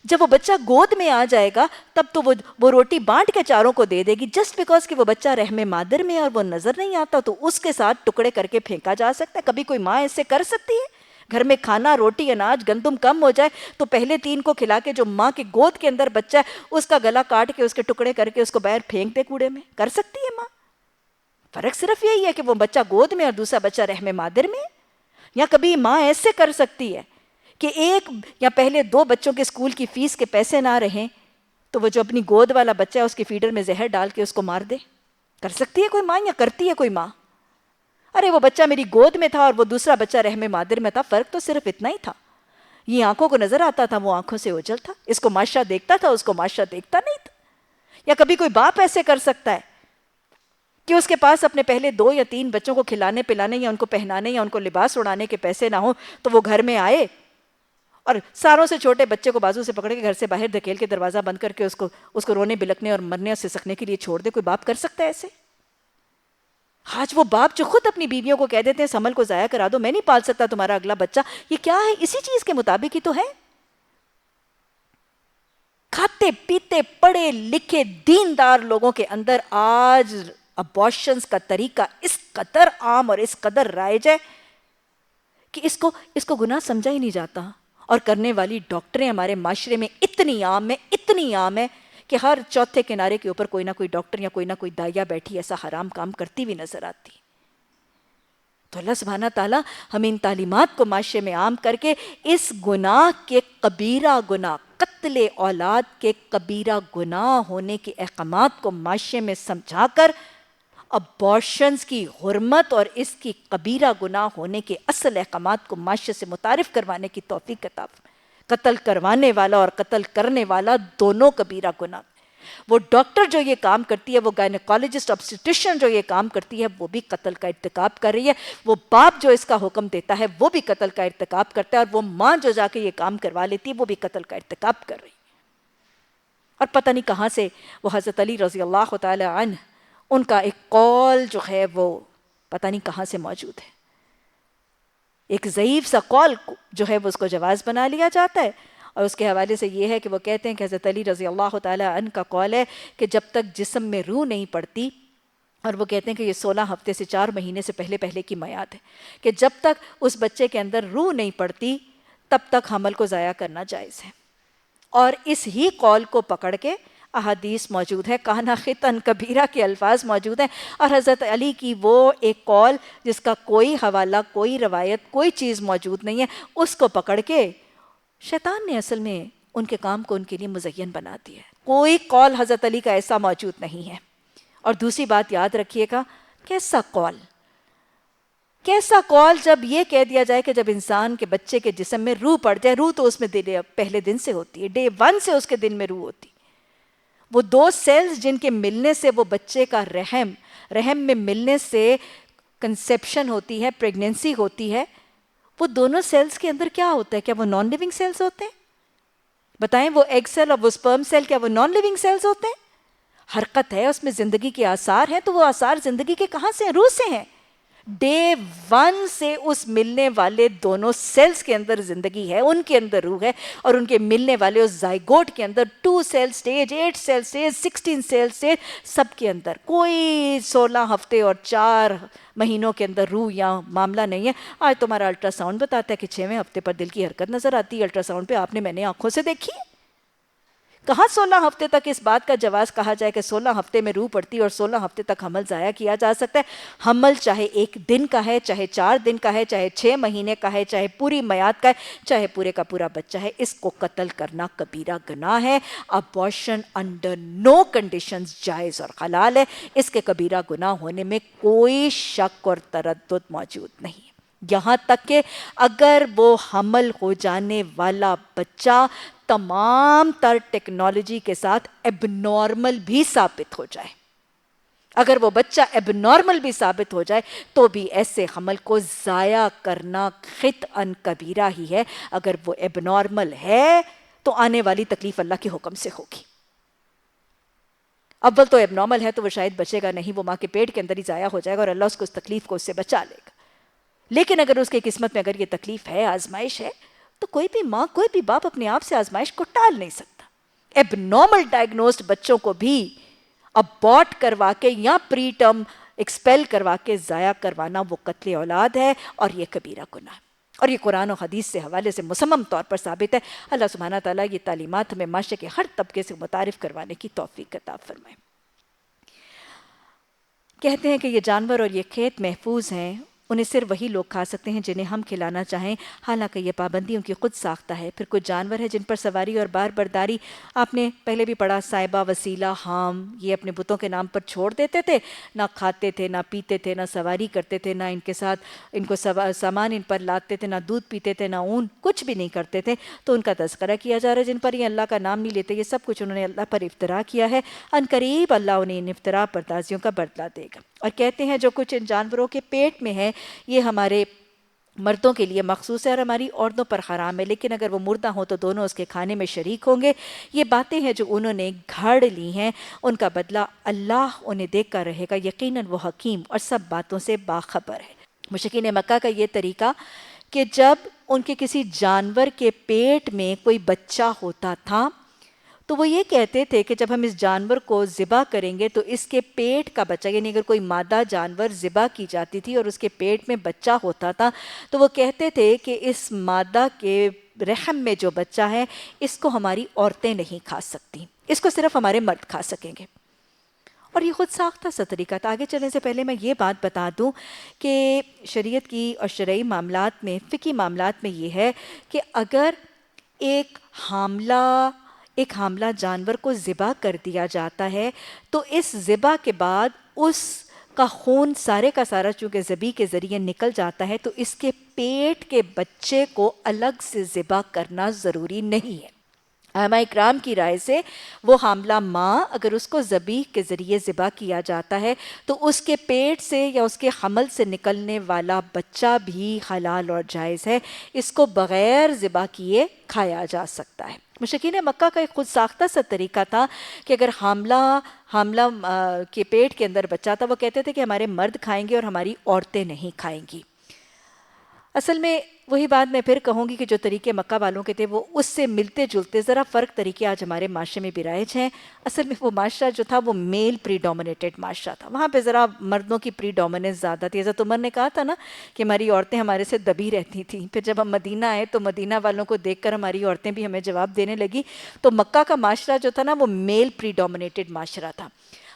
جب وہ بچہ گود میں آ جائے گا تب تو وہ روٹی بانٹ کے چاروں کو دے دے گی، جسٹ بیکاز کہ وہ بچہ رحم مادر میں اور وہ نظر نہیں آتا تو اس کے ساتھ ٹکڑے کر کے پھینکا جا سکتا ہے۔ کبھی کوئی ماں ایسے کر سکتی ہے؟ گھر میں کھانا، روٹی، اناج، گندم کم ہو جائے تو پہلے 3 کو کھلا کے جو ماں کے گود کے اندر بچہ ہے اس کا گلا کاٹ کے اس کے ٹکڑے کر کے اس کو باہر پھینک دے کوڑے میں؟ کر سکتی ہے ماں؟ فرق صرف یہی ہے کہ وہ بچہ گود میں اور دوسرا بچہ رحم مادر میں۔ یا کبھی ماں ایسے کر سکتی ہے کہ ایک یا پہلے 2 بچوں کے اسکول کی فیس کے پیسے نہ رہیں تو وہ جو اپنی گود والا بچہ ہے اس کے فیڈر میں زہر ڈال کے اس کو مار دے؟ کر سکتی ہے کوئی ماں یا کرتی ہے کوئی ماں؟ ارے وہ بچہ میری گود میں تھا اور وہ دوسرا بچہ رحم مادر میں تھا، فرق تو صرف اتنا ہی تھا، یہ آنکھوں کو نظر آتا تھا، وہ آنکھوں سے اوجھل تھا، اس کو معاشرہ دیکھتا تھا، اس کو معاشرہ دیکھتا نہیں تھا۔ یا کبھی کوئی باپ ایسے کر سکتا ہے کہ اس کے پاس اپنے پہلے 2 یا 3 بچوں کو کھلانے پلانے یا ان کو پہنانے یا ان کو لباس اڑانے کے پیسے نہ ہوں تو وہ گھر میں آئے اور ساروں سے چھوٹے بچے کو بازو سے پکڑ کے گھر سے باہر دھکیل کے دروازہ بند کر کے اس کو رونے بلکنے اور مرنے اور سسکنے کے لیے چھوڑ دے؟ کوئی باپ کر سکتا ہے ایسے؟ آج وہ باپ جو خود اپنی بیویوں کو کہہ دیتے ہیں اس عمل کو ضائع کرا دو، میں نہیں پال سکتا تمہارا اگلا بچہ، یہ کیا ہے؟ اسی چیز کے مطابق ہی تو ہے۔ کھاتے پیتے پڑھے لکھے دیندار لوگوں کے اندر آج ابارشنز کا طریقہ اس قدر عام اور اس قدر رائج ہے کہ اس کو گناہ سمجھا ہی نہیں جاتا، اور کرنے والی ڈاکٹریں ہمارے معاشرے میں اتنی عام ہے کہ ہر چوتھے کنارے کے اوپر کوئی نہ کوئی ڈاکٹر یا کوئی نہ کوئی دائیا بیٹھی ایسا حرام کام کرتی بھی نظر آتی۔ تو اللہ سبحانہ تعالیٰ ہمیں ان تعلیمات کو معاشرے میں عام کر کے اس گناہ کے کبیرہ گناہ، قتل اولاد کے کبیرہ گناہ ہونے کے احکامات کو معاشرے میں سمجھا کر ابارشنز کی حرمت اور اس کی کبیرہ گناہ ہونے کے اصل احکامات کو معاشرے سے متعارف کروانے کی توفیق عطا فرمائے۔ قتل کروانے والا اور قتل کرنے والا دونوں کبیرہ گناہ۔ وہ ڈاکٹر جو یہ کام کرتی ہے، وہ گائنیکالوجسٹ obstetrician جو یہ کام کرتی ہے، وہ بھی قتل کا ارتکاب کر رہی ہے۔ وہ باپ جو اس کا حکم دیتا ہے وہ بھی قتل کا ارتکاب کرتا ہے، اور وہ ماں جو جا کے یہ کام کروا لیتی ہے وہ بھی قتل کا ارتکاب کر رہی ہے۔ اور پتہ نہیں کہاں سے وہ حضرت علی رضی اللہ تعالی عنہ، ان کا ایک قول جو ہے وہ پتہ نہیں کہاں سے موجود ہے، ایک ضعیف سا قول جو ہے وہ اس کو جواز بنا لیا جاتا ہے، اور اس کے حوالے سے یہ ہے کہ وہ کہتے ہیں کہ حضرت علی رضی اللہ تعالی عنہ کا قول ہے کہ جب تک جسم میں روح نہیں پڑتی، اور وہ کہتے ہیں کہ یہ 16 ہفتے سے 4 مہینے سے پہلے کی میعاد ہے، کہ جب تک اس بچے کے اندر روح نہیں پڑتی تب تک حمل کو ضائع کرنا جائز ہے۔ اور اس ہی قول کو پکڑ کے احادیث موجود ہے، کانا خطن کبیرہ کے الفاظ موجود ہیں، اور حضرت علی کی وہ ایک قول جس کا کوئی حوالہ، کوئی روایت، کوئی چیز موجود نہیں ہے، اس کو پکڑ کے شیطان نے اصل میں ان کے کام کو ان کے لیے مزین بنا دیا ہے۔ کوئی قول حضرت علی کا ایسا موجود نہیں ہے۔ اور دوسری بات یاد رکھیے گا، کیسا قول کیسا کال جب یہ کہہ دیا جائے کہ جب انسان کے بچے کے جسم میں روح پڑ جائے، روح تو اس میں پہلے دن سے ہوتی ہے، ڈے 1 سے اس کے دن میں روح ہوتی ہے۔ وہ 2 سیلز جن کے ملنے سے وہ بچے کا رحم میں ملنے سے کنسیپشن ہوتی ہے، پریگننسی ہوتی ہے، وہ دونوں سیلز کے اندر کیا ہوتا ہے؟ کیا وہ نان لیونگ سیلز ہوتے ہیں؟ بتائیں، وہ ایگ سیل اور وہ سپرم سیل کیا وہ نان لیونگ سیلز ہوتے ہیں؟ حرکت ہے، اس میں زندگی کے آثار ہیں، تو وہ آثار زندگی کے کہاں سے ہیں؟ روح سے ہیں۔ ڈے 1 سے اس ملنے والے دونوں سیلز کے اندر زندگی ہے، ان کے اندر روح ہے، اور ان کے ملنے والے اس زائگوٹ کے اندر 2 cell stage, 8 cell stage, 16 cell stage, سب کے اندر کوئی 16 ہفتے اور 4 مہینوں کے اندر روح یا معاملہ نہیں ہے۔ آج تمہارا الٹرا ساؤنڈ بتاتا ہے کہ 6ویں ہفتے پر دل کی حرکت نظر آتی ہے، الٹرا ساؤنڈ پہ آپ نے میں نے آنکھوں سے دیکھی ہے۔ کہاں 16 ہفتے تک اس بات کا جواز کہا جائے کہ 16 ہفتے میں روح پڑتی اور 16 ہفتے تک حمل ضائع کیا جا سکتا ہے؟ حمل چاہے 1 دن کا ہے، چاہے 4 دن کا ہے، چاہے 6 مہینے کا ہے، چاہے پوری میعاد کا ہے، چاہے پورے کا پورا بچہ ہے، اس کو قتل کرنا کبیرہ گناہ ہے۔ ابارشن انڈر نو کنڈیشنز جائز اور حلال ہے، اس کے کبیرہ گناہ ہونے میں کوئی شک اور تردد موجود نہیں ہے، یہاں تک کہ اگر وہ حمل ہو جانے والا بچہ تمام تر ٹیکنالوجی کے ساتھ ایب نارمل بھی ثابت ہو جائے، اگر وہ بچہ ایب نارمل بھی ثابت ہو جائے تو بھی ایسے حمل کو ضائع کرنا خطأً کبیرہ ہی ہے۔ اگر وہ ایب نارمل ہے تو آنے والی تکلیف اللہ کے حکم سے ہوگی۔ اول تو ایب نارمل ہے تو وہ شاید بچے گا نہیں، وہ ماں کے پیٹ کے اندر ہی ضائع ہو جائے گا اور اللہ اس کو اس تکلیف کو اس سے بچا لے گا۔ لیکن اگر اس کی قسمت میں اگر یہ تکلیف ہے، آزمائش ہے، تو کوئی بھی ماں، کوئی بھی باپ اپنے آپ سے آزمائش کو ٹال نہیں سکتا۔ ایب نارمل ڈائگنوزڈ بچوں کو بھی ابورٹ کروا کے یا پری ٹرم ایکسپیل کروا کے ضائع کروانا وہ قتل اولاد ہے، اور یہ کبیرہ گناہ ہے، اور یہ قرآن و حدیث سے حوالے سے مصمم طور پر ثابت ہے۔ اللہ سبحانہ تعالیٰ یہ تعلیمات ہمیں معاشرے کے ہر طبقے سے متعارف کروانے کی توفیق عطا فرمائے۔ کہتے ہیں کہ یہ جانور اور یہ کھیت محفوظ ہیں، انہیں صرف وہی لوگ کھا سکتے ہیں جنہیں ہم کھلانا چاہیں، حالانکہ یہ پابندیوں کی خود ساختہ ہے۔ پھر کچھ جانور ہیں جن پر سواری اور بار برداری آپ نے پہلے بھی پڑھا، صائبہ، وسیلہ، حام، یہ اپنے بتوں کے نام پر چھوڑ دیتے تھے، نہ کھاتے تھے، نہ پیتے تھے، نہ سواری کرتے تھے، نہ ان کے ساتھ ان کو سامان ان پر لاتے تھے، نہ دودھ پیتے تھے، نہ اون، کچھ بھی نہیں کرتے تھے، تو ان کا تذکرہ کیا جا رہا ہے جن پر یہ اللہ کا نام نہیں لیتے۔ یہ سب کچھ انہوں نے اللہ پر افطرا کیا ہے، ان قریب اللہ انہیں ان افطرا پردازیوں کا بدلہ دے گا۔ اور کہتے ہیں جو کچھ ان جانوروں کے پیٹ میں ہے یہ ہمارے مردوں کے لیے مخصوص ہے اور ہماری عورتوں پر حرام ہے، لیکن اگر وہ مردہ ہوں تو دونوں اس کے کھانے میں شریک ہوں گے۔ یہ باتیں ہیں جو انہوں نے گھڑ لی ہیں، ان کا بدلہ اللہ انہیں دیکھ کر رہے گا، یقیناً وہ حکیم اور سب باتوں سے باخبر ہے۔ مشرکین مکہ کا یہ طریقہ کہ جب ان کے کسی جانور کے پیٹ میں کوئی بچہ ہوتا تھا تو وہ یہ کہتے تھے کہ جب ہم اس جانور کو ذبح کریں گے تو اس کے پیٹ کا بچہ، یعنی اگر کوئی مادہ جانور ذبح کی جاتی تھی اور اس کے پیٹ میں بچہ ہوتا تھا تو وہ کہتے تھے کہ اس مادہ کے رحم میں جو بچہ ہے اس کو ہماری عورتیں نہیں کھا سکتی، اس کو صرف ہمارے مرد کھا سکیں گے۔ اور یہ خود ساختہ سا طریقہ تھا۔ آگے چلنے سے پہلے میں یہ بات بتا دوں کہ شریعت کی اور شرعی معاملات میں، فقہی معاملات میں یہ ہے کہ اگر ایک حاملہ جانور کو ذبح کر دیا جاتا ہے تو اس ذبح کے بعد اس کا خون سارے کا سارا چونکہ ذبیح کے ذریعے نکل جاتا ہے تو اس کے پیٹ کے بچے کو الگ سے ذبح کرنا ضروری نہیں ہے۔ ائمہ اکرام کی رائے سے وہ حاملہ ماں اگر اس کو ذبیح کے ذریعے ذبح کیا جاتا ہے تو اس کے پیٹ سے یا اس کے حمل سے نکلنے والا بچہ بھی حلال اور جائز ہے، اس کو بغیر ذبح کیے کھایا جا سکتا ہے۔ مشرکین مکہ کا ایک خود ساختہ سا طریقہ تھا کہ اگر حاملہ کے پیٹ کے اندر بچہ تھا وہ کہتے تھے کہ ہمارے مرد کھائیں گے اور ہماری عورتیں نہیں کھائیں گی۔ اصل میں وہی بات میں پھر کہوں گی کہ جو طریقے مکہ والوں کے تھے وہ اس سے ملتے جلتے ذرا فرق طریقے آج ہمارے معاشرے میں بھی رائج ہیں۔ اصل میں وہ معاشرہ جو تھا وہ میل پری ڈومینیٹڈ معاشرہ تھا، وہاں پہ ذرا مردوں کی پری ڈومیننس زیادہ تھی۔ حضرت عمر نے کہا تھا نا کہ ہماری عورتیں ہمارے سے دبی رہتی تھیں، پھر جب ہم مدینہ آئے تو مدینہ والوں کو دیکھ کر ہماری عورتیں بھی ہمیں جواب دینے لگی۔ تو مکہ کا معاشرہ جو تھا نا وہ میل پری ڈومینیٹڈ معاشرہ تھا۔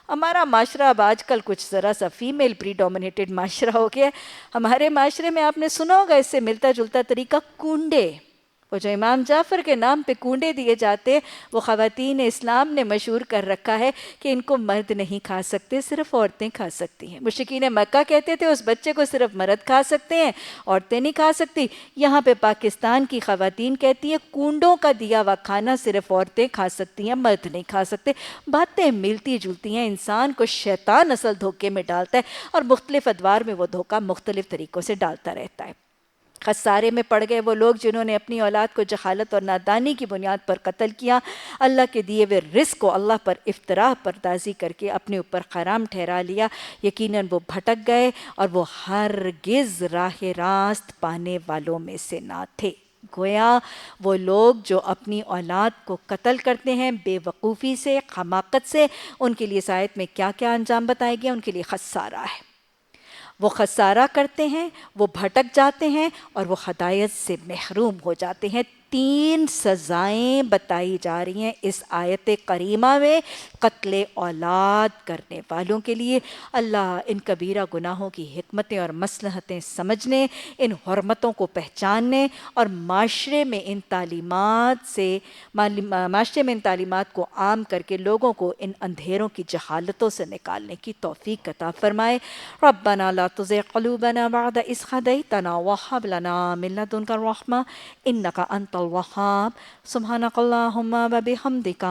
ہمارا معاشرہ اب آج کل کچھ ذرا سا فیمیل پری ڈومینیٹڈ معاشرہ ہو گیا ہے۔ ہمارے معاشرے میں آپ نے سنا ہوگا اس سے ملتا جلتا طریقہ کنڈے، وہ جو امام جعفر کے نام پہ کنڈے دیے جاتے وہ خواتین اسلام نے مشہور کر رکھا ہے کہ ان کو مرد نہیں کھا سکتے، صرف عورتیں کھا سکتی ہیں۔ مشرکین مکہ کہتے تھے اس بچے کو صرف مرد کھا سکتے ہیں، عورتیں نہیں کھا سکتی۔ یہاں پہ پاکستان کی خواتین کہتی ہیں کنڈوں کا دیا ہوا کھانا صرف عورتیں کھا سکتی ہیں، مرد نہیں کھا سکتے۔ باتیں ملتی جلتی ہیں، انسان کو شیطان اصل دھوکے میں ڈالتا ہے اور مختلف ادوار میں وہ دھوکہ مختلف طریقوں سے ڈالتا رہتا ہے۔ خسارے میں پڑ گئے وہ لوگ جنہوں نے اپنی اولاد کو جہالت اور نادانی کی بنیاد پر قتل کیا، اللہ کے دیے ہوئے رزق کو اللہ پر افطراء پردازی کر کے اپنے اوپر حرام ٹھہرا لیا۔ یقیناً وہ بھٹک گئے اور وہ ہرگز راہ راست پانے والوں میں سے نہ تھے۔ گویا وہ لوگ جو اپنی اولاد کو قتل کرتے ہیں بے وقوفی سے، حماقت سے، ان کے لیے اس آیت میں کیا کیا انجام بتایا گیا؟ ان کے لیے خسارہ ہے۔ وہ خسارہ کرتے ہیں، وہ بھٹک جاتے ہیں اور وہ ہدایت سے محروم ہو جاتے ہیں۔ 3 سزائیں بتائی جا رہی ہیں اس آیت کریمہ میں قتل اولاد کرنے والوں کے لیے۔ اللہ ان کبیرہ گناہوں کی حکمتیں اور مصلحتیں سمجھنے، ان حرمتوں کو پہچاننے اور معاشرے میں ان تعلیمات کو عام کر کے لوگوں کو ان اندھیروں کی جہالتوں سے نکالنے کی توفیق عطا فرمائے۔ ربنا لا تزغ قلوبنا بعد إذ هديتنا وهب لنا من لدنك الرحمة إنك أنت الوهاب سبحانك اللهم وبحمدك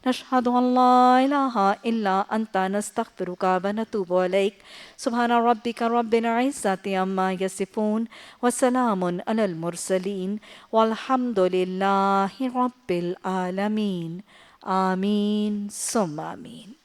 نشهد أن لا إله إلا أنت نستغفرك ونتوب إليك سبحان ربك رب العزة عما يصفون وسلام على المرسلين والحمد لله رب العالمين آمين ثم آمين۔